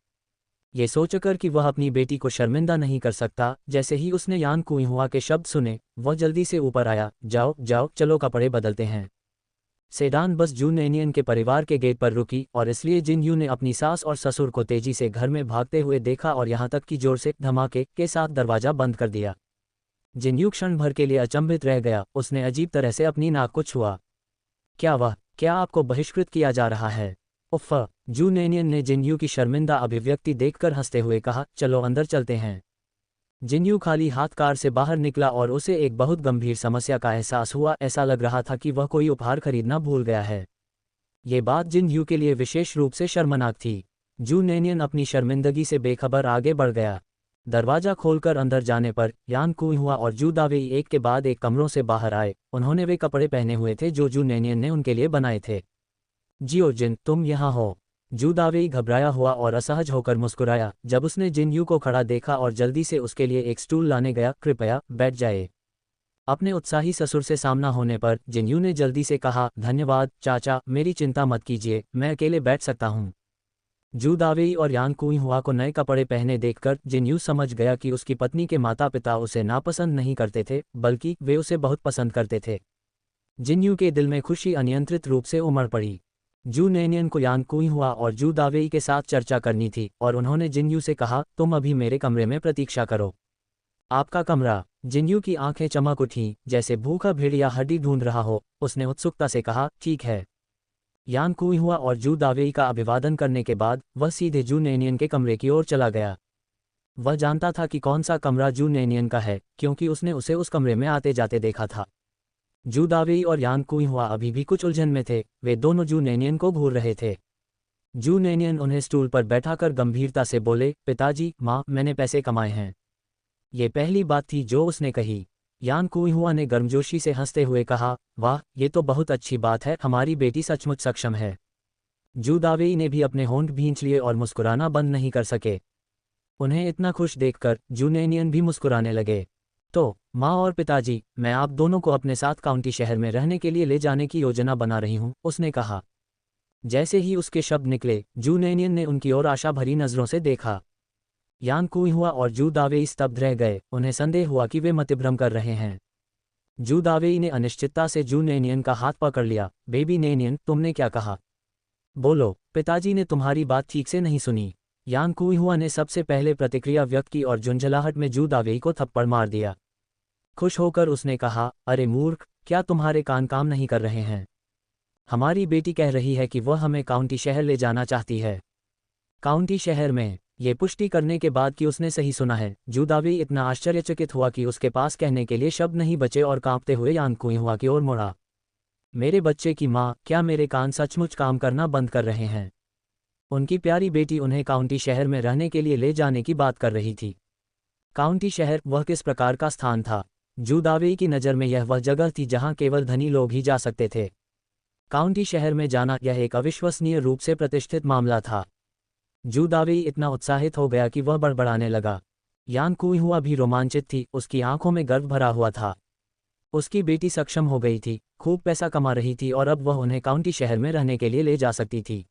ये सोचकर कि वह अपनी बेटी को शर्मिंदा नहीं कर सकता, जैसे ही उसने यान क्विहुआ के शब्द सुने, वह जल्दी से ऊपर आया। जाओ जाओ, चलो कपड़े बदलते हैं। सेडान बस जू नैनियन के परिवार के गेट पर रुकी और इसलिए जिनयू ने अपनी सास और ससुर को तेजी से घर में भागते हुए देखा और यहाँ तक कि जोर से धमाके के साथ दरवाजा बंद कर दिया। जिनयू क्षण भर के लिए अचंभित रह गया। उसने अजीब तरह से अपनी नाक को छुआ। क्या आपको बहिष्कृत किया जा रहा है? उफ़! जू नैनियन ने जिनयू की शर्मिंदा अभिव्यक्ति देखकर हंसते हुए कहा, चलो अंदर चलते हैं। जिनयू खाली हाथ कार से बाहर निकला और उसे एक बहुत गंभीर समस्या का एहसास हुआ। ऐसा लग रहा था कि वह कोई उपहार खरीदना भूल गया है। ये बात जिनयू के लिए विशेष रूप से शर्मनाक थी। जू नैनियन अपनी शर्मिंदगी से बेखबर आगे बढ़ गया। दरवाजा खोलकर अंदर जाने पर यान क्विहुआ और जू दावेई एक के बाद एक कमरों से बाहर आए। उन्होंने वे कपड़े पहने हुए थे जो जू नैनियन ने उनके लिए बनाए थे। जियो जिन, तुम यहाँ हो? जू दावेई घबराया हुआ और असहज होकर मुस्कुराया जब उसने जिनयू को खड़ा देखा और जल्दी से उसके लिए एक स्टूल लाने गया। कृपया बैठ जाए। अपने उत्साही ससुर से सामना होने पर जिन्यू ने जल्दी से कहा, धन्यवाद चाचा, मेरी चिंता मत कीजिए, मैं अकेले बैठ सकता हूँ। जू दावेई और यान कुई हुआ को नए कपड़े पहने देखकर जिन्यू समझ गया कि उसकी पत्नी के माता पिता उसे नापसंद नहीं करते थे, बल्कि वे उसे बहुत पसंद करते थे। जिन्यू के दिल में खुशी अनियंत्रित रूप से उमड़ पड़ी। जू नैनियन को यान कुई हुआ और जू दावेई के साथ चर्चा करनी थी और उन्होंने जिन्यू से कहा, तुम अभी मेरे कमरे में प्रतीक्षा करो। आपका कमरा? जिन्यू की आंखें चमक उठीं, जैसे भूखा भेड़िया हड्डी ढूंढ रहा हो। उसने उत्सुकता से कहा, ठीक है। यान कुई हुआ और जू दावेई का अभिवादन करने के बाद वह सीधे जू नैनियन के कमरे की ओर चला गया। वह जानता था कि कौन सा कमरा जू नैनियन का है, क्योंकि उसने उसे उस कमरे में आते जाते देखा था। जू दावेई और यान कुई हुआ अभी भी कुछ उलझन में थे, वे दोनों जू नैनियन को घूर रहे थे। जू नैनियन उन्हें स्टूल पर बैठाकर गंभीरता से बोले, पिताजी, माँ, मैंने पैसे कमाए हैं। ये पहली बात थी जो उसने कही। यान कुई हुआ ने गर्मजोशी से हंसते हुए कहा, वाह, ये तो बहुत अच्छी बात है, हमारी बेटी सचमुच सक्षम है। जू दावेई ने भी अपने होंठ भींच लिए और मुस्कुराना बंद नहीं कर सके। उन्हें इतना खुश देखकर जू नैनियन भी मुस्कुराने लगे। तो माँ और पिताजी, मैं आप दोनों को अपने साथ काउंटी शहर में रहने के लिए ले जाने की योजना बना रही हूँ, उसने कहा। जैसे ही उसके शब्द निकले, जू नैनियन ने उनकी ओर आशा भरी नजरों से देखा। यान कुई हुआ और जू दावेई स्तब्ध रह गए, उन्हें संदेह हुआ कि वे मतिभ्रम कर रहे हैं। जू दावेई ने अनिश्चितता से जू नैनियन का हाथ पकड़ लिया। बेबी नैनियन, तुमने क्या कहा? बोलो, पिताजी ने तुम्हारी बात ठीक से नहीं सुनी। यान कुई हुआ ने सबसे पहले प्रतिक्रिया व्यक्त की और झुंझलाहट में जू दावेई को थप्पड़ मार दिया। खुश होकर उसने कहा, अरे मूर्ख, क्या तुम्हारे कान काम नहीं कर रहे हैं? हमारी बेटी कह रही है कि वह हमें काउंटी शहर ले जाना चाहती है। काउंटी शहर में? ये पुष्टि करने के बाद कि उसने सही सुना है, जू दावेई इतना आश्चर्यचकित हुआ कि उसके पास कहने के लिए शब्द नहीं बचे और कांपते हुए यान कुई हुआ की ओर मुड़ा। मेरे बच्चे की माँ, क्या मेरे कान सचमुच काम करना बंद कर रहे हैं? उनकी प्यारी बेटी उन्हें काउंटी शहर में रहने के लिए ले जाने की बात कर रही थी। काउंटी शहर, वह किस प्रकार का स्थान था? जू दावेई की नज़र में यह वह जगह थी जहां केवल धनी लोग ही जा सकते थे। काउंटी शहर में जाना यह एक अविश्वसनीय रूप से प्रतिष्ठित मामला था। जू दावेई इतना उत्साहित हो गया कि वह बड़बड़ाने लगा। यान कुई हुआ भी रोमांचित थी, उसकी आंखों में गर्व भरा हुआ था। उसकी बेटी सक्षम हो गई थी, खूब पैसा कमा रही थी और अब वह उन्हें काउंटी शहर में रहने के लिए ले जा सकती थी।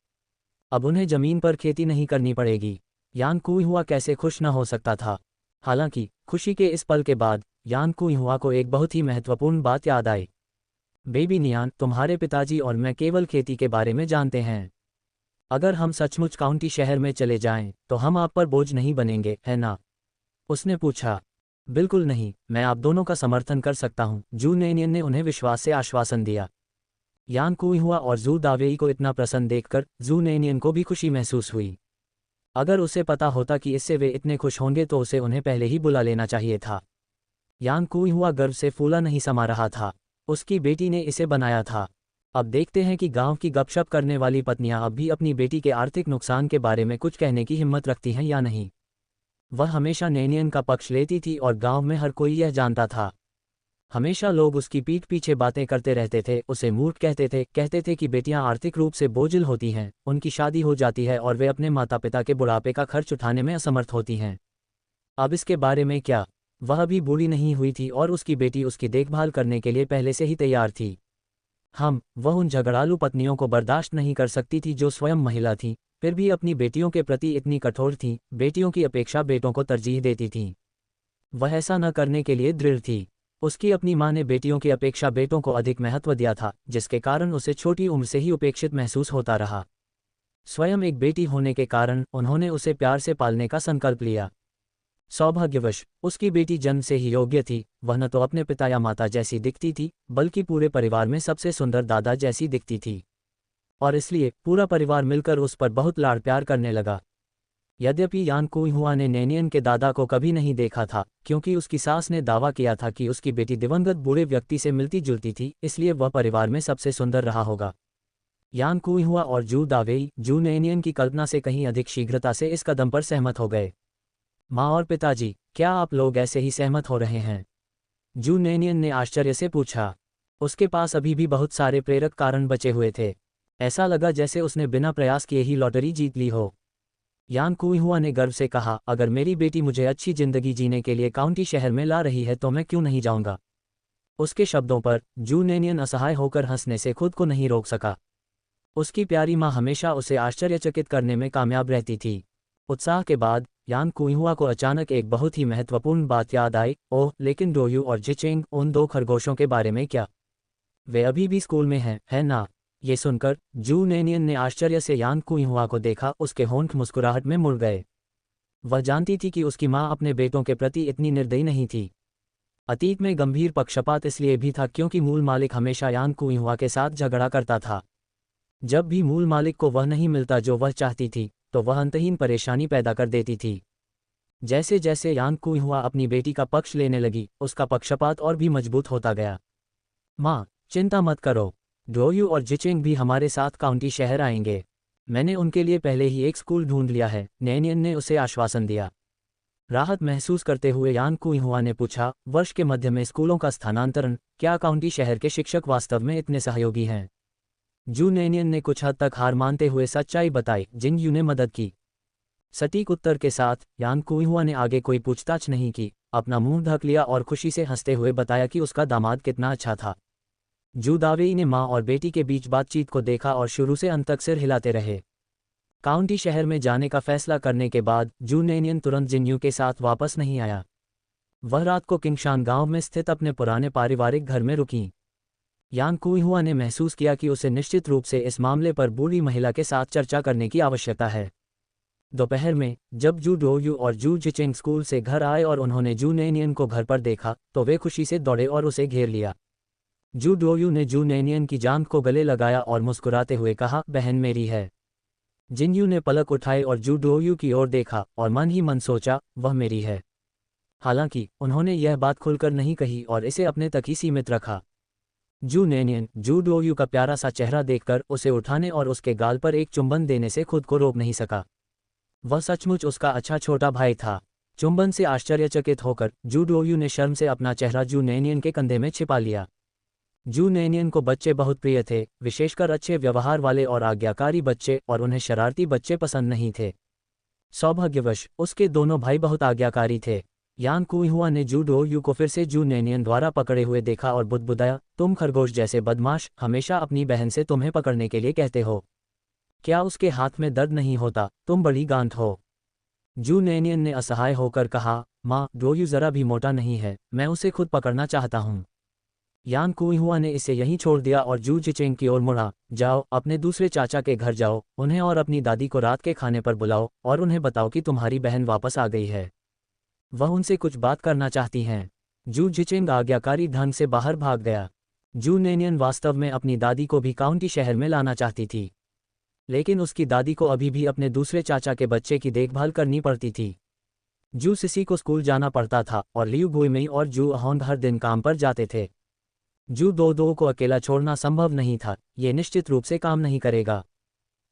अब उन्हें जमीन पर खेती नहीं करनी पड़ेगी। यान कुई हुआ कैसे खुश न हो सकता था। हालांकि खुशी के इस पल के बाद यान कुई हुआ को एक बहुत ही महत्वपूर्ण बात याद आई। बेबी नियान, तुम्हारे पिताजी और मैं केवल खेती के बारे में जानते हैं। अगर हम सचमुच काउंटी शहर में चले जाएं, तो हम आप पर बोझ नहीं बनेंगे, है ना? उसने पूछा। बिल्कुल नहीं, मैं आप दोनों का समर्थन कर सकता हूं, जू नैनियन ने उन्हें विश्वास से आश्वासन दिया। यान कुई हुआ और जू दावेई को इतना प्रसन्न देखकर जू नैनियन को भी खुशी महसूस हुई। अगर उसे पता होता कि इससे वे इतने खुश होंगे तो उसे उन्हें पहले ही बुला लेना चाहिए था। यान कुई हुआ गर्व से फूला नहीं समा रहा था। उसकी बेटी ने इसे बनाया था। अब देखते हैं कि गांव की गपशप करने वाली पत्नियां अब भी अपनी बेटी के आर्थिक नुकसान के बारे में कुछ कहने की हिम्मत रखती हैं या नहीं। वह हमेशा नैनियन का पक्ष लेती थी और गांव में हर कोई यह जानता था। हमेशा लोग उसकी पीठ पीछे बातें करते रहते थे, उसे मूर्ख कहते थे कि बेटियां आर्थिक रूप से बोझिल होती हैं, उनकी शादी हो जाती है और वे अपने माता पिता के बुढ़ापे का खर्च उठाने में असमर्थ होती हैं। अब इसके बारे में क्या? वह भी बूढ़ी नहीं हुई थी और उसकी बेटी उसकी देखभाल करने के लिए पहले से ही तैयार थी। वह उन झगड़ालू पत्नियों को बर्दाश्त नहीं कर सकती थी जो स्वयं महिला थीं, फिर भी अपनी बेटियों के प्रति इतनी कठोर थीं, बेटियों की अपेक्षा बेटों को तरजीह देती थीं। वह ऐसा न करने के लिए दृढ़ थी। उसकी अपनी माँ ने बेटियों की अपेक्षा बेटों को अधिक महत्व दिया था, जिसके कारण उसे छोटी उम्र से ही उपेक्षित महसूस होता रहा। स्वयं एक बेटी होने के कारण उन्होंने उसे प्यार से पालने का संकल्प लिया। सौभाग्यवश उसकी बेटी जन्म से ही योग्य थी। वह न तो अपने पिता या माता जैसी दिखती थी, बल्कि पूरे परिवार में सबसे सुंदर दादा जैसी दिखती थी, और इसलिए पूरा परिवार मिलकर उस पर बहुत लाड़ प्यार करने लगा। यद्यपि यान कुई हुआ ने नैनियन के दादा को कभी नहीं देखा था, क्योंकि उसकी सास ने दावा किया था कि उसकी बेटी दिवंगत बूढ़े व्यक्ति से मिलती जुलती थी, इसलिए वह परिवार में सबसे सुंदर रहा होगा। यान कुई हुआ और जू दावेई जू नैनियन की कल्पना से कहीं अधिक शीघ्रता से इस कदम पर सहमत हो गए। माँ और पिताजी, क्या आप लोग ऐसे ही सहमत हो रहे हैं? जू नैनियन ने आश्चर्य से पूछा। उसके पास अभी भी बहुत सारे प्रेरक कारण बचे हुए थे। ऐसा लगा जैसे उसने बिना प्रयास किए ही लॉटरी जीत ली हो। यान कुई हुआ ने गर्व से कहा, अगर मेरी बेटी मुझे अच्छी जिंदगी जीने के लिए काउंटी शहर में ला रही है तो मैं क्यों नहीं जाऊंगा। उसके शब्दों पर जू नैनियन असहाय होकर हंसने से खुद को नहीं रोक सका। उसकी प्यारी माँ हमेशा उसे आश्चर्यचकित करने में कामयाब रहती थी। उत्साह के बाद यान कुइहुआ को अचानक एक बहुत ही महत्वपूर्ण बात याद आई। ओह, लेकिन डोयू और जिचेंग, उन दो खरगोशों के बारे में क्या? वे अभी भी स्कूल में हैं, है ना? ये सुनकर जू नैनियन ने आश्चर्य से यान कुइहुआ को देखा। उसके होंठ मुस्कुराहट में मुड़ गए। वह जानती थी कि उसकी माँ अपने बेटों के प्रति इतनी निर्दयी नहीं थी। अतीत में गंभीर पक्षपात इसलिए भी था क्योंकि मूल मालिक हमेशा यान कुइहुआ के साथ झगड़ा करता था। जब भी मूल मालिक को वह नहीं मिलता जो वह चाहती थी, तो वह अंतहीन परेशानी पैदा कर देती थी। जैसे जैसे यान कुइहुआ अपनी बेटी का पक्ष लेने लगी, उसका पक्षपात और भी मजबूत होता गया। माँ, चिंता मत करो, डोयू और जिचेंग भी हमारे साथ काउंटी शहर आएंगे। मैंने उनके लिए पहले ही एक स्कूल ढूंढ लिया है, नैनियन ने उसे आश्वासन दिया। राहत महसूस करते हुए यान कुइहुआ ने पूछा, वर्ष के मध्य में स्कूलों का स्थानांतरण, क्या काउंटी शहर के शिक्षक वास्तव में इतने सहयोगी हैं? जू नैनियन ने कुछ हद तक हार मानते हुए सच्चाई बताई। जिंगयू ने मदद की। सटीक उत्तर के साथ यान कुइहुआ ने आगे कोई पूछताछ नहीं की, अपना मुंह ढक लिया और खुशी से हंसते हुए बताया कि उसका दामाद कितना अच्छा था। जू दावेई ने माँ और बेटी के बीच बातचीत को देखा और शुरू से अंत तक सिर हिलाते रहे। काउंटी शहर में जाने का फैसला करने के बाद जू नैनियन तुरंत जिंगयू के साथ वापस नहीं आया। वह रात को किंगशान गांव में स्थित अपने पुराने पारिवारिक घर में रुकीं। यान कुइहुआ ने महसूस किया कि उसे निश्चित रूप से इस मामले पर बूढ़ी महिला के साथ चर्चा करने की आवश्यकता है। दोपहर में जब जू डोयू और जू जिचेंग स्कूल से घर आए और उन्होंने जू नैनियन को घर पर देखा, तो वे खुशी से दौड़े और उसे घेर लिया। जू डोयू ने जू नैनियन की जांघ को गले लगाया और मुस्कुराते हुए कहा, बहन मेरी है। जिंगयू ने पलक उठाए और जू डोयू की ओर देखा और मन ही मन सोचा, वह मेरी है। हालांकि उन्होंने यह बात खुलकर नहीं कही और इसे अपने तक ही सीमित रखा। जू नैनियन जू डोयू का प्यारा सा चेहरा देखकर उसे उठाने और उसके गाल पर एक चुंबन देने से खुद को रोक नहीं सका। वह सचमुच उसका अच्छा छोटा भाई था। चुंबन से आश्चर्यचकित होकर जू डोयू ने शर्म से अपना चेहरा जू नैनियन के कंधे में छिपा लिया। जू नैनियन को बच्चे बहुत प्रिय थे, विशेषकर अच्छे व्यवहार वाले और आज्ञाकारी बच्चे, और उन्हें शरारती बच्चे पसंद नहीं थे। सौभाग्यवश उसके दोनों भाई बहुत आज्ञाकारी थे। यान कुइहुआ ने जू डोयू को फिर से जू नैनियन द्वारा पकड़े हुए देखा और बुदबुदाया, तुम खरगोश जैसे बदमाश, हमेशा अपनी बहन से तुम्हें पकड़ने के लिए कहते हो। क्या उसके हाथ में दर्द नहीं होता? तुम बड़ी गांठ हो। जू नैनियन ने असहाय होकर कहा, माँ, डोयू जरा भी मोटा नहीं है, मैं उसे खुद पकड़ना चाहता हूँ। यान कुइहुआ ने इसे यहीं छोड़ दिया और जू जिचेंग की ओर मुड़ा। जाओ, अपने दूसरे चाचा के घर जाओ, उन्हें और अपनी दादी को रात के खाने पर बुलाओ और उन्हें बताओ कि तुम्हारी बहन वापस आ गई है। वह उनसे कुछ बात करना चाहती हैं। जू जिचेंग आज्ञाकारी ढंग से बाहर भाग गया। जू नैनियन वास्तव में अपनी दादी को भी काउंटी शहर में लाना चाहती थी, लेकिन उसकी दादी को अभी भी अपने दूसरे चाचा के बच्चे की देखभाल करनी पड़ती थी। जू सिसी को स्कूल जाना पड़ता था और लियू गुइमेई और जू अहोंग हर दिन काम पर जाते थे। जू दो को अकेला छोड़ना संभव नहीं था, ये निश्चित रूप से काम नहीं करेगा।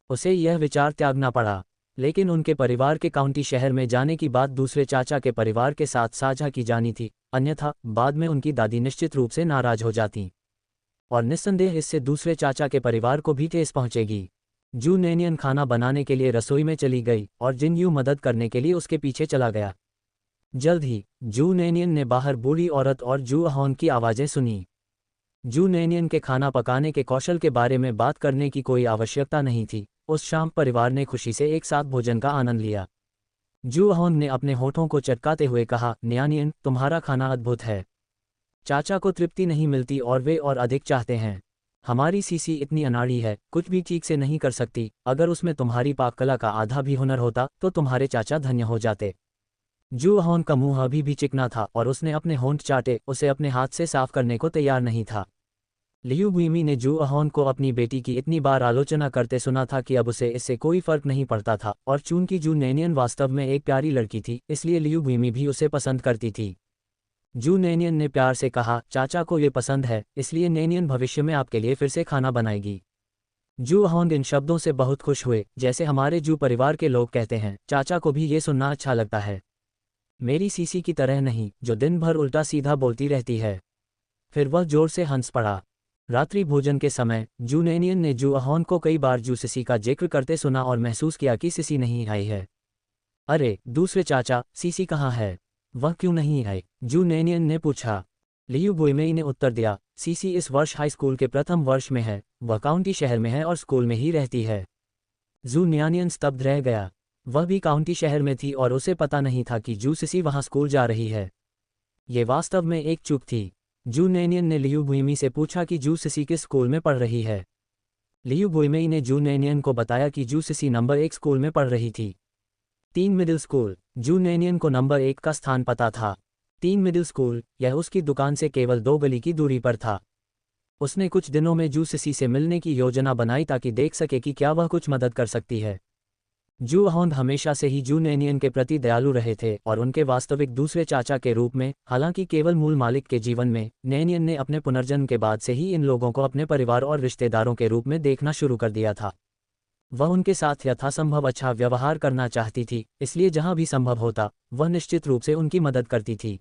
उसे यह विचार त्यागना पड़ा, लेकिन उनके परिवार के काउंटी शहर में जाने की बात दूसरे चाचा के परिवार के साथ साझा की जानी थी, अन्यथा बाद में उनकी दादी निश्चित रूप से नाराज हो जाती और निस्संदेह इससे दूसरे चाचा के परिवार को भी ठेस पहुंचेगी। जू नैनियन खाना बनाने के लिए रसोई में चली गई और जिंगयू मदद करने के लिए उसके पीछे चला गया। जल्द ही जू नैनियन ने बाहर बूढ़ी औरत और जू अहोंग की आवाज़ें सुनी। जू नैनियन के खाना पकाने के कौशल के बारे में बात करने की कोई आवश्यकता नहीं थी। उस शाम परिवार ने खुशी से एक साथ भोजन का आनंद लिया। जू अहोंग ने अपने होठों को चटकाते हुए कहा, नैनियन, तुम्हारा खाना अद्भुत है। चाचा को तृप्ति नहीं मिलती और वे और अधिक चाहते हैं। हमारी सीसी इतनी अनाड़ी है, कुछ भी ठीक से नहीं कर सकती। अगर उसमें तुम्हारी पाककला का आधा भी हुनर होता तो तुम्हारे चाचा धन्य हो जाते। जू अहोंग का मुंह अभी भी चिकना था और उसने अपने होंठ चाटे, उसे अपने हाथ से साफ करने को तैयार नहीं था। लियू गुइमी ने जू अहोंग को अपनी बेटी की इतनी बार आलोचना करते सुना था कि अब उसे इससे कोई फर्क नहीं पड़ता था, और चूंकि जू नैनियन वास्तव में एक प्यारी लड़की थी, इसलिए लियू गुइमी भी उसे पसंद करती थी। जू नैनियन ने प्यार से कहा, चाचा को ये पसंद है, इसलिए नैनियन भविष्य में आपके लिए फिर से खाना बनाएगी। जू अहोंग इन शब्दों से बहुत खुश हुए, जैसे हमारे जू परिवार के लोग कहते हैं, चाचा को भी ये सुनना अच्छा लगता है। मेरी सीसी की तरह नहीं, जो दिन भर उल्टा सीधा बोलती रहती है। फिर वह जोर से हंस पड़ा। रात्रि भोजन के समय जू नैनियन ने जू अहोंग को कई बार जू सिसी का जिक्र करते सुना और महसूस किया कि सिसी नहीं आई है। अरे दूसरे चाचा, सीसी कहाँ है? वह क्यों नहीं आई? जू नैनियन ने पूछा। लियू बुइमेई ने उत्तर दिया, सीसी इस वर्ष हाई स्कूल के प्रथम वर्ष में है, वह काउंटी शहर में है और स्कूल में ही रहती है। जू न्यानियन स्तब्ध रह गया। वह भी काउंटी शहर में थी और उसे पता नहीं था कि जू सिसी वहां स्कूल जा रही है। ये वास्तव में एक चूक थी। जू नैनियन ने लियू बुइमी से पूछा कि जू सिसी किस स्कूल में पढ़ रही है। लियू बुइमेई ने जू नैनियन को बताया कि जू सिसी नंबर 1 स्कूल में पढ़ रही थी। 3 मिडिल स्कूल। जू नैनियन को नंबर 1 का स्थान पता था। 3 मिडिल स्कूल, यह उसकी दुकान से केवल 2 गली की दूरी पर था। उसने कुछ दिनों में जू सिसी से मिलने की योजना बनाई ताकि देख सके कि क्या वह कुछ मदद कर सकती है। जू अहोंग हमेशा से ही जू नैनियन के प्रति दयालु रहे थे और उनके वास्तविक दूसरे चाचा के रूप में, हालांकि केवल मूल मालिक के जीवन में, नैनियन ने अपने पुनर्जन्म के बाद से ही इन लोगों को अपने परिवार और रिश्तेदारों के रूप में देखना शुरू कर दिया था। वह उनके साथ यथासंभव अच्छा व्यवहार करना चाहती थी, इसलिए जहां भी संभव होता वह निश्चित रूप से उनकी मदद करती थी।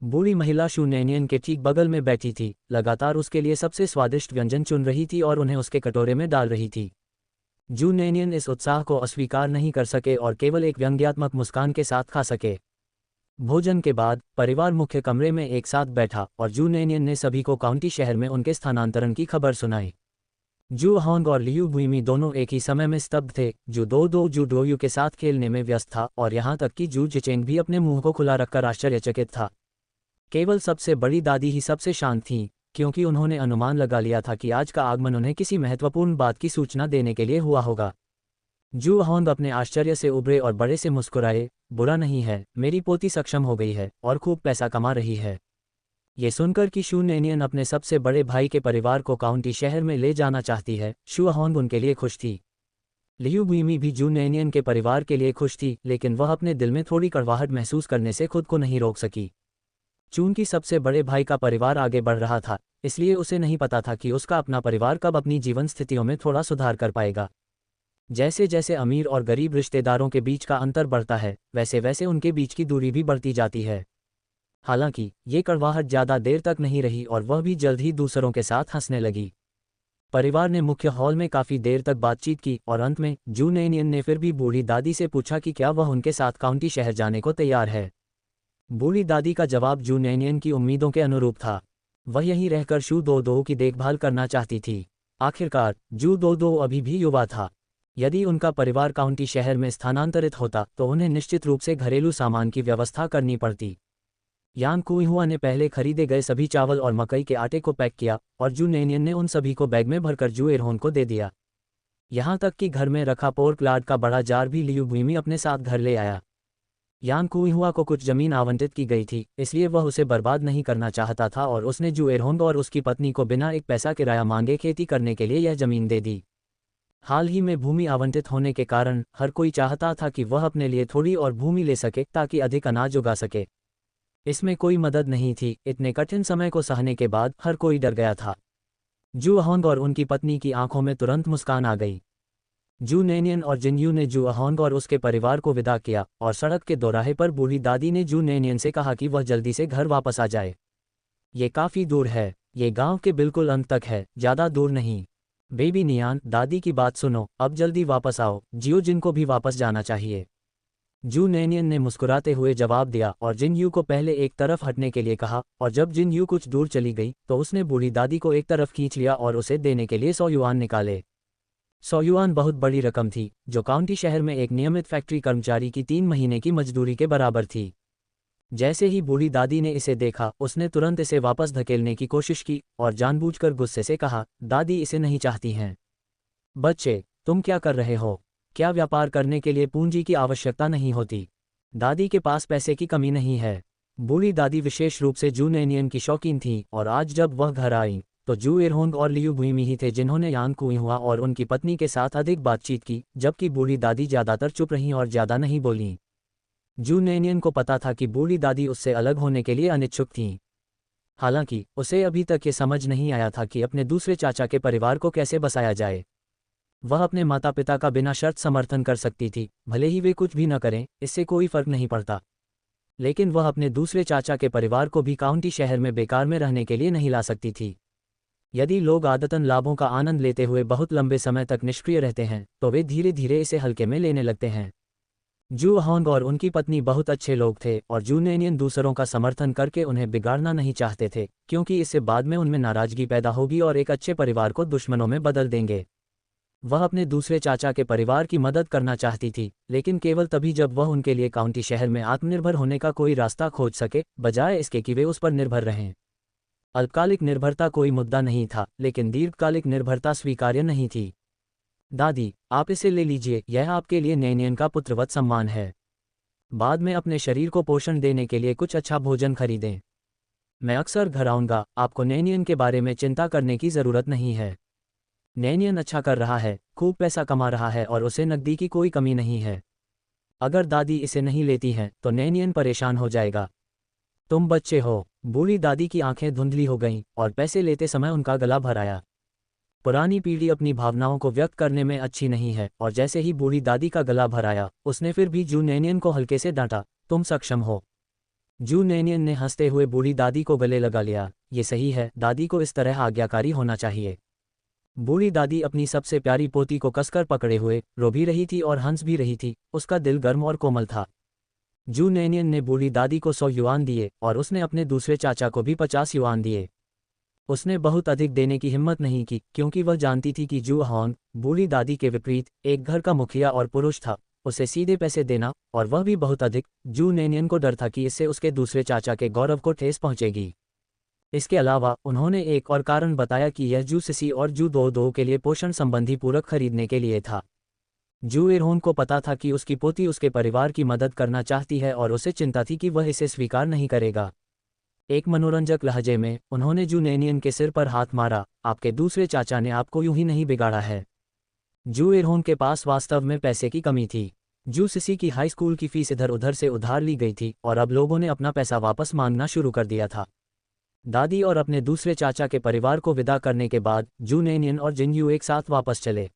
बूढ़ी महिला शू नैनियन के ठीक बगल में बैठी थी, लगातार उसके लिए सबसे स्वादिष्ट व्यंजन चुन रही थी और उन्हें उसके कटोरे में डाल रही थी। जू नैनियन इस उत्साह को अस्वीकार नहीं कर सके और केवल एक व्यंग्यात्मक मुस्कान के साथ खा सके। भोजन के बाद परिवार मुख्य कमरे में एक साथ बैठा और जू नैनियन ने सभी को काउंटी शहर में उनके स्थानांतरण की खबर सुनाई। जू अहोंग और लियू बुइमी दोनों एक ही समय में स्तब्ध थे। जू जू डोयू के साथ खेलने में व्यस्त था और यहाँ तक कि जू जिचेंग भी अपने मुंह को खुला रखकर आश्चर्यचकित था। केवल सबसे बड़ी दादी ही सबसे शांत थीं, क्योंकि उन्होंने अनुमान लगा लिया था कि आज का आगमन उन्हें किसी महत्वपूर्ण बात की सूचना देने के लिए हुआ होगा। जू अहोंग अपने आश्चर्य से उभरे और बड़े से मुस्कुराए, बुरा नहीं है, मेरी पोती सक्षम हो गई है और खूब पैसा कमा रही है। ये सुनकर कि शू नैनियन अपने सबसे बड़े भाई के परिवार को काउंटी शहर में ले जाना चाहती है, शू अहोंग उनके लिए खुश थी। लियू बुइमी भी जू नैनियन के परिवार के लिए खुश थी, लेकिन वह अपने दिल में थोड़ी कड़वाहट महसूस करने से खुद को नहीं रोक सकी। चूंकि सबसे बड़े भाई का परिवार आगे बढ़ रहा था, इसलिए उसे नहीं पता था कि उसका अपना परिवार कब अपनी जीवन स्थितियों में थोड़ा सुधार कर पाएगा। जैसे जैसे अमीर और गरीब रिश्तेदारों के बीच का अंतर बढ़ता है, वैसे वैसे उनके बीच की दूरी भी बढ़ती जाती है। हालांकि ये कड़वाहट ज़्यादा देर तक नहीं रही और वह भी जल्द ही दूसरों के साथ हंसने लगी। परिवार ने मुख्य हॉल में काफ़ी देर तक बातचीत की और अंत में जू नैनियन ने फिर भी बूढ़ी दादी से पूछा कि क्या वह उनके साथ काउंटी शहर जाने को तैयार है। बूढ़ी दादी का जवाब जू नैनियन की उम्मीदों के अनुरूप था। वह यहीं रहकर शू दो की देखभाल करना चाहती थी। आखिरकार जू दो अभी भी युवा था। यदि उनका परिवार काउंटी शहर में स्थानांतरित होता तो उन्हें निश्चित रूप से घरेलू सामान की व्यवस्था करनी पड़ती। यान कुइहुआ ने पहले खरीदे गए सभी चावल और मकई के आटे को पैक किया और जू नैनियन ने उन सभी को बैग में भरकर जू एरहोन को दे दिया। यहाँ तक कि घर में रखा पोर्क लाड का बड़ा जार भी लियू बुइमी अपने साथ घर ले आया। यान कुइहुआ को कुछ जमीन आवंटित की गई थी, इसलिए वह उसे बर्बाद नहीं करना चाहता था और उसने जू एरहोन और उसकी पत्नी को बिना एक पैसा किराया मांगे खेती करने के लिए यह जमीन दे दी। हाल ही में भूमि आवंटित होने के कारण हर कोई चाहता था कि वह अपने लिए थोड़ी और भूमि ले सके ताकि अधिक अनाज उगा सके। इसमें कोई मदद नहीं थी। इतने कठिन समय को सहने के बाद हर कोई डर गया था। जू अहोंग और उनकी पत्नी की आंखों में तुरंत मुस्कान आ गई। जू नैनियन और जिनयू ने जू अहोंग और उसके परिवार को विदा किया और सड़क के दोराहे पर बूढ़ी दादी ने जू नैनियन से कहा कि वह जल्दी से घर वापस आ जाए। ये काफ़ी दूर है, ये गांव के बिल्कुल अंत तक है, ज़्यादा दूर नहीं। बेबी नियान, दादी की बात सुनो, अब जल्दी वापस आओ। जियो जिन को भी वापस जाना चाहिए। जू नैनियन ने मुस्कुराते हुए जवाब दिया और जिनयू को पहले एक तरफ हटने के लिए कहा, और जब जिनयू कुछ दूर चली गई तो उसने बूढ़ी दादी को एक तरफ खींच लिया और उसे देने के लिए 100 युआन निकाले। 100 युआन बहुत बड़ी रकम थी, जो काउंटी शहर में एक नियमित फैक्ट्री कर्मचारी की 3 महीने की मजदूरी के बराबर थी। जैसे ही बूढ़ी दादी ने इसे देखा, उसने तुरंत इसे वापस धकेलने की कोशिश की और जानबूझकर गुस्से से कहा, दादी इसे नहीं चाहती हैं। बच्चे, तुम क्या कर रहे हो? क्या व्यापार करने के लिए पूंजी की आवश्यकता नहीं होती? दादी के पास पैसे की कमी नहीं है। बूढ़ी दादी विशेष रूप से जू नैनियन की शौकीन थी और आज जब वह घर आई तो जू एरहोंग और लियू बुइमी ही थे जिन्होंने यान कुइहुआ और उनकी पत्नी के साथ अधिक बातचीत की, जबकि बूढ़ी दादी ज़्यादातर चुप रहीं और ज़्यादा नहीं बोलीं। जू नैनियन को पता था कि बूढ़ी दादी उससे अलग होने के लिए अनिच्छुक थीं। हालांकि उसे अभी तक ये समझ नहीं आया था कि अपने दूसरे चाचा के परिवार को कैसे बसाया जाए। वह अपने माता पिता का बिना शर्त समर्थन कर सकती थी, भले ही वे कुछ भी न करें, इससे कोई फर्क नहीं पड़ता। लेकिन वह अपने दूसरे चाचा के परिवार को भी काउंटी शहर में बेकार में रहने के लिए नहीं ला सकती थी। यदि लोग आदतन लाभों का आनंद लेते हुए बहुत लंबे समय तक निष्क्रिय रहते हैं, तो वे धीरे धीरे इसे हल्के में लेने लगते हैं। जू होंग और उनकी पत्नी बहुत अच्छे लोग थे और जू नेनियन दूसरों का समर्थन करके उन्हें बिगाड़ना नहीं चाहते थे, क्योंकि इससे बाद में उनमें नाराजगी पैदा होगी और एक अच्छे परिवार को दुश्मनों में बदल देंगे। वह अपने दूसरे चाचा के परिवार की मदद करना चाहती थी, लेकिन केवल तभी जब वह उनके लिए काउंटी शहर में आत्मनिर्भर होने का कोई रास्ता खोज सके, बजाय इसके कि वे उस पर निर्भर रहें। अल्पकालिक निर्भरता कोई मुद्दा नहीं था, लेकिन दीर्घकालिक निर्भरता स्वीकार्य नहीं थी। दादी, आप इसे ले लीजिए, यह आपके लिए नैनियन का पुत्रवत सम्मान है। बाद में अपने शरीर को पोषण देने के लिए कुछ अच्छा भोजन खरीदें। मैं अक्सर घर आऊँगा, आपको नैनियन के बारे में चिंता करने की ज़रूरत नहीं है। नैनियन अच्छा कर रहा है, खूब पैसा कमा रहा है और उसे नकदी की कोई कमी नहीं है। अगर दादी इसे नहीं लेती हैं तो नैनियन परेशान हो जाएगा। तुम बच्चे हो। बूढ़ी दादी की आंखें धुंधली हो गईं और पैसे लेते समय उनका गला भर आया। पुरानी पीढ़ी अपनी भावनाओं को व्यक्त करने में अच्छी नहीं है, और जैसे ही बूढ़ी दादी का गला भर आया, उसने फिर भी जू नैनियन को हल्के से डांटा, तुम सक्षम हो। जू नैनियन ने हंसते हुए बूढ़ी दादी को गले लगा लिया। ये सही है, दादी को इस तरह आज्ञाकारी होना चाहिए। बूढ़ी दादी अपनी सबसे प्यारी पोती को कसकर पकड़े हुए रो भी रही थी और हंस भी रही थी, उसका दिल गर्म और कोमल था। जू नैनियन ने बूढ़ी दादी को 100 युआन दिए और उसने अपने दूसरे चाचा को भी 50 युआन दिए। उसने बहुत अधिक देने की हिम्मत नहीं की, क्योंकि वह जानती थी कि जू होंग, बूढ़ी दादी के विपरीत, एक घर का मुखिया और पुरुष था। उसे सीधे पैसे देना, और वह भी बहुत अधिक, जू नैनियन को डर था कि इससे उसके दूसरे चाचा के गौरव को ठेस पहुंचेगी। इसके अलावा उन्होंने एक और कारण बताया कि यह जू सिसी और जू दो दो के लिए पोषण संबंधी पूरक खरीदने के लिए था। जू इरहोन को पता था कि उसकी पोती उसके परिवार की मदद करना चाहती है और उसे चिंता थी कि वह इसे स्वीकार नहीं करेगा। एक मनोरंजक लहजे में उन्होंने जू नैनियन के सिर पर हाथ मारा, आपके दूसरे चाचा ने आपको यूं ही नहीं बिगाड़ा है। जू इरहोन के पास वास्तव में पैसे की कमी थी। जू सिसी की हाई स्कूल की फीस इधर उधर से उधार ली गई थी और अब लोगों ने अपना पैसा वापस मांगना शुरू कर दिया था। दादी और अपने दूसरे चाचा के परिवार को विदा करने के बाद जू नैनियन और जिनयू एक साथ वापस चले।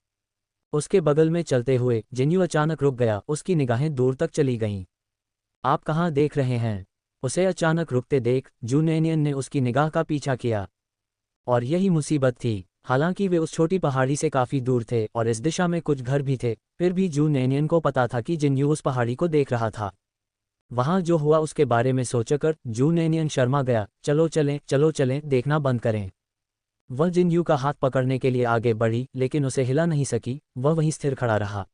उसके बगल में चलते हुए जिनयू अचानक रुक गया, उसकी निगाहें दूर तक चली गईं। आप कहाँ देख रहे हैं? उसे अचानक रुकते देख जू नैनियन ने उसकी निगाह का पीछा किया। और यही मुसीबत थी। हालांकि वे उस छोटी पहाड़ी से काफ़ी दूर थे और इस दिशा में कुछ घर भी थे, फिर भी जू नैनियन को पता था कि जिनयू उस पहाड़ी को देख रहा था। वहां जो हुआ उसके बारे में सोचकर जू नैनियन शर्मा गया। चलो चलें, देखना बंद करें। वह जिनयू का हाथ पकड़ने के लिए आगे बढ़ी, लेकिन उसे हिला नहीं सकी, वह वहीं स्थिर खड़ा रहा।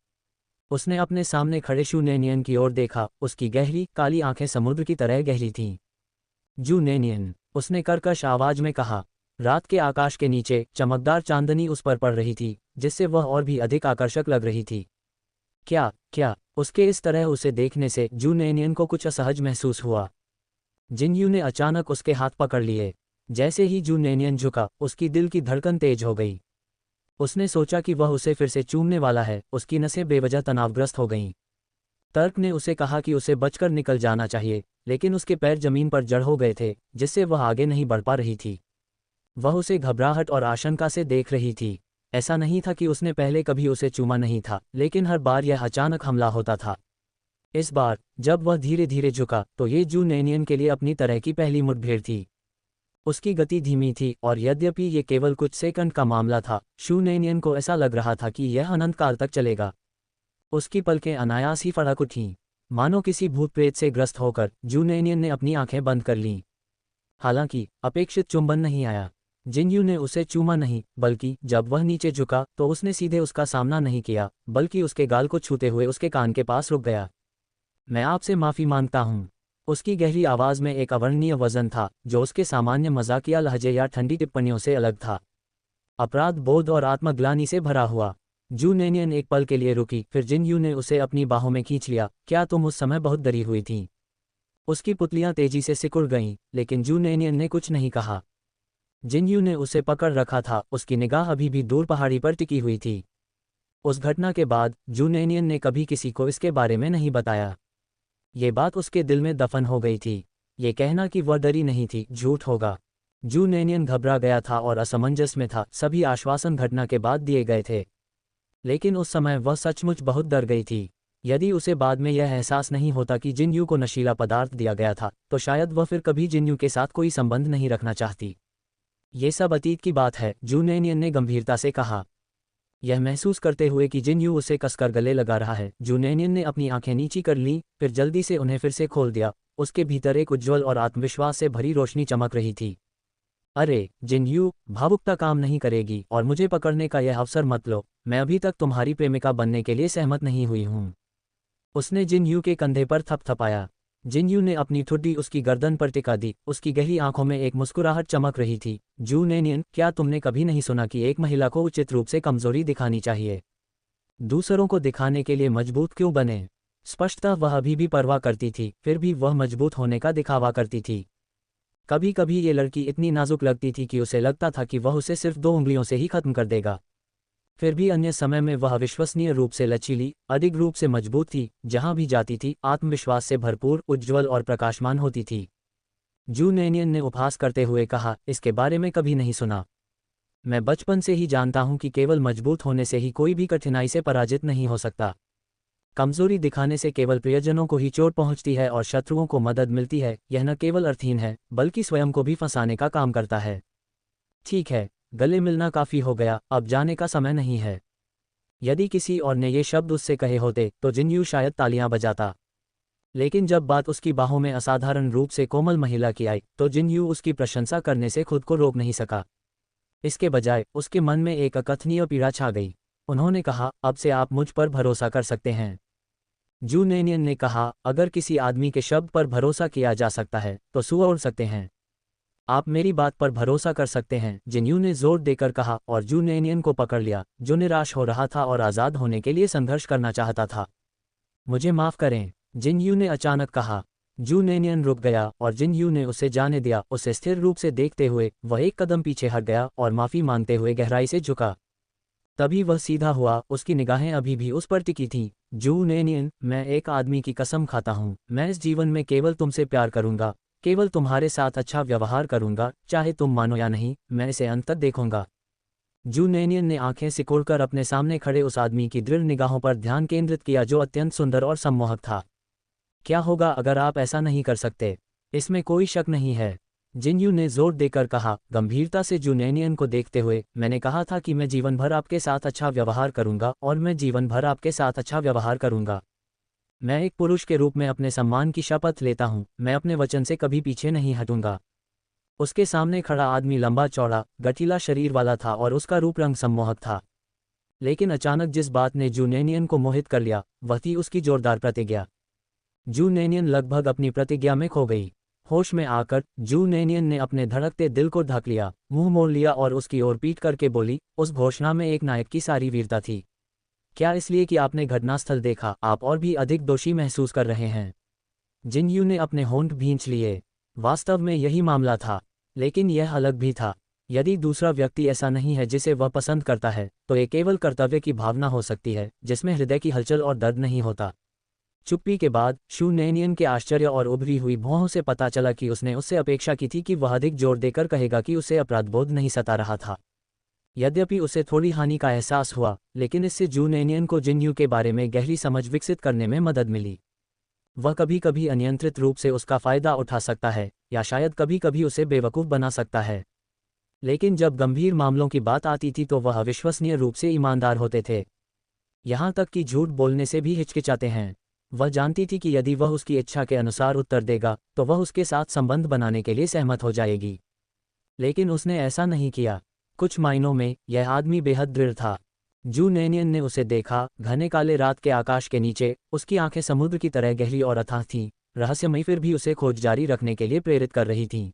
उसने अपने सामने खड़े जू नैनियन की ओर देखा, उसकी गहरी काली आंखें समुद्र की तरह गहरी थीं। जू नैनियन, उसने कर्कश आवाज में कहा। रात के आकाश के नीचे चमकदार चांदनी उस पर पड़ रही थी, जिससे वह और भी अधिक आकर्षक लग रही थी। क्या? उसके इस तरह उसे देखने से जू नैनियन को कुछ असहज महसूस हुआ। जिनयू ने अचानक उसके हाथ पकड़ लिए। जैसे ही जू नैनियन झुका, उसकी दिल की धड़कन तेज हो गई। उसने सोचा कि वह उसे फिर से चूमने वाला है, उसकी नसें बेवजह तनावग्रस्त हो गईं। तर्क ने उसे कहा कि उसे बचकर निकल जाना चाहिए, लेकिन उसके पैर जमीन पर जड़ हो गए थे, जिससे वह आगे नहीं बढ़ पा रही थी। वह उसे घबराहट और आशंका से देख रही थी। ऐसा नहीं था कि उसने पहले कभी उसे चूमा नहीं था, लेकिन हर बार यह अचानक हमला होता था। इस बार जब वह धीरे धीरे झुका, तो ये जू नैनियन के लिए अपनी तरह की पहली मुठभेड़ थी। उसकी गति धीमी थी, और यद्यपि ये केवल कुछ सेकंड का मामला था, जू नैनियन को ऐसा लग रहा था कि यह अनंत काल तक चलेगा। उसकी पलकें अनायास ही फड़क उठीं। मानो किसी भूत प्रेत से ग्रस्त होकर जू नैनियन ने अपनी आंखें बंद कर लीं। हालांकि अपेक्षित चुंबन नहीं आया। जिनयू ने उसे चूमा नहीं, बल्कि जब वह नीचे झुका तो उसने सीधे उसका सामना नहीं किया, बल्कि उसके गाल को छूते हुए उसके कान के पास रुक गया। मैं आपसे माफ़ी मांगता हूँ। उसकी गहरी आवाज़ में एक अवर्णनीय वजन था, जो उसके सामान्य मजाकिया लहजे या ठंडी टिप्पणियों से अलग था। अपराध बोध और आत्मग्लानि से भरा हुआ। जू नैनियन एक पल के लिए रुकी, फिर जिनयू ने उसे अपनी बाहों में खींच लिया। क्या तुम उस समय बहुत डरी हुई थीं? उसकी पुतलियां तेजी से सिकुड़ गईं, लेकिन जू नैनियन ने कुछ नहीं कहा। जिनयू ने उसे पकड़ रखा था, उसकी निगाह अभी भी दूर पहाड़ी पर टिकी हुई थी। उस घटना के बाद जू नैनियन ने कभी किसी को इसके बारे में नहीं बताया। ये बात उसके दिल में दफन हो गई थी। ये कहना कि वह डरी नहीं थी, झूठ होगा। जू नैनियन घबरा गया था और असमंजस में था। सभी आश्वासन घटना के बाद दिए गए थे, लेकिन उस समय वह सचमुच बहुत डर गई थी। यदि उसे बाद में यह एहसास नहीं होता कि जिनयू को नशीला पदार्थ दिया गया था, तो शायद वह फिर कभी जिनयू के साथ कोई संबंध नहीं रखना चाहती। ये सब अतीत की बात है, जू नैनियन ने गंभीरता से कहा। यह महसूस करते हुए कि जिन यू उसे कसकर गले लगा रहा है, जू नैनियन ने अपनी आंखें नीची कर लीं, फिर जल्दी से उन्हें फिर से खोल दिया। उसके भीतर एक उज्ज्वल और आत्मविश्वास से भरी रोशनी चमक रही थी। अरे जिन यू, भावुकता काम नहीं करेगी और मुझे पकड़ने का यह अवसर मत लो। मैं अभी तक तुम्हारी प्रेमिका बनने के लिए सहमत नहीं हुई हूँ। उसने जिन यू के कंधे पर थपथपाया। जिन यू ने अपनी ठुड्डी उसकी गर्दन पर टिका दी। उसकी गहरी आंखों में एक मुस्कुराहट चमक रही थी। जू नैनियन, क्या तुमने कभी नहीं सुना कि एक महिला को उचित रूप से कमजोरी दिखानी चाहिए? दूसरों को दिखाने के लिए मजबूत क्यों बने? स्पष्टतः वह अभी भी परवाह करती थी, फिर भी वह मजबूत होने का दिखावा करती थी। कभी कभी ये लड़की इतनी नाजुक लगती थी कि उसे लगता था कि वह उसे सिर्फ 2 उंगलियों से ही खत्म कर देगा। फिर भी अन्य समय में वह अविश्वसनीय रूप से लचीली, अधिक रूप से मजबूत थी। जहां भी जाती थी, आत्मविश्वास से भरपूर, उज्ज्वल और प्रकाशमान होती थी। जू नैनियन ने उपहास करते हुए कहा, इसके बारे में कभी नहीं सुना। मैं बचपन से ही जानता हूं कि केवल मजबूत होने से ही कोई भी कठिनाई से पराजित नहीं हो सकता। कमजोरी दिखाने से केवल प्रियजनों को ही चोट पहुंचती है और शत्रुओं को मदद मिलती है। यह न केवल अर्थहीन है, बल्कि स्वयं को भी फंसाने का काम करता है। ठीक है, गले मिलना काफी हो गया, अब जाने का समय नहीं है। यदि किसी और ने ये शब्द उससे कहे होते तो जिन यू शायद तालियां बजाता। लेकिन जब बात उसकी बाहों में असाधारण रूप से कोमल महिला की आई, तो जिन यू उसकी प्रशंसा करने से खुद को रोक नहीं सका। इसके बजाय उसके मन में एक अकथनीय पीड़ा छा गई। उन्होंने कहा, अब से आप मुझ पर भरोसा कर सकते हैं। जू नैनियन ने कहा, अगर किसी आदमी के शब्द पर भरोसा किया जा सकता है तो सूअर उड़ सकते हैं। आप मेरी बात पर भरोसा कर सकते हैं, जिन यू ने जोर देकर कहा और जू नैनियन को पकड़ लिया, जो निराश हो रहा था और आज़ाद होने के लिए संघर्ष करना चाहता था। मुझे माफ़ करें, जिन यू ने अचानक कहा। जू नैनियन रुक गया और जिन यू ने उसे जाने दिया। उसे स्थिर रूप से देखते हुए वह एक कदम पीछे हट गया और माफ़ी मांगते हुए गहराई से झुका। तभी वह सीधा हुआ, उसकी निगाहें अभी भी उस पर टिकी थीं। जू नैनियन, मैं एक आदमी की कसम खाता हूँ, मैं इस जीवन में केवल तुमसे प्यार करूंगा, केवल तुम्हारे साथ अच्छा व्यवहार करूंगा, चाहे तुम मानो या नहीं, मैं इसे अंत तक देखूंगा। जू नैनियन ने आंखें सिकोड़कर अपने सामने खड़े उस आदमी की दृढ़ निगाहों पर ध्यान केंद्रित किया, जो अत्यंत सुंदर और सम्मोहक था। क्या होगा अगर आप ऐसा नहीं कर सकते? इसमें कोई शक नहीं है, जिन यू ने जोर देकर कहा। गंभीरता से जू नैनियन को देखते हुए, मैंने कहा था कि मैं जीवन भर आपके साथ अच्छा व्यवहार करूंगा और मैं जीवन भर आपके साथ अच्छा व्यवहार करूंगा। मैं एक पुरुष के रूप में अपने सम्मान की शपथ लेता हूं, मैं अपने वचन से कभी पीछे नहीं हटूंगा। उसके सामने खड़ा आदमी लंबा चौड़ा, गठीला शरीर वाला था और उसका रूप रंग सम्मोहक था। लेकिन अचानक जिस बात ने जू नैनियन को मोहित कर लिया, वह थी उसकी जोरदार प्रतिज्ञा। जू नैनियन लगभग अपनी प्रतिज्ञा में खो गई। होश में आकर जू नैनियन ने अपने धड़कते दिल को ढक लिया, मुंह मोड़ लिया और उसकी ओर पीट करके बोली, उस घोषणा में एक नायक की सारी वीरता थी। क्या इसलिए कि आपने घटनास्थल देखा, आप और भी अधिक दोषी महसूस कर रहे हैं? जिन यू ने अपने होंठ भींच लिए। वास्तव में यही मामला था, लेकिन यह अलग भी था। यदि दूसरा व्यक्ति ऐसा नहीं है जिसे वह पसंद करता है, तो ये केवल कर्तव्य की भावना हो सकती है, जिसमें हृदय की हलचल और दर्द नहीं होता। चुप्पी के बाद शू नैनियन के आश्चर्य और उभरी हुई भौहों से पता चला कि उसने उससे अपेक्षा की थी कि वह अधिक जोर देकर कहेगा कि उसे अपराधबोध नहीं सता रहा था। यद्यपि उसे थोड़ी हानि का एहसास हुआ, लेकिन इससे जू नैनियन को जिन यू के बारे में गहरी समझ विकसित करने में मदद मिली। वह कभी कभी अनियंत्रित रूप से उसका फायदा उठा सकता है, या शायद कभी कभी उसे बेवकूफ़ बना सकता है। लेकिन जब गंभीर मामलों की बात आती थी तो वह अविश्वसनीय रूप से ईमानदार होते थे। यहाँ तक कि झूठ बोलने से भी हिचकिचाते हैं। वह जानती थी कि यदि वह उसकी इच्छा के अनुसार उत्तर देगा तो वह उसके साथ संबंध बनाने के लिए सहमत हो जाएगी। लेकिन उसने ऐसा नहीं किया। कुछ मायनों में यह आदमी बेहद दृढ़ था। जू नैनियन ने उसे देखा, घने काले रात के आकाश के नीचे उसकी आंखें समुद्र की तरह गहरी और अथाह थीं, रहस्यमयी, फिर भी उसे खोज जारी रखने के लिए प्रेरित कर रही थीं।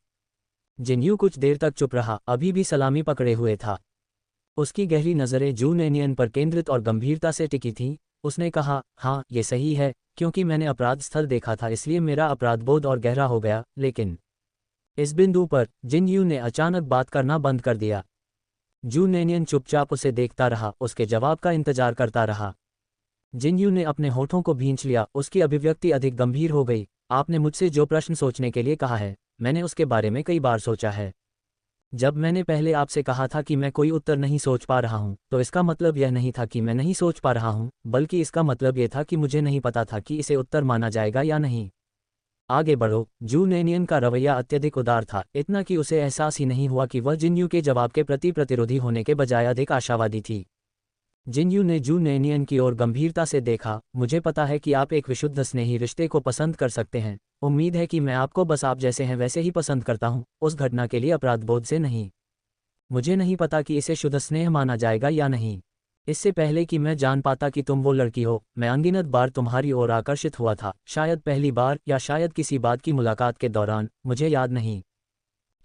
जिन यू कुछ देर तक चुप रहा, अभी भी सलामी पकड़े हुए था। उसकी गहरी नज़रें जू नैनियन पर केंद्रित और गंभीरता से टिकी थीं। उसने कहा, हाँ ये सही है, क्योंकि मैंने अपराध स्थल देखा था, इसलिए मेरा अपराधबोध और गहरा हो गया। लेकिन इस बिंदु पर जिन यू ने अचानक बात करना बंद कर दिया। जू नैनियन चुपचाप उसे देखता रहा, उसके जवाब का इंतजार करता रहा। जिन यू ने अपने होठों को भींच लिया, उसकी अभिव्यक्ति अधिक गंभीर हो गई। आपने मुझसे जो प्रश्न सोचने के लिए कहा है, मैंने उसके बारे में कई बार सोचा है। जब मैंने पहले आपसे कहा था कि मैं कोई उत्तर नहीं सोच पा रहा हूं, तो इसका मतलब यह नहीं था कि मैं नहीं सोच पा रहा हूं, बल्कि इसका मतलब यह था कि मुझे नहीं पता था कि इसे उत्तर माना जाएगा या नहीं। आगे बढ़ो। जू नैनियन का रवैया अत्यधिक उदार था, इतना कि उसे एहसास ही नहीं हुआ कि वह जिन यू के जवाब के प्रति प्रतिरोधी होने के बजाय अधिक आशावादी थी। जिनयू ने जू नैनियन की ओर गंभीरता से देखा। मुझे पता है कि आप एक विशुद्ध स्नेही रिश्ते को पसंद कर सकते हैं। उम्मीद है कि मैं आपको बस आप जैसे हैं वैसे ही पसंद करता हूँ, उस घटना के लिए अपराधबोध से नहीं। मुझे नहीं पता कि इसे शुद्ध स्नेह माना जाएगा या नहीं। इससे पहले कि मैं जान पाता कि तुम वो लड़की हो, मैं अनगिनत बार तुम्हारी ओर आकर्षित हुआ था। शायद पहली बार या शायद किसी बात की मुलाकात के दौरान, मुझे याद नहीं।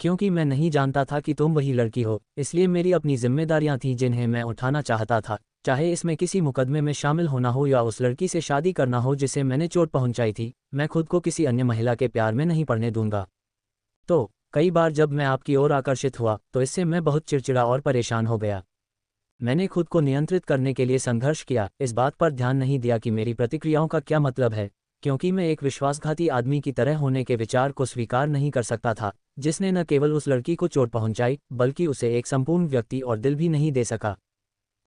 क्योंकि मैं नहीं जानता था कि तुम वही लड़की हो, इसलिए मेरी अपनी जिम्मेदारियां थीं जिन्हें मैं उठाना चाहता था, चाहे इसमें किसी मुकदमे में शामिल होना हो या उस लड़की से शादी करना हो जिसे मैंने चोट पहुंचाई थी। मैं खुद को किसी अन्य महिला के प्यार में नहीं पड़ने दूंगा। तो कई बार जब मैं आपकी ओर आकर्षित हुआ तो इससे मैं बहुत चिड़चिड़ा और परेशान हो गया। मैंने खुद को नियंत्रित करने के लिए संघर्ष किया, इस बात पर ध्यान नहीं दिया कि मेरी प्रतिक्रियाओं का क्या मतलब है, क्योंकि मैं एक विश्वासघाती आदमी की तरह होने के विचार को स्वीकार नहीं कर सकता था, जिसने न केवल उस लड़की को चोट पहुंचाई बल्कि उसे एक संपूर्ण व्यक्ति और दिल भी नहीं दे सका।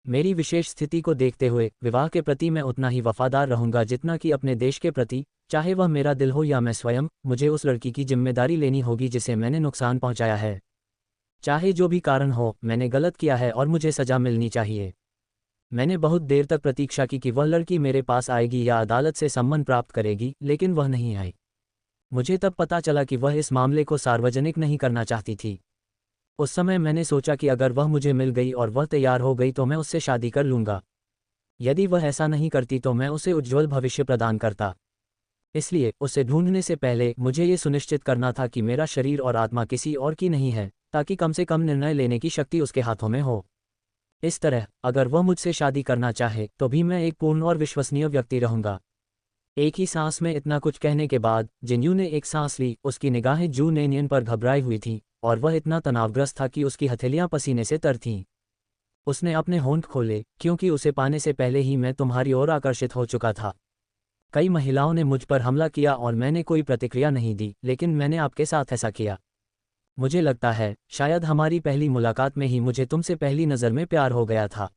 मेरी विशेष स्थिति को देखते हुए विवाह के प्रति मैं उतना ही वफादार रहूंगा जितना कि अपने देश के प्रति, चाहे वह मेरा दिल हो या मैं स्वयं। मुझे उस लड़की की जिम्मेदारी लेनी होगी जिसे मैंने नुकसान पहुंचाया है। चाहे जो भी कारण हो, मैंने गलत किया है और मुझे सजा मिलनी चाहिए। मैंने बहुत देर तक प्रतीक्षा की कि वह लड़की मेरे पास आएगी या अदालत से सम्मन प्राप्त करेगी, लेकिन वह नहीं आई। मुझे तब पता चला कि वह इस मामले को सार्वजनिक नहीं करना चाहती थी। उस समय मैंने सोचा कि अगर वह मुझे मिल गई और वह तैयार हो गई तो मैं उससे शादी कर लूँगा। यदि वह ऐसा नहीं करती तो मैं उसे उज्ज्वल भविष्य प्रदान करता। इसलिए उसे ढूंढने से पहले मुझे ये सुनिश्चित करना था कि मेरा शरीर और आत्मा किसी और की नहीं है, ताकि कम से कम निर्णय लेने की शक्ति उसके हाथों में हो। इस तरह अगर वह मुझसे शादी करना चाहे तो भी मैं एक पूर्ण और विश्वसनीय व्यक्ति रहूंगा। एक ही सांस में इतना कुछ कहने के बाद जिन्यू ने एक सांस ली। उसकी निगाहें जू नैनियन पर घबराई हुई थीं और वह इतना तनावग्रस्त था कि उसकी हथेलियां पसीने से तर थीं। उसने अपने होंठ खोले, क्योंकि उसे पाने से पहले ही मैं तुम्हारी ओर आकर्षित हो चुका था। कई महिलाओं ने मुझ पर हमला किया और मैंने कोई प्रतिक्रिया नहीं दी, लेकिन मैंने आपके साथ ऐसा किया। मुझे लगता है शायद हमारी पहली मुलाकात में ही मुझे तुमसे पहली नज़र में प्यार हो गया था।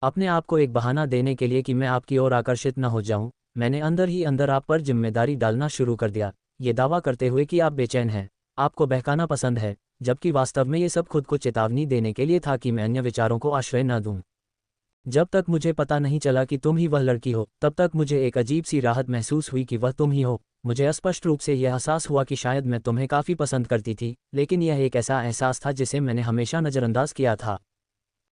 अपने आप को एक बहाना देने के लिए कि मैं आपकी ओर आकर्षित न हो जाऊं, मैंने अंदर ही अंदर आप पर जिम्मेदारी डालना शुरू कर दिया, ये दावा करते हुए कि आप बेचैन हैं, आपको बहकाना पसंद है, जबकि वास्तव में ये सब खुद को चेतावनी देने के लिए था कि मैं अन्य विचारों को आश्रय न दूं। जब तक मुझे पता नहीं चला कि तुम ही वह लड़की हो, तब तक मुझे एक अजीब सी राहत महसूस हुई कि वह तुम ही हो। मुझे स्पष्ट रूप से यह एहसास हुआ कि शायद मैं तुम्हें काफ़ी पसंद करती थी, लेकिन यह एक ऐसा एहसास था जिसे मैंने हमेशा नज़रअंदाज किया था।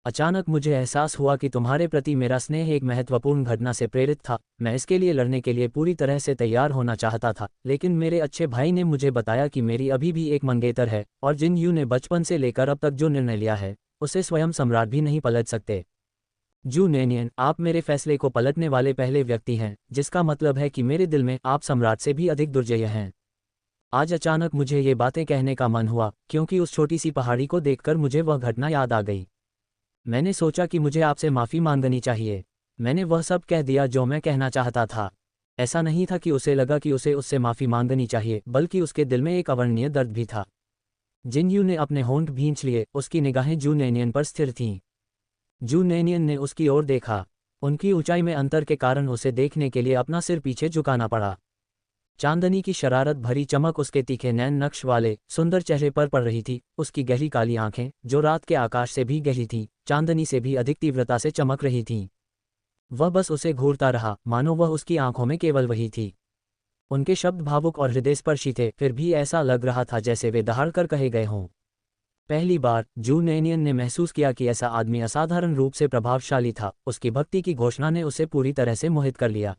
अचानक मुझे एहसास हुआ कि तुम्हारे प्रति मेरा स्नेह एक महत्वपूर्ण घटना से प्रेरित था। मैं इसके लिए लड़ने के लिए पूरी तरह से तैयार होना चाहता था, लेकिन मेरे अच्छे भाई ने मुझे बताया कि मेरी अभी भी एक मंगेतर है और जिनयू ने बचपन से लेकर अब तक जो निर्णय लिया है उसे स्वयं सम्राट भी नहीं पलट सकते। जू नैनियन, आप मेरे फैसले को पलटने वाले पहले व्यक्ति हैं, जिसका मतलब है कि मेरे दिल में आप सम्राट से भी अधिक दुर्जय हैं। आज अचानक मुझे ये बातें कहने का मन हुआ, क्योंकि उस छोटी सी पहाड़ी को देखकर मुझे वह घटना याद आ गई। मैंने सोचा कि मुझे आपसे माफ़ी मांगनी चाहिए। मैंने वह सब कह दिया जो मैं कहना चाहता था। ऐसा नहीं था कि उसे लगा कि उसे उससे माफ़ी मांगनी चाहिए, बल्कि उसके दिल में एक अवर्णनीय दर्द भी था। जिनयू ने अपने होंठ भींच लिए, उसकी निगाहें जू नैनियन पर स्थिर थीं। जू नैनियन ने उसकी ओर देखा। उनकी ऊंचाई में अंतर के कारण उसे देखने के लिए अपना सिर पीछे झुकाना पड़ा। चांदनी की शरारत भरी चमक उसके तीखे नैन नक्श वाले सुंदर चेहरे पर पड़ रही थी। उसकी गहरी काली आंखें, जो रात के आकाश से भी गहरी थीं, चांदनी से भी अधिक तीव्रता से चमक रही थीं। वह बस उसे घूरता रहा, मानो वह उसकी आंखों में केवल वही थी। उनके शब्द भावुक और हृदयस्पर्शी थे, फिर भी ऐसा लग रहा था जैसे वे दहाड़कर कहे गए हों। पहली बार जू नैनियन ने महसूस किया कि ऐसा आदमी असाधारण रूप से प्रभावशाली था। उसकी भक्ति की घोषणा ने उसे पूरी तरह से मोहित कर लिया।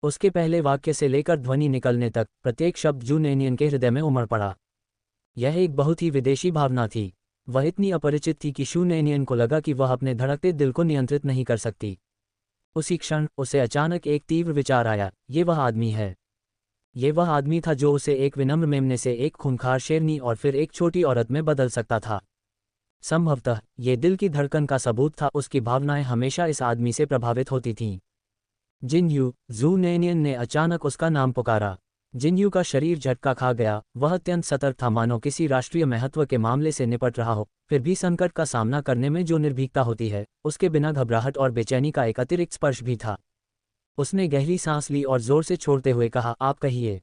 उसके पहले वाक्य से लेकर ध्वनि निकलने तक प्रत्येक शब्द जू नैनियन के हृदय में उमड़ पड़ा। यह एक बहुत ही विदेशी भावना थी। वह इतनी अपरिचित थी कि शू नैनियन को लगा कि वह अपने धड़कते दिल को नियंत्रित नहीं कर सकती। उसी क्षण उसे अचानक एक तीव्र विचार आया, ये वह आदमी है। ये वह आदमी था जो उसे एक विनम्र मेमने से एक खूंखार शेरनी और फिर एक छोटी औरत में बदल सकता था। संभवतः ये दिल की धड़कन का सबूत था। उसकी भावनाएं हमेशा इस आदमी से प्रभावित होती थीं। जिनयू, जू नैनियन ने अचानक उसका नाम पुकारा। जिनयू का शरीर झटका खा गया। वह अत्यंत सतर्क था, मानो किसी राष्ट्रीय महत्व के मामले से निपट रहा हो। फिर भी संकट का सामना करने में जो निर्भीकता होती है, उसके बिना घबराहट और बेचैनी का एक अतिरिक्त स्पर्श भी था। उसने गहरी सांस ली और जोर से छोड़ते हुए कहा, आप कहिए।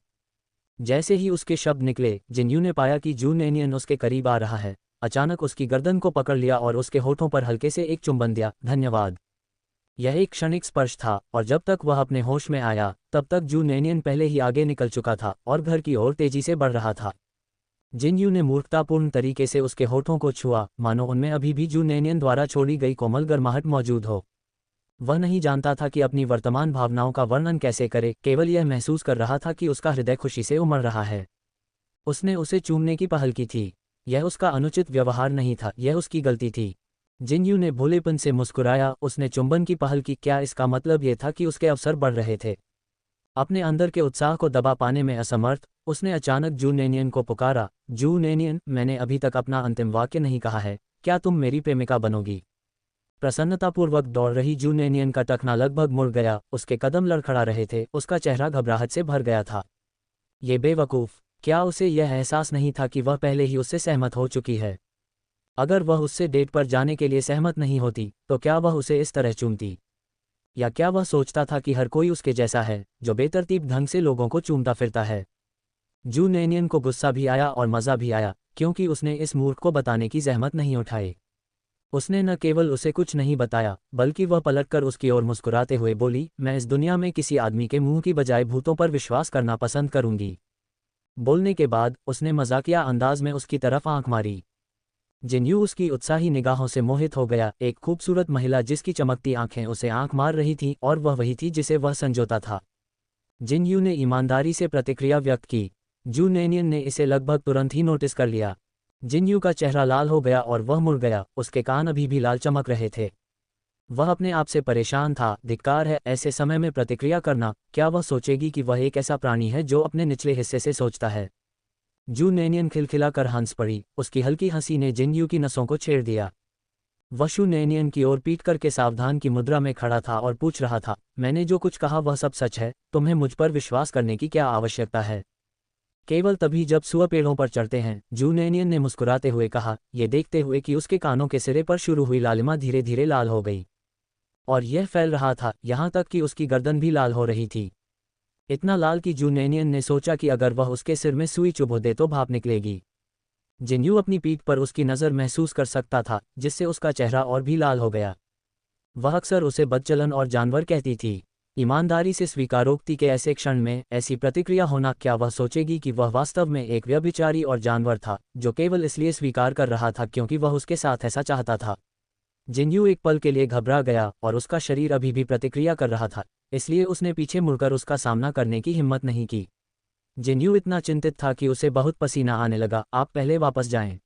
जैसे ही उसके शब्द निकले, जिनयू ने पाया कि जू नैनियन उसके करीब आ रहा है। अचानक उसकी गर्दन को पकड़ लिया और उसके होठों पर हल्के से एक चुंबन दिया। धन्यवाद। यह एक क्षणिक स्पर्श था और जब तक वह अपने होश में आया तब तक जू नैनियन पहले ही आगे निकल चुका था और घर की ओर तेजी से बढ़ रहा था। जिन यू ने मूर्खतापूर्ण तरीके से उसके होठों को छुआ, मानो उनमें अभी भी जू नैनियन द्वारा छोड़ी गई कोमल गर्माहट मौजूद हो। वह नहीं जानता था कि अपनी वर्तमान भावनाओं का वर्णन कैसे करे, केवल यह महसूस कर रहा था कि उसका हृदय खुशी से उमड़ रहा है। उसने उसे चूमने की पहल की थी। यह उसका अनुचित व्यवहार नहीं था, यह उसकी गलती थी। जिन यू ने भोलेपन से मुस्कुराया, उसने चुंबन की पहल की। क्या इसका मतलब यह था कि उसके अवसर बढ़ रहे थे? अपने अंदर के उत्साह को दबा पाने में असमर्थ, उसने अचानक जू नैनियन को पुकारा, जू नैनियन, मैंने अभी तक अपना अंतिम वाक्य नहीं कहा है, क्या तुम मेरी प्रेमिका बनोगी? प्रसन्नतापूर्वक दौड़ रही जू नैनियन का टखना लगभग मुड़ गया, उसके कदम लड़खड़ा रहे थे, उसका चेहरा घबराहट से भर गया था। ये बेवकूफ़, क्या उसे यह एहसास नहीं था कि वह पहले ही उससे सहमत हो चुकी है? अगर वह उससे डेट पर जाने के लिए सहमत नहीं होती तो क्या वह उसे इस तरह चूमती? या क्या वह सोचता था कि हर कोई उसके जैसा है, जो बेतरतीब ढंग से लोगों को चूमता फिरता है? जू नैनियन को गुस्सा भी आया और मज़ा भी आया, क्योंकि उसने इस मूर्ख को बताने की जहमत नहीं उठाई। उसने न केवल उसे कुछ नहीं बताया, बल्कि वह पलटकर उसकी ओर मुस्कुराते हुए बोली, मैं इस दुनिया में किसी आदमी के मुंह की बजाय भूतों पर विश्वास करना पसंद करूंगी। बोलने के बाद उसने मजाकिया अंदाज में उसकी तरफ आंख मारी। जिन यू उसकी उत्साही निगाहों से मोहित हो गया, एक खूबसूरत महिला जिसकी चमकती आंखें उसे आंख मार रही थीं, और वह वही थी जिसे वह संजोता था। जिन यू ने ईमानदारी से प्रतिक्रिया व्यक्त की। जू नैनियन ने इसे लगभग तुरंत ही नोटिस कर लिया। जिन यू का चेहरा लाल हो गया और वह मुड़ गया, उसके कान अभी भी लाल चमक रहे थे। वह अपने आप से परेशान था। धिक्कार है ऐसे समय में प्रतिक्रिया करना, क्या वह सोचेगी कि वह एक ऐसा प्राणी है जो अपने निचले हिस्से से सोचता है? जू नैनियन खिलखिला कर हंस पड़ी, उसकी हल्की हंसी ने जिन यू की नसों को छेड़ दिया। वह शू नैनियन की ओर पीट करके सावधान की मुद्रा में खड़ा था और पूछ रहा था, मैंने जो कुछ कहा वह सब सच है, तुम्हें मुझ पर विश्वास करने की क्या आवश्यकता है? केवल तभी जब सुअर पेड़ों पर चढ़ते हैं, जू नैनियन ने मुस्कुराते हुए कहा, ये देखते हुए कि उसके कानों के सिरे पर शुरू हुई लालिमा धीरे धीरे लाल हो गई। और यह फैल रहा था, यहाँ तक कि उसकी गर्दन भी लाल हो रही थी। इतना लाल कि जू नैनियन ने सोचा कि अगर वह उसके सिर में सुई चुभो दे तो भाप निकलेगी। जिन यू अपनी पीठ पर उसकी नज़र महसूस कर सकता था, जिससे उसका चेहरा और भी लाल हो गया। वह अक्सर उसे बदचलन और जानवर कहती थी। ईमानदारी से स्वीकारोक्ति के ऐसे क्षण में ऐसी प्रतिक्रिया होना, क्या वह सोचेगी कि वह वास्तव में एक व्यभिचारी और जानवर था, जो केवल इसलिए स्वीकार कर रहा था क्योंकि वह उसके साथ ऐसा चाहता था? जिन यू एक पल के लिए घबरा गया और उसका शरीर अभी भी प्रतिक्रिया कर रहा था, इसलिए उसने पीछे मुड़कर उसका सामना करने की हिम्मत नहीं की। जिन यू इतना चिंतित था कि उसे बहुत पसीना आने लगा। आप पहले वापस जाएं।